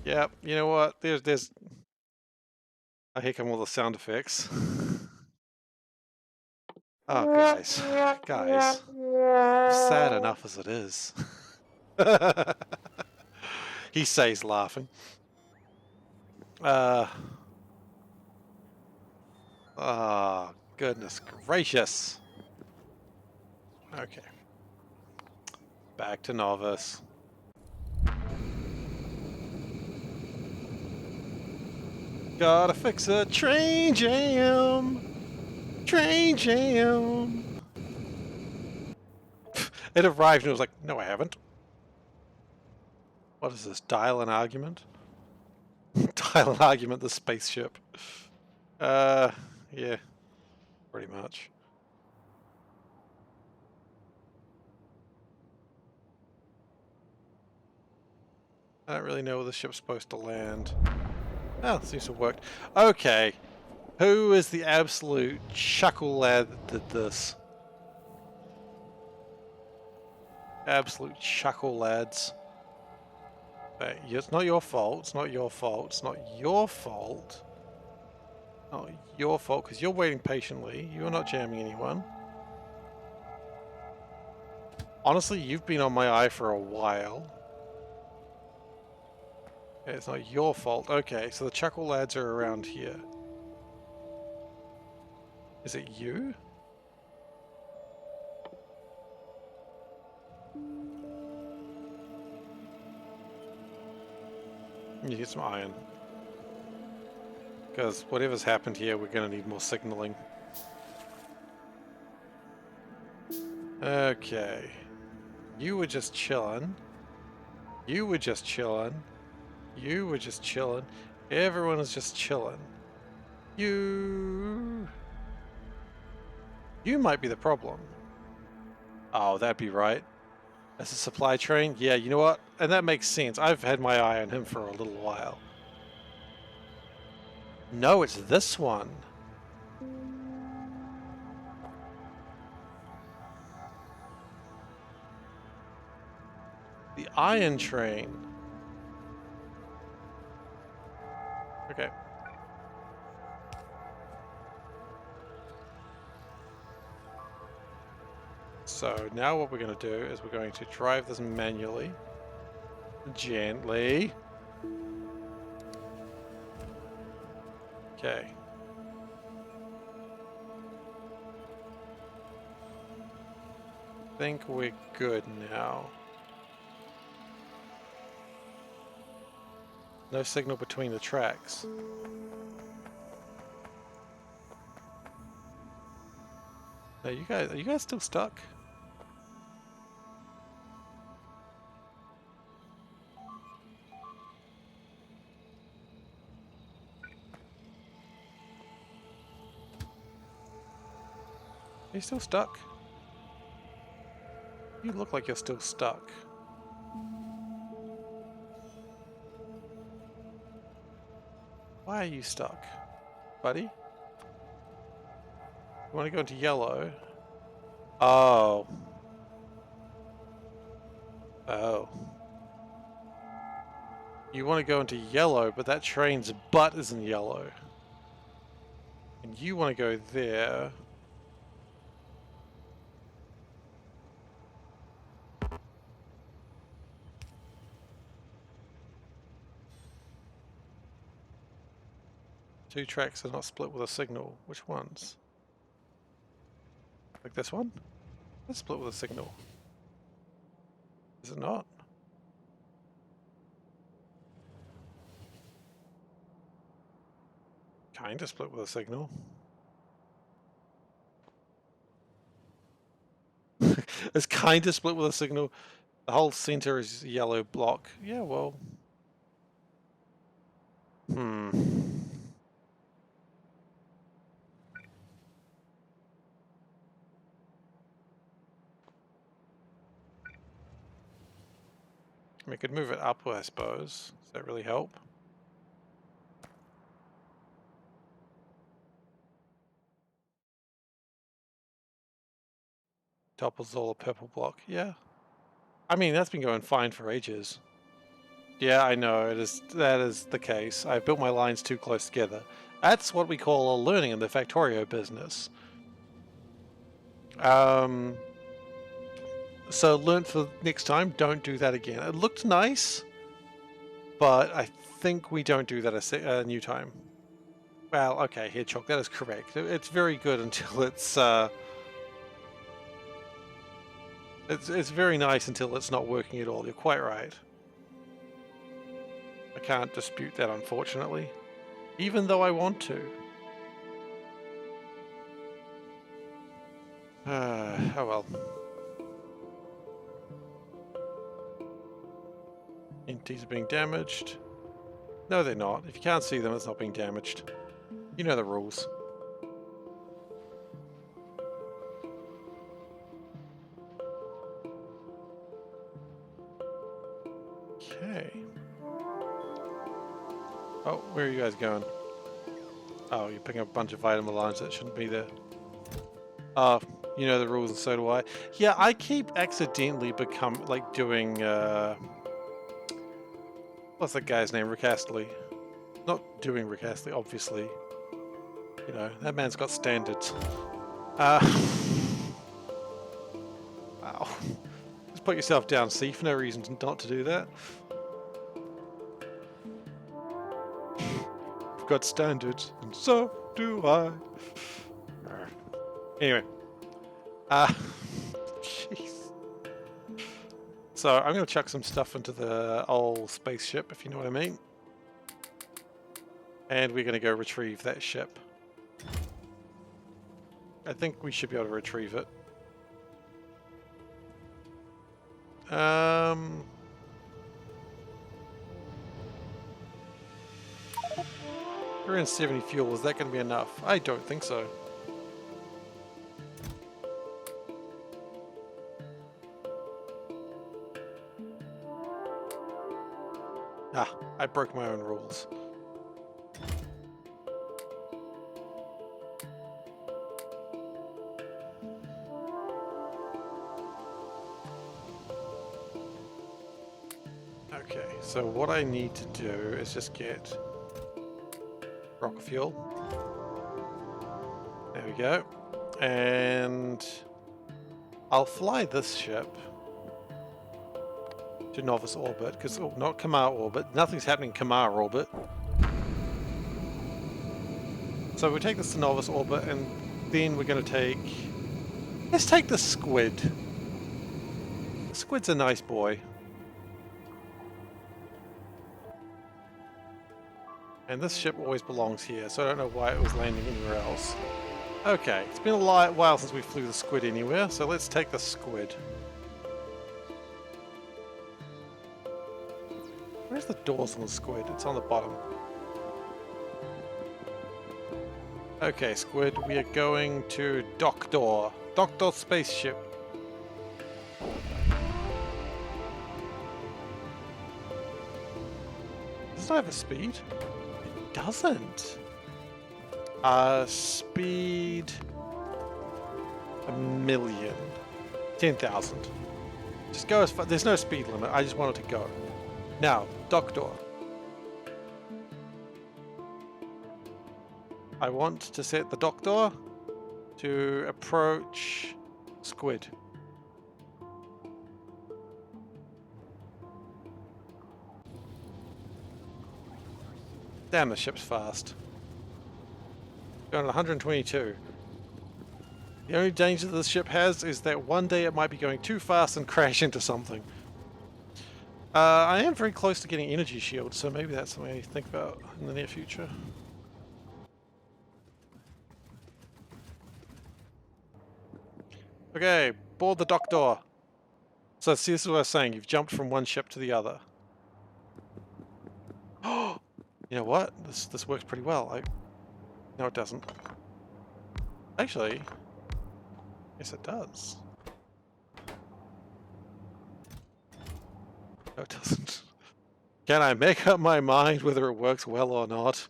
Yep, you know what? There's... Oh, here come all the sound effects. Oh, guys. Guys. Sad enough as it is. He says, laughing. Oh, goodness gracious. Okay. Back to novice. Gotta fix a train jam. Train jam. It arrived and it was like, no, I haven't. What is this? Dial an argument? Dial an argument, the spaceship. Yeah. Pretty much. I don't really know where the ship's supposed to land. Oh, it seems to have worked. Okay. Who is the absolute chuckle lad that did this? Absolute chuckle lads. It's not your fault. It's not your fault. It's not your fault. Not your fault, because you're waiting patiently. You're not jamming anyone. Honestly, you've been on my eye for a while. Okay, it's not your fault. Okay, so the chuckle lads are around here. Is it you? You get some iron. Because whatever's happened here, we're going to need more signaling. Okay. You were just chilling. You were just chilling. You were just chilling. Everyone is just chilling. You might be the problem. Oh, that'd be right. As a supply train? Yeah, you know what? And that makes sense. I've had my eye on him for a little while. No, it's this one. The iron train. Okay. So now what we're going to do is we're going to drive this manually. Gently. Okay. I think we're good now. No signal between the tracks. Now are you guys still stuck? Are you still stuck? You look like you're still stuck. Why are you stuck, buddy? You want to go into yellow? Oh. Oh. You want to go into yellow, but that train's butt is in yellow. And you want to go there. Two tracks are not split with a signal. Which ones? Like this one? It's split with a signal. Is it not? Kinda split with a signal. It's kinda split with a signal. The whole center is a yellow block. Yeah, well. We could move it upward, I suppose. Does that really help? Topples all a purple block. Yeah. I mean, that's been going fine for ages. Yeah, I know. That is the case. I built my lines too close together. That's what we call a learning in the Factorio business. So learn for next time, don't do that again. It looked nice, but I think we don't do that a new time. Well, okay, Hedgehog, that is correct. It's very good until it's very nice until it's not working at all. You're quite right. I can't dispute that, unfortunately, even though I want to. Oh well. Entities are being damaged. No, they're not. If you can't see them, it's not being damaged. You know the rules. Okay. Oh, where are you guys going? Oh, you're picking up a bunch of vitamin lines that shouldn't be there. Oh, you know the rules and so do I. Yeah, I keep accidentally doing, what's that guy's name? Rick Astley. Not doing Rick Astley, obviously. You know, that man's got standards. Wow. Just put yourself down, see, for no reason not to do that. I've got standards, and so do I. Anyway. Jeez. So, I'm going to chuck some stuff into the old spaceship, if you know what I mean. And we're going to go retrieve that ship. I think we should be able to retrieve it. 370 fuel, is that going to be enough? I don't think so. Ah, I broke my own rules. Okay, so what I need to do is just get rocket fuel. There we go. And I'll fly this ship to novice orbit, because not Kamar orbit. Nothing's happening in Kamar orbit. So we take this to novice orbit, and then we're going to take... Let's take the squid. The squid's a nice boy. And this ship always belongs here, so I don't know why it was landing anywhere else. Okay, it's been a while since we flew the squid anywhere, so let's take the squid. Where's the doors on the squid? It's on the bottom. Okay, squid, we are going to Doctor. Doctor spaceship. Does it have a speed? It doesn't. Speed... 1,000,000. 10,000. Just go as far... There's no speed limit, I just want it to go. Now, Doctor. I want to set the Doctor to approach squid. Damn, the ship's fast. Going at 122. The only danger this ship has is that one day it might be going too fast and crash into something. I am very close to getting energy shield, so maybe that's something I need to think about in the near future. Okay, board the dock door. So see, this is what I was saying. You've jumped from one ship to the other. Oh, you know what? This works pretty well. No, it doesn't. Actually, yes, it does. No, it doesn't. Can I make up my mind whether it works well or not?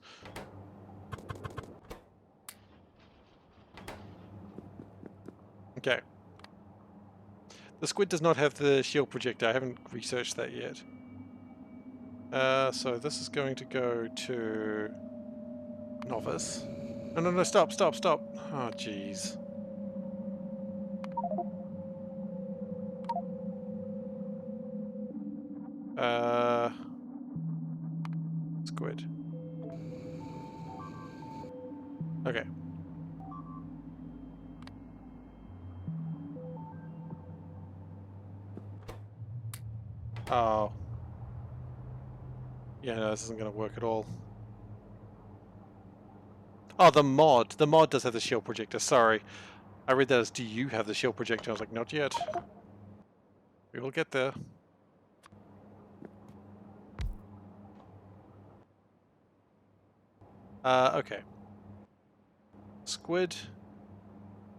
Okay. The squid does not have the shield projector. I haven't researched that yet. So this is going to go to novice. No, stop. Oh, jeez. Squid. Okay. Oh. Yeah, no, this isn't going to work at all. Oh, the mod. The mod does have the shield projector. Sorry. I read that as, do you have the shield projector? I was like, not yet. We will get there. Okay. Squid.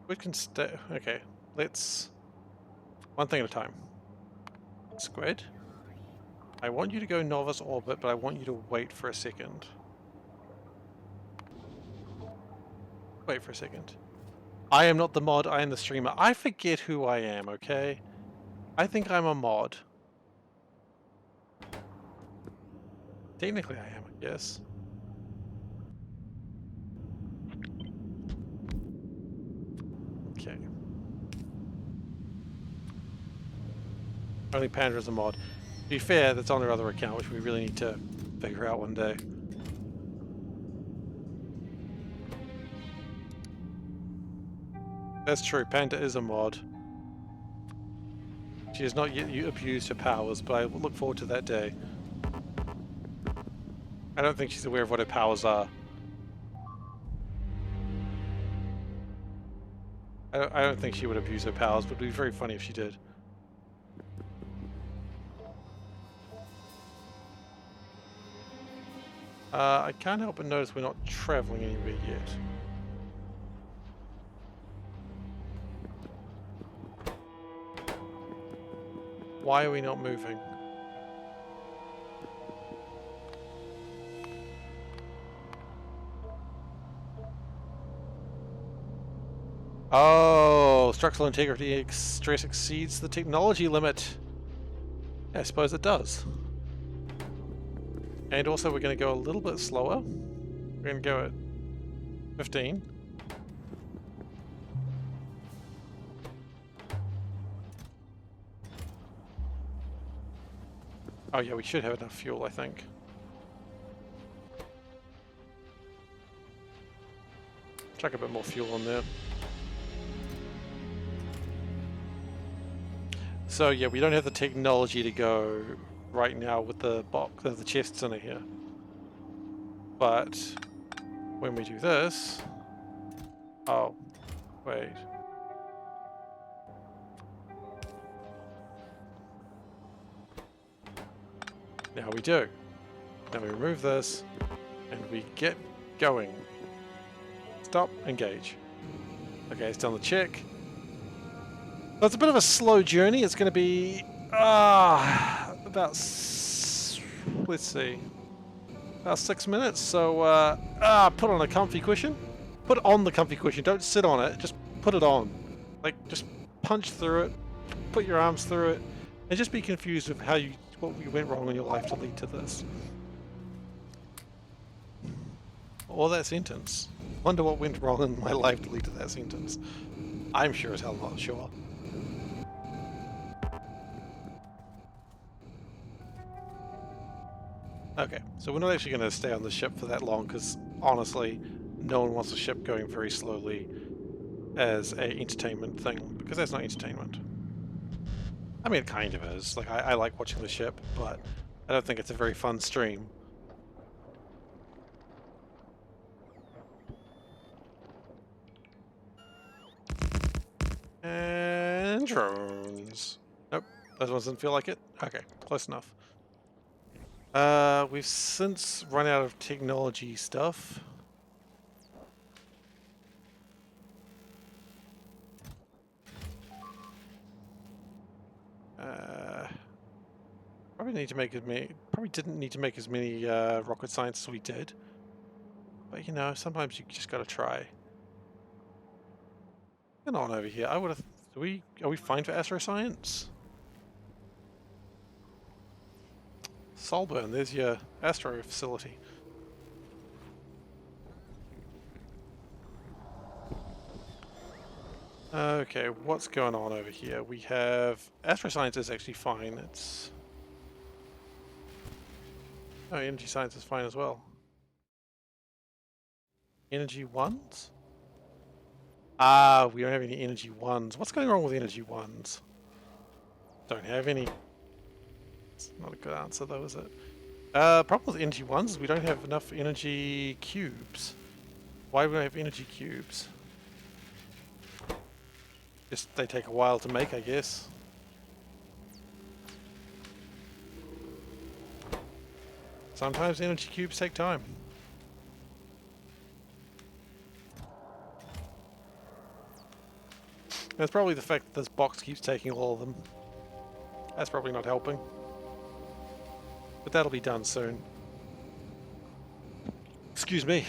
Squid can stay. Okay. Let's... One thing at a time. Squid. I want you to go novice orbit, but I want you to wait for a second. Wait for a second. I am not the mod, I am the streamer. I forget who I am, okay? I think I'm a mod. Technically I am, I guess. Okay. Only Panda is a mod. To be fair, that's on our other account, which we really need to figure out one day. That's true, Panda is a mod. She has not yet abused her powers, but I look forward to that day. I don't think she's aware of what her powers are. I don't think she would abuse her powers, but it would be very funny if she did. I can't help but notice we're not traveling anywhere yet. Why are we not moving? Oh, structural integrity stress exceeds the technology limit. Yeah, I suppose it does. And also we're going to go a little bit slower. We're going to go at 15. Oh yeah, we should have enough fuel, I think. Chuck a bit more fuel on there. So yeah, we don't have the technology to go right now with the box, the chests in here. But when we do this, oh, wait. Now we do. Now we remove this, and we get going. Stop, engage. Okay, it's done the check. So it's a bit of a slow journey. It's going to be about, let's see, about 6 minutes. So put on a comfy cushion. Put on the comfy cushion. Don't sit on it. Just put it on. Like, just punch through it. Put your arms through it, and just be confused with what went wrong in your life to lead to this. Or that sentence. Wonder what went wrong in my life to lead to that sentence. I'm sure as hell not sure. Okay, so we're not actually going to stay on the ship for that long because, honestly, no one wants a ship going very slowly as a entertainment thing, because that's not entertainment. I mean, it kind of is. Like, I like watching the ship, but I don't think it's a very fun stream. Drones. Nope, those ones didn't feel like it. Okay, close enough. We've since run out of technology stuff. Probably need to make as many. Probably didn't need to make as many rocket science as we did. But you know, sometimes you just gotta try. Get on over here. I would have. Are we fine for astroscience? Solburn, there's your astro facility. Okay, what's going on over here? We have astroscience is actually fine. It's energy science is fine as well. Energy ones? Ah, we don't have any energy ones. What's going on with energy ones? Don't have any. It's not a good answer though, is it? Problem with energy ones is we don't have enough energy cubes. Why do we don't have energy cubes? Just they take a while to make, I guess. Sometimes energy cubes take time. It's probably the fact that this box keeps taking all of them. That's probably not helping. But that'll be done soon. Excuse me.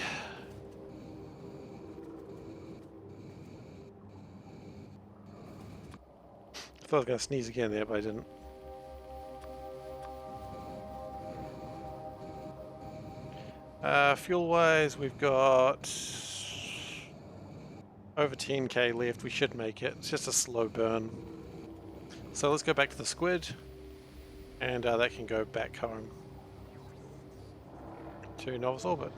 I thought I was going to sneeze again there, but I didn't. Fuel-wise, we've got over 10k left. We should make it. It's just a slow burn. So let's go back to the squid, and that can go back home to Novus Orbit.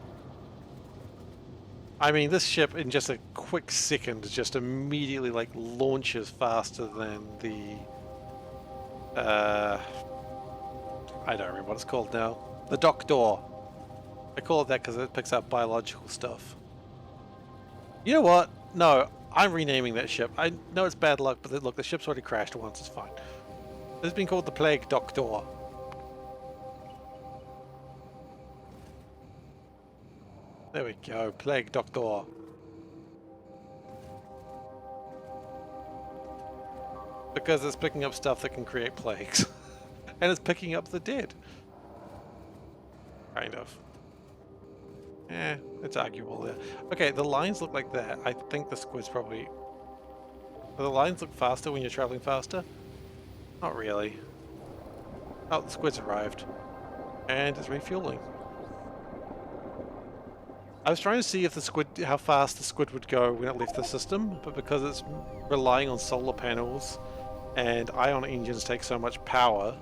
I mean, this ship in just a quick second just immediately like launches faster than the I don't remember what it's called now. The dock door. I call it that because it picks up biological stuff. You know what? No, I'm renaming that ship. I know it's bad luck, but look, the ship's already crashed once. It's fine. This has been called the Plague Dock Door. There we go, Plague Doctor. Because it's picking up stuff that can create plagues. And it's picking up the dead. Kind of. It's arguable there. Okay, the lines look like that. I think the squid's probably... Do the lines look faster when you're traveling faster? Not really. Oh, the squid's arrived. And it's refueling. I was trying to see if the squid, how fast the squid would go when it left the system, but because it's relying on solar panels and ion engines take so much power,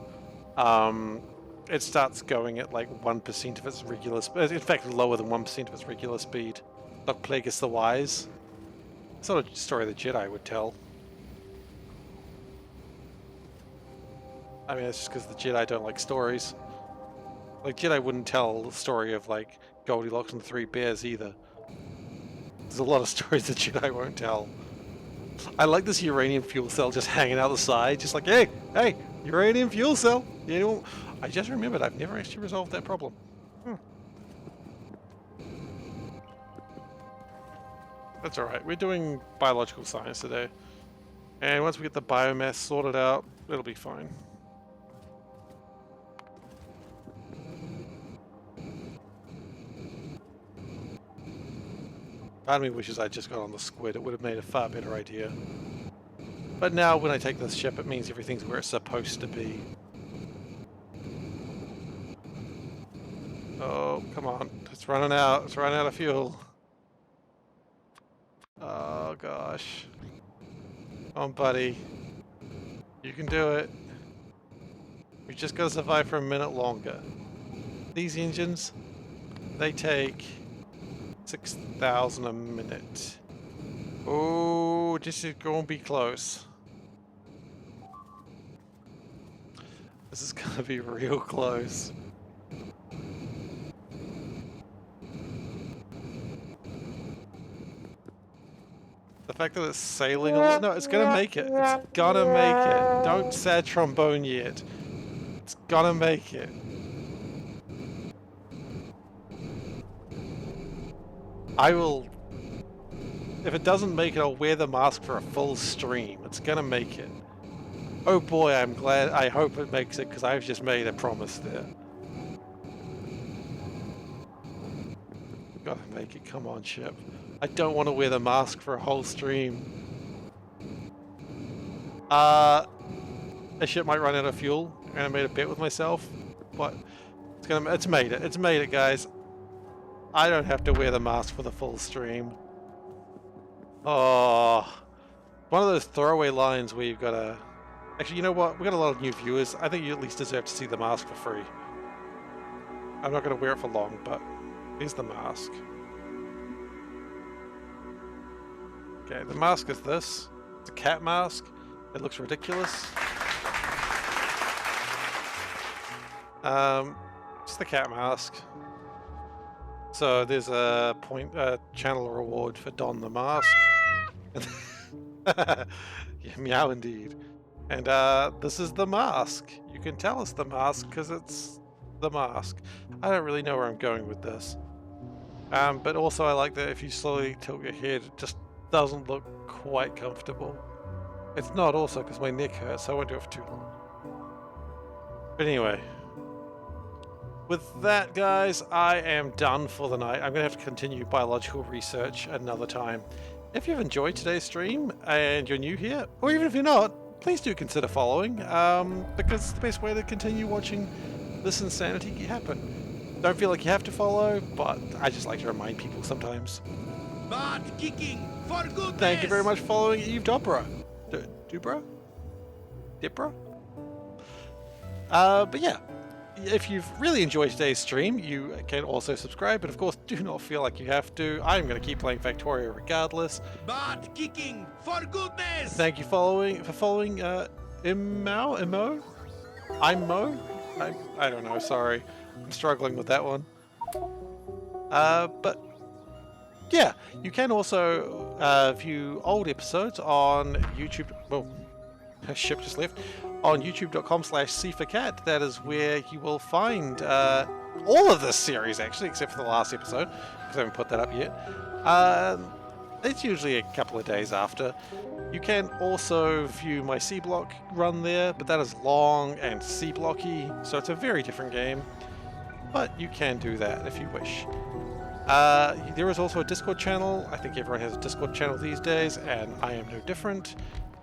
it starts going at like 1% of its regular speed. In fact, lower than 1% of its regular speed. Like Plagueis the Wise. Sort of story the Jedi would tell. I mean, it's just because the Jedi don't like stories. Like, Jedi wouldn't tell the story of, like, Goldilocks and the Three Bears either. There's a lot of stories that Jedi won't tell. I like this uranium fuel cell just hanging out the side, just like, hey, uranium fuel cell. You know, I just remembered I've never actually resolved that problem. That's alright, we're doing biological science today. And once we get the biomass sorted out, it'll be fine. Part of me wishes I just got on the squid. It would have made a far better idea. But now when I take this ship, it means everything's where it's supposed to be. Oh, come on. It's running out. It's running out of fuel. Oh, gosh. Come on, buddy. You can do it. We just got to survive for a minute longer. These engines, they take 6,000 a minute. Oh, this is going to be close. This is going to be real close. The fact that it's sailing along. No, it's gonna make it. It's gonna make it. Don't sad trombone yet. It's gonna make it. I will. If it doesn't make it, I'll wear the mask for a full stream. It's gonna make it. Oh boy, I'm glad. I hope it makes it because I've just made a promise there. Gotta make it. Come on, ship. I don't want to wear the mask for a whole stream. A ship might run out of fuel, and I made a bet with myself, but it's made it. It's made it, guys. I don't have to wear the mask for the full stream. Oh, one of those throwaway lines where you've got to. Actually, you know what? We got a lot of new viewers. I think you at least deserve to see the mask for free. I'm not going to wear it for long, but here's the mask. Okay, the mask is this. It's a cat mask. It looks ridiculous. It's the cat mask. So there's a channel reward for Don the Mask. Yeah, meow indeed. And this is the mask. You can tell it's the mask because it's the mask. I don't really know where I'm going with this. But also I like that if you slowly tilt your head, it just doesn't look quite comfortable. It's not also because my neck hurts, so I won't do it for too long. But anyway. With that, guys, I am done for the night. I'm going to have to continue biological research another time. If you've enjoyed today's stream and you're new here, or even if you're not, please do consider following, because it's the best way to continue watching this insanity happen. Don't feel like you have to follow, but I just like to remind people sometimes. But kicking for goodness. Thank you very much for following Eve Dobra. Dubra? Dipra? But yeah. If you've really enjoyed today's stream, you can also subscribe, but of course do not feel like you have to. I'm going to keep playing Factorio regardless. But kicking for goodness! Thank you for following Imo? I'm Mo? I don't know, sorry. I'm struggling with that one. But yeah, you can also view old episodes on YouTube. Well, ship just left. On youtube.com/SeiferKatt. That is where you will find all of this series, actually, except for the last episode, because I haven't put that up yet. It's usually a couple of days after. You can also view my C-Block run there, but that is long and C-Blocky, so it's a very different game. But you can do that if you wish. There is also a Discord channel. I think everyone has a Discord channel these days, and I am no different.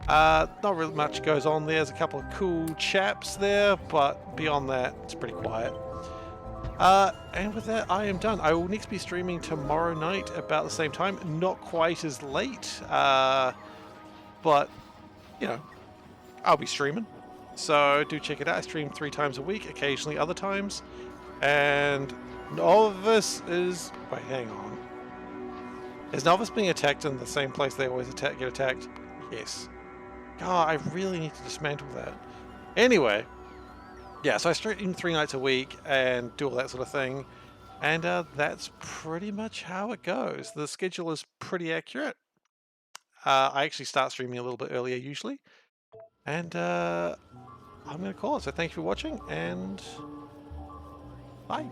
Not really much goes on there. There's a couple of cool chaps there, but beyond that, it's pretty quiet. And with that, I am done. I will next be streaming tomorrow night about the same time. Not quite as late, but, you know, I'll be streaming. So do check it out. I stream 3 times a week, occasionally other times. And Novice is... Wait, hang on. Is Novice being attacked in the same place they always get attacked? Yes. God, I really need to dismantle that. Anyway, yeah, so I stream 3 nights a week and do all that sort of thing. And that's pretty much how it goes. The schedule is pretty accurate. I actually start streaming a little bit earlier usually. And I'm going to call it. So thank you for watching and bye.